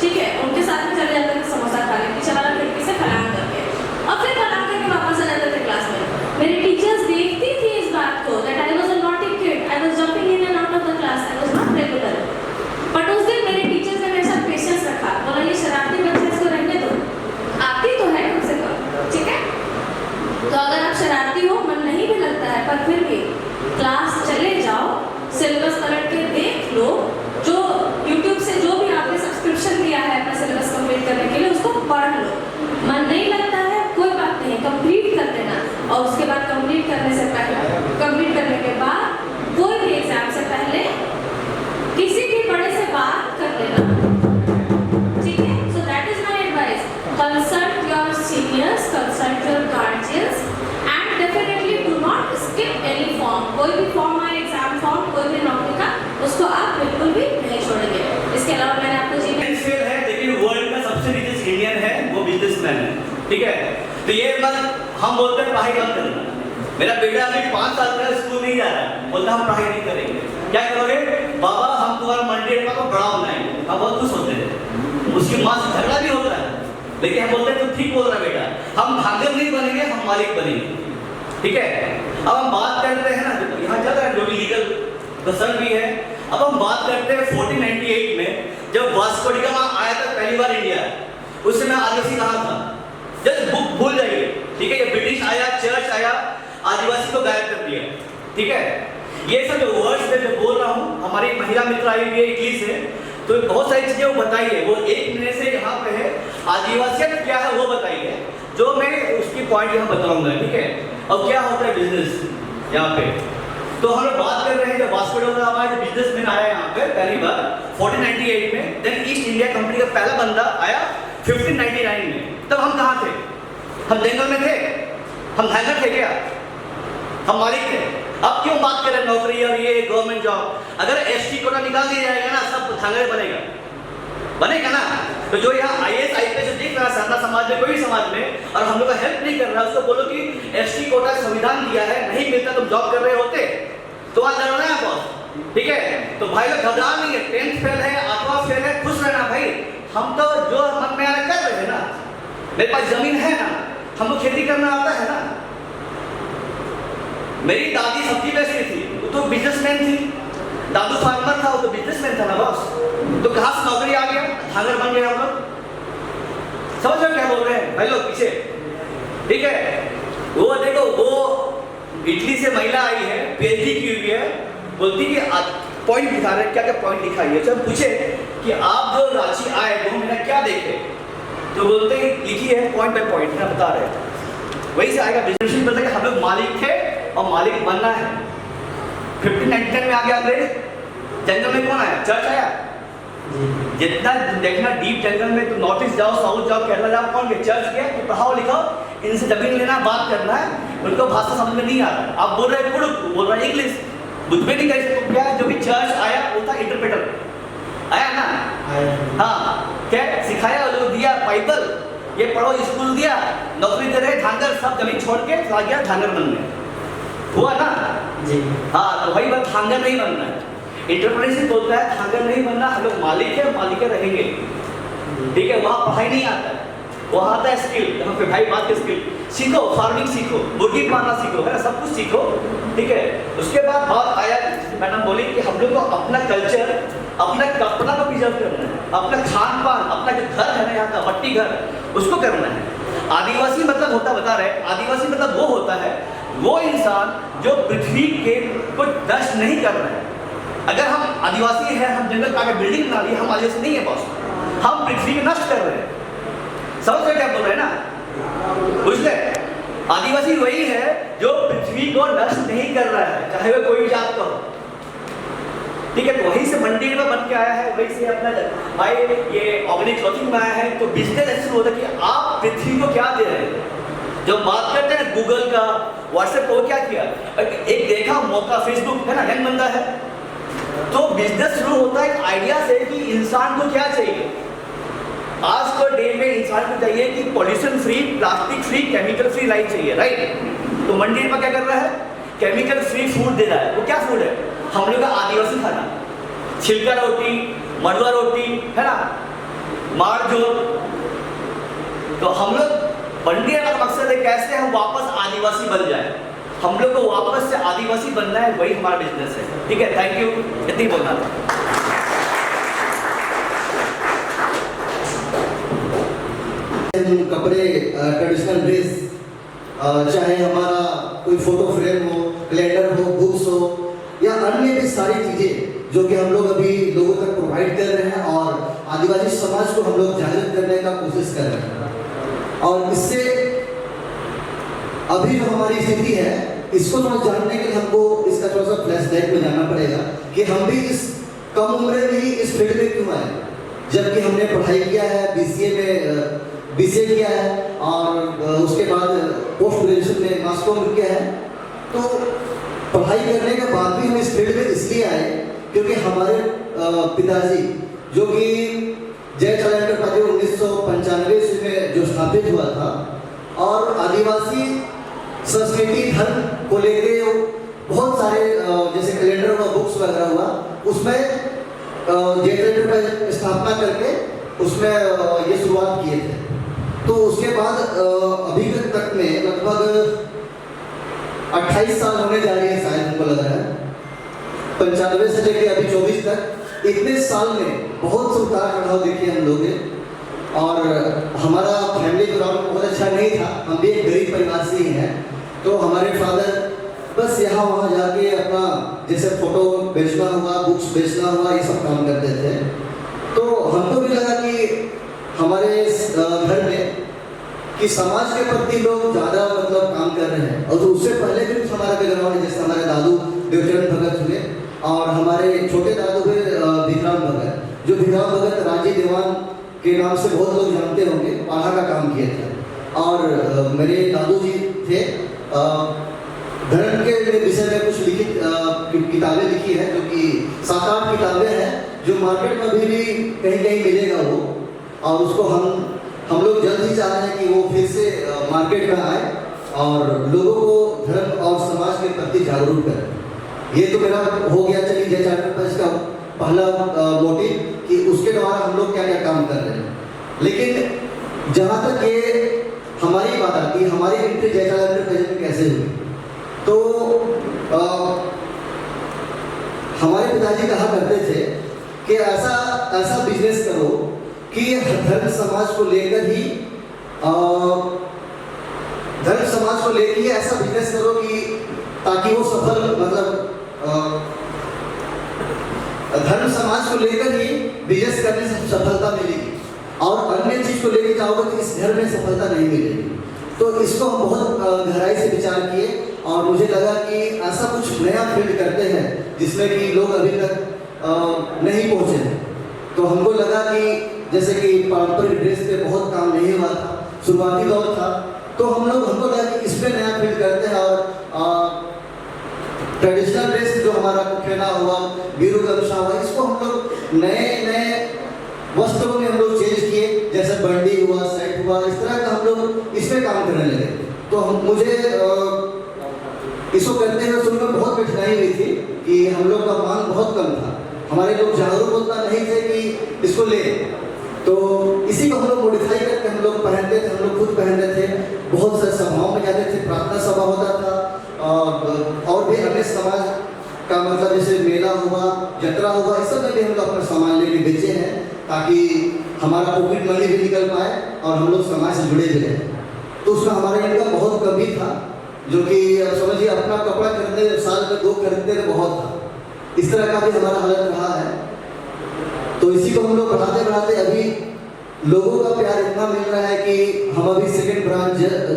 ठीक है, उनके साथ में चले जाते थे समोसा खा के, पीछे वाला खिड़की से फलांग करके, और फिर फलांग करके वापस आ जाते थे क्लास में। मेरी टीचर्स देखती थी इस बात को, that I was a naughty kid, I was jumping in and out of the class, I was not regular. But उस दिन मेरे टीचर्स ने मेरे साथ पेशेंस रखा, बोला ये शरारती बच्चे इसको रहने दो, आती तो है कम से कम, ठीक है। तो अगर आप शरारती हो, मन नहीं भी लगता है, पर फिर भी क्लास चले जाओ, सिलेबस पलट के देख लो, जो यूट्यूब से जो भी आपने सब्सक्रिप्शन लिया है अपना सिलेबस कंप्लीट करने के लिए, उसको पढ़ लो। मन नहीं लगता है कोई बात नहीं, कंप्लीट कर देना, और उसके बाद कंप्लीट करने से पहले, कंप्लीट करने के बाद कोई भी एग्जाम से पहले किसी भी बड़े से बात कर लेना, ठीक है। So that is my advice, consult your seniors, consult your guardians, and definitely do not skip any form. कोई भी फॉर्म आए, एग्जाम फॉर्म कोई भी नौकरी का, उसको आप बिल्कुल भी नहीं छोड़ेंगे। इसके अलावा मैंने आपको फेल है, लेकिन वर्ल्ड का सबसे रिचेस्ट इंडियन है, वो बिजनेसमैन है, ठीक है। तो ये मत हम बोलते हैं पढ़ाई मत करना, मेरा बेटा अभी 5 साल का स्कूल नहीं जा रहा है, बोलता हम पढ़ाई नहीं करेंगे। क्या करोगे? बाबा हम तुम्हारा मंडी का तो बड़ा बनाएंगे। हम बहुत खुश होते थे। उसकी माँ से झगड़ा भी होता है, लेकिन हम बोलते हैं तुम ठीक बोल रहा बेटा, हम भागर नहीं बनेंगे, हम मालिक बनेंगे। ठीक है, अब हम बात करते हैं ना, यहाँ चल रहा है जो भी लीगल कसर भी है। अब हम बात करते हैं 1498 में जब वास्को डी गामा आया था पहली बार इंडिया, उस समय आदिवासी कहाँ था? जस्ट बुक भूल जाइए। ठीक है, ये ब्रिटिश आया, चर्च आया, आदिवासी को गायब कर दिया। ठीक है, ये सब जो वर्ड्स मैं जो बोल रहा हूँ, हमारी महिला मित्र आई हुई है इटली से, तो बहुत सारी चीजें वो बताई है। वो 1 महीने से यहाँ पे है, आदिवासियत क्या है वो बताई है, जो मैं उसकी पॉइंट यहाँ बताऊंगा। ठीक है, अब क्या होता है बिजनेस यहाँ पे, तो हम लोग बात कर रहे हैं जब वास्को डी गामा जो बिजनेसमैन आया यहाँ पे पहली बार 1498 में, देन ईस्ट इंडिया कंपनी का पहला बंदा आया 1599 में। तब हम कहाँ थे? हम जंगल में थे, हम धांगर थे क्या? हम मालिक थे। अब क्यों बात करें नौकरी और ये गवर्नमेंट जॉब? अगर एसटी कोटा निकाल दिया जाएगा ना, सब धांगर बनेगा ना। तो जो यहाँ IAS IPS दिख रहा है साधा समाज में, कोई भी समाज में, और हम लोग का हेल्प नहीं कर रहा, उसको बोलो कि एसटी कोटा संविधान दिया है, नहीं मिलता, तुम जॉब कर रहे होते तो आज लड़ना है बॉस। ठीक है, तो भाई लोग घबरा नहीं है, 10th फेल है, 8वां फेल है, खुश रहना भाई। हम तो जो मन में आ रहा कर रहे हैं ना, मेरे पास जमीन है ना, हमको खेती करना आता है ना। मेरी दादी सब्जी बेचती थी, वो तो बिजनेसमैन थी। दादू फार्मर था, वो तो बिजनेसमैन था ना बॉस। तो कहाँ से नौकरी आ गया, धांगर बन गया हम लोग। समझ रहे क्या बोल रहे हैं भाई लोग पीछे? ठीक है, वो देखो, वो इटली से महिला आई है, PhD की हुई है, बोलती कि पॉइंट दिखा रहे, क्या क्या पॉइंट दिखाई है। जब पूछे कि आप जो रांची आए 2 महीना क्या देखे, तो बोलते हैं लिखी है पॉइंट बाय पॉइंट, मैं बता रहे थे। वही से आएगा बिजनेस में, बताया कि हम लोग मालिक थे और मालिक बनना है। 1599 में आ गया अंग्रेज, जंगल में कौन आया? चर्च आया। जितना देखना डीप जंगल में, तो नॉर्थ ईस्ट जाओ, साउथ जाओ, केरला जाओ, कौन गया? चर्च गया कि पढ़ाओ लिखाओ, इनसे जमीन लेना, बात करना है। उनको भाषा समझ में नहीं आ रहा, आप बोल रहे हैं कुड़ुक, बोल रहे हैं इंग्लिश, बुद्ध में नहीं कह सकते। क्या जो भी चर्च आया वो था इंटरप्रेटर, आया ना? हाँ, क्या सिखाया लोग, दिया बाइबल, ये पढ़ो, स्कूल दिया, नौकरी दे रहे, धांगर सब जमीन छोड़ के चला गया धांगर बनने। हुआ ना जी? हाँ, तो वही बात, धांगर नहीं बनना है। इंटरप्रेटरशिप बोलता है धांगर नहीं बनना, हम लोग मालिक है, मालिक रहेंगे। ठीक है, वहाँ पढ़ाई नहीं आता है, वहाँ आता है स्किल। यहाँ पे भाई बात के स्किल सीखो, फार्मिंग सीखो, मुर्गी पालना सीखो, है ना, सब कुछ सीखो। ठीक है, उसके बाद बात आया, मैडम बोली कि हम लोग को अपना कल्चर, अपना कपड़ा को प्रिजर्व करना है, अपना खान पान, अपना जो घर है ना यहाँ का मट्टी घर, उसको करना है। आदिवासी मतलब होता, बता रहे, आदिवासी मतलब वो होता है, वो इंसान जो पृथ्वी के को नष्ट नहीं कर रहा है। अगर हम आदिवासी हैं, हम जंगल काट के बिल्डिंग बना रही है, हम आदिवासी नहीं है बॉस, हम पृथ्वी को नष्ट कर रहे हैं। समझ रहे क्या बोल रहे हैं ना? बुझ ले, आदिवासी वही है जो पृथ्वी को नष्ट नहीं कर रहा है, चाहे वो कोई भी जात का हो। ठीक है, तो वहीं से मंडी में बन के आया है, वहीं से अपना भाई ये ऑर्गेनिक क्लॉथिंग में आया है। तो बिजनेस ऐसे होता है कि आप पृथ्वी को क्या दे रहे हैं। जब बात करते हैं गूगल का, व्हाट्सएप को, क्या किया, एक देखा मौका, फेसबुक है ना, यंग बंदा है, तो बिजनेस शुरू होता है एक आइडिया से कि इंसान को क्या चाहिए। आज को डे में इंसान को चाहिए कि pollution free, plastic free, chemical free life चाहिए, राइट? तो मंडी में क्या कर रहा है? केमिकल फ्री फूड दे रहा है। वो क्या फूड है? हम लोग का आदिवासी खाना, छिलका रोटी, मड़ुआ रोटी, है ना, मारजोर। तो हम लोग मंडी का मकसद है कैसे हम वापस आदिवासी बन जाए, हम लोग को वापस से आदिवासी बनना है, वही हमारा बिजनेस है। ठीक है, थैंक यू, इतनी बोलना था। कपड़े, ट्रेडिशनल ड्रेस, चाहे हमारा कोई फोटो फ्रेम हो, कैलेंडर हो, बुक्स हो, या अन्य भी सारी चीजें जो कि हम लोग अभी लोगों तक प्रोवाइड कर रहे हैं और आदिवासी समाज को हम लोग जागृत करने का कोशिश कर रहे हैं। और इससे अभी जो हमारी स्थिति है, इसको थोड़ा जानने के लिए हमको इसका थोड़ा सा फ्लैशबैक में जाना पड़ेगा कि हम भी इस कम उम्र में ही इस फील्ड में क्यों आए, जबकि हमने पढ़ाई किया है, BCA किया है और उसके बाद पोस्ट ग्रेजुएशन में मास्टर में किया है। तो पढ़ाई करने के बाद भी हम इस फील्ड में इसलिए आए क्योंकि हमारे पिताजी जो कि जय चलैंकर पार्टी 1995 में जो स्थापित हुआ था, और आदिवासी संस्कृति धर्म को लेके बहुत सारे जैसे कैलेंडर हुआ, बुक्स वगैरह हुआ, उसमें जनरेटर का स्थापना करके उसमें ये शुरुआत किए थे। तो उसके बाद अभी तक में लगभग 28 साल होने जा रही है शायद, हमको लग रहा है 95 से लेके अभी 24 तक। इतने साल में बहुत से उतार चढ़ाव देखे हम लोग ने, और हमारा फैमिली बैकग्राउंड बहुत अच्छा नहीं था, हम भी एक गरीब परिवार से ही हैं। तो हमारे फादर बस यहाँ वहाँ जाके अपना जैसे फोटो बेचना हुआ, बुक्स बेचना हुआ, ये सब काम करते थे। तो हमको भी लगा कि हमारे घर में कि समाज के प्रति लोग ज़्यादा मतलब काम कर रहे हैं, और तो उससे पहले भी कुछ हमारा बैकग्राउंड है, जैसे हमारे दादू देवचरण भगत हुए और हमारे छोटे दादू हुए भीमराव भगत, जो भीमराव भगत राजी दीवान के नाम से बहुत लोग जानते होंगे, पाढ़ा का काम किए थे। और मेरे दादू जी थे धर्म के विषय में कुछ लिखित किताबें लिखी है, जो कि 7-8 किताबें हैं, जो मार्केट में अभी भी कहीं कहीं मिलेगा वो, और उसको हम लोग जल्द ही चाह रहे हैं कि वो फिर से मार्केट में आए और लोगों को धर्म और समाज के प्रति जागरूक करें। ये तो मेरा हो गया, चलिए जय चार्टर्ड का पहला मोटिव कि उसके द्वारा हम लोग क्या क्या काम कर रहे हैं। लेकिन जहाँ तक ये हमारी बात आती है, हमारी एंट्री जय चार्टर्ड प्रेजेंट कैसे हुई, तो हमारे पिताजी कहा करते थे कि ऐसा बिजनेस करो कि धर्म समाज को लेकर ही ऐसा बिजनेस करो कि ताकि वो सफल मतलब धर्म समाज को लेकर ही बिजनेस करने से सफलता मिलेगी, और अन्य चीज को लेकर जाओगे तो इस घर में सफलता नहीं मिलेगी। तो इसको हम बहुत गहराई से विचार किए, और मुझे लगा कि ऐसा कुछ नया फील्ड करते हैं जिसमें कि लोग अभी तक नहीं पहुंचे हैं। तो हमको लगा कि जैसे कि पारंपरिक ड्रेस पे बहुत काम नहीं हुआ था, शुरुआती दौर था, तो हमको लगा कि इसमें नया फील्ड करते हैं। और ट्रेडिशनल ड्रेस जो हमारा कुखेना हुआ, वीरू गमछा हुआ, इसको हम लोग नए वस्त्रों में हम लोग चेंज किए, जैसे बंडी हुआ, सेट हुआ, इस तरह का हम लोग इसमें काम करने लगे। तो मुझे इसको करते हुए सुनकर बहुत कठिनाई हुई थी कि हम लोग का मांग बहुत कम था, हमारे लोग जागरूक होता नहीं थे कि इसको ले। तो इसी को हम लोग मॉडिफाई करके हम लोग पहनते थे, हम लोग खुद पहनते थे, बहुत सारे सभाओं में जाते थे, प्रार्थना सभा होता था, और भी अन्य समाज का मतलब जैसे मेला हुआ, यात्रा हुआ, इस सब में भी हम लोग अपना सामान लेके बेचे हैं, ताकि हमारा पॉकेट मनी भी निकल पाए और हम लोग समाज से जुड़े भी रहें। तो उसमें हमारा इनका बहुत कमी था, जो कि समझिए अपना कपड़ा खरीदने साल में 2 खरीदने तो बहुत था, इस तरह का भी हमारा हालत रहा है। तो इसी को हम लोग बढ़ाते अभी लोगों का प्यार इतना मिल रहा है कि हम अभी सेकंड ब्रांच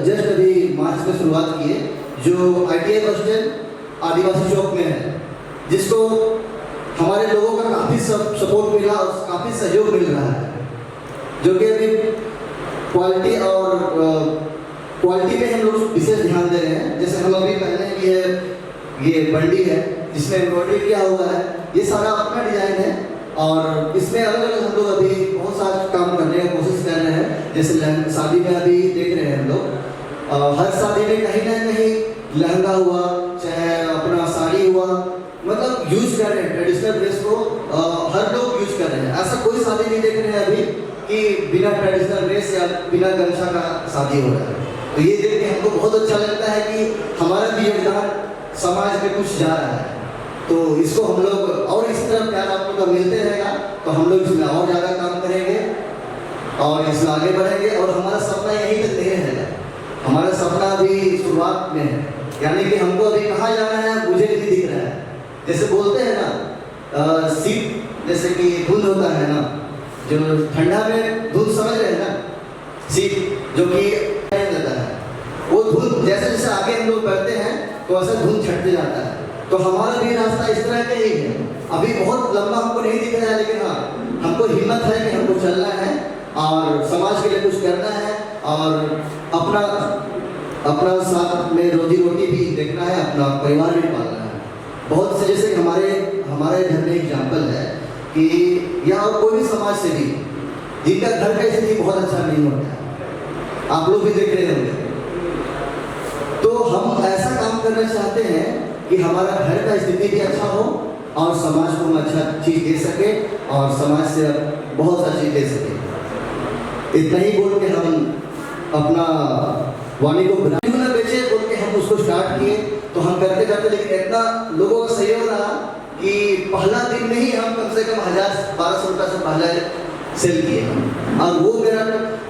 जस्ट अभी मार्च में शुरुआत किए, जो ITI बस स्टैंड आदिवासी चौक में है, जिसको हमारे लोगों का काफ़ी सपोर्ट मिला और काफ़ी सहयोग मिल रहा है, जो कि अभी क्वालिटी पे हम लोग विशेष ध्यान दे रहे हैं। जैसे हम अभी पहले ये बंडी है जिसमें एम्ब्रॉयडरी किया हुआ है, ये सारा अपना डिजाइन है, और इसमें अलग हम लोग अभी बहुत सारा काम करने की कोशिश कर रहे हैं। जैसे शादी में अभी देख रहे हैं हम लोग, हर शादी में कहीं ना कहीं लहंगा हुआ, चाहे अपना साड़ी हुआ, मतलब यूज कर रहे हैं ट्रेडिशनल ड्रेस को, हर लोग यूज कर रहे हैं। ऐसा कोई शादी नहीं देख रहे हैं अभी कि बिना ट्रेडिशनल ड्रेस या बिना गमछा का शादी हो रहा है। तो ये देख के हमको बहुत अच्छा लगता है कि हमारा भी योगदान समाज में कुछ जा रहा है। तो इसको हम लोग और इस तरह प्यार आप लोग का मिलते रहेगा, तो हम लोग इसमें और ज़्यादा काम करेंगे और इसमें आगे बढ़ेंगे। और हमारा सपना यहीं तक नहीं रहेगा, हमारा सपना अभी शुरुआत में है, यानी कि हमको अभी कहाँ जाना है मुझे नहीं दिख रहा है। जैसे बोलते हैं ना शीत, जैसे कि धुंध होता है ना, जो ठंडा में धुंध समझ रहे हैं ना, शीत जो कि रहता है, वो धुंध जैसे जैसे आगे हम लोग बढ़ते हैं तो ऐसा धुंध छटते जाता है। तो हमारा भी रास्ता इस तरह का ही है, अभी बहुत लंबा हमको नहीं दिख रहा है, लेकिन हाँ हमको हिम्मत है कि हमको चलना है और समाज के लिए कुछ करना है और अपना साथ में रोजी रोटी भी देखना है, अपना परिवार भी पालना है। बहुत से जैसे हमारे घर में एग्जाम्पल है कि या कोई भी समाज से भी जिनका घर का स्थिति बहुत अच्छा नहीं होता है, आप लोग भी देख रहे होंगे, तो हम करना चाहते हैं कि हमारा घर का स्थिति भी अच्छा हो और समाज को हम अच्छा चीज़ दे सके और समाज से बहुत सा चीज़ दे सके। इतना ही बोल के हम अपना वाणी को न बेचे बोल के हम उसको स्टार्ट किए। तो हम करते करते लेकिन इतना लोगों का सहयोग रहा कि पहला दिन में ही हम कम से कम 1000-1200 रुपये से पहले सेल किए और वो मेरा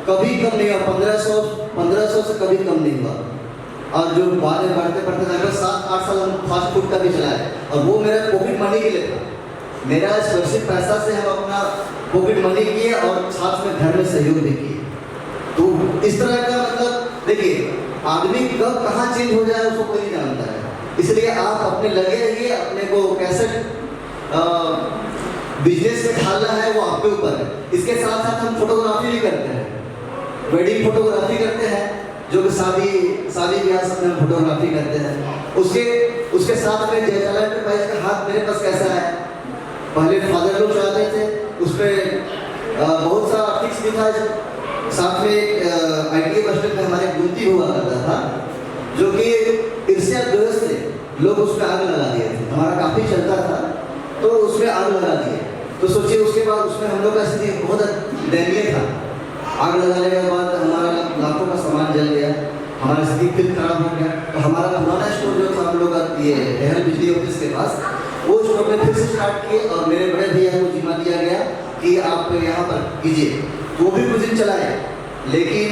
कभी कम नहीं हुआ, 1500 से कभी कम नहीं हुआ। और जो बाद में बढ़ते बढ़ते लगभग 7-8 साल हम फास्ट फूड का भी चलाए और वो मेरा पॉकेट मनी के लिए था। मेरा सुरक्षित पैसा से हम अपना पॉकेट मनी किए और साथ में घर में सहयोग भी किए। तो इस तरह का मतलब देखिए आदमी कब कहाँ चेंज हो जाए उसको कोई नहीं जानता है, इसलिए आप अपने लगे रहिए। अपने को कैसे बिजनेस में ढालना है वो आपके ऊपर है। इसके साथ साथ हम फोटोग्राफी भी करते हैं, वेडिंग फोटोग्राफी करते हैं, जो कि शादी ब्याह सब में हम फोटोग्राफी करते हैं। उसके साथ में जयचाला एंटरप्राइज का हाथ मेरे पास कैसा है, पहले फादर लोग चलाते थे, उसमें बहुत सा फिक्स भी था। साथ में ITA बस स्टैंड में हमारे गुमती हुआ करता था जो कि ईर्ष्या द्वेष से लोग उसमें आग लगा दिए थे। हमारा काफ़ी चलता था तो उसमें आग लगा दिए। तो सोचिए उसके बाद उसमें हम लोग का स्थिति बहुत दयनीय था। आग लगाने के बाद हमारा लाखों का सामान जल गया, हमारा स्थिति फिर खराब हो गया। तो हमारा पुराना स्टोर जो था हम लोग का ये नेहल बिजली ऑफिस के पास, वो स्टोर में फिर से स्टार्ट किए और मेरे बड़े भैया को जिम्मा दिया गया कि आप यहाँ पर कीजिए। वो भी कुछ दिन चलाए, लेकिन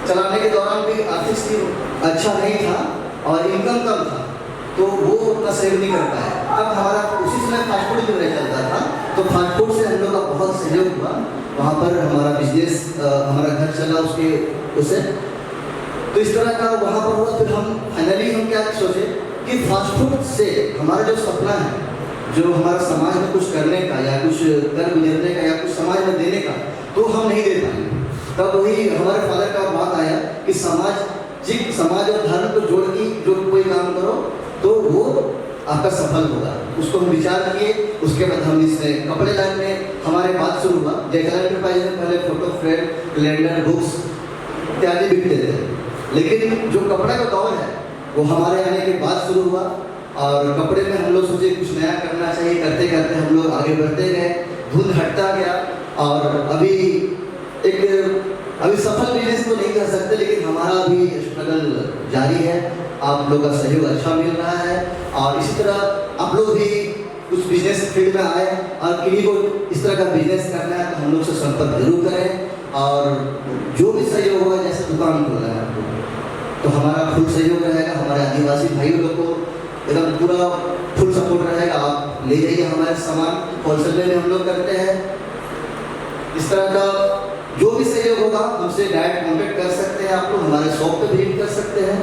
चलाने के दौरान भी आर्थिक स्थिति अच्छा नहीं था और इनकम कम था, तो वो उतना सेव नहीं कर पाया। अब हमारा उसी समय फास्ट फूड जो चलता था, तो फास्ट फूड से हम लोग का बहुत सहयोग हुआ। वहाँ पर हमारा बिजनेस, हमारा घर चला उससे। तो इस तरह का वहाँ पर हुआ। फिर हम फाइनली हम क्या सोचे कि फास्ट फूड से हमारा जो सपना है, जो हमारा समाज में कुछ करने का या कुछ कर गुजरने का या कुछ समाज में देने का, तो हम नहीं दे पाएंगे। तब वही हमारे फादर का बात आया कि समाज और धर्म को जोड़ के जो कोई काम करो तो वो आपका सफल होगा। उसको हम विचार किए। उसके बाद हम इसमें कपड़े लाइन में हमारे बात शुरू हुआ। जयचाला एंटरप्राइज में पहले फोटो फ्रेम, कैलेंडर, बुक्स इत्यादि बिकते थे, लेकिन जो कपड़े का दौर है वो हमारे आने के बाद शुरू हुआ। और कपड़े में हम लोग सोचे कुछ नया करना चाहिए। करते करते हम लोग आगे बढ़ते गए, धुंध हटता गया और अभी सफल बिजनेस तो नहीं कर सकते, लेकिन हमारा अभी स्ट्रगल जारी है। आप लोगों का सहयोग अच्छा मिल रहा है और इसी तरह आप लोग भी कुछ बिजनेस फील्ड में आए और किन्हीं को इस तरह का बिजनेस करना है तो हम लोग से संपर्क जरूर करें। और जो भी सहयोग होगा, जैसे दुकान खोलना है आपको, तो हमारा फुल सहयोग रहेगा। हमारे आदिवासी भाइयों लोग को एकदम पूरा फुल सपोर्ट रहेगा। आप ले जाइए हमारे सामान, होलसेल में हम लोग करते हैं। इस तरह का जो भी सहयोग होगा हमसे डायरेक्ट कॉन्टेक्ट कर सकते हैं। आप लोग हमारे शॉप पे विजिट कर सकते हैं।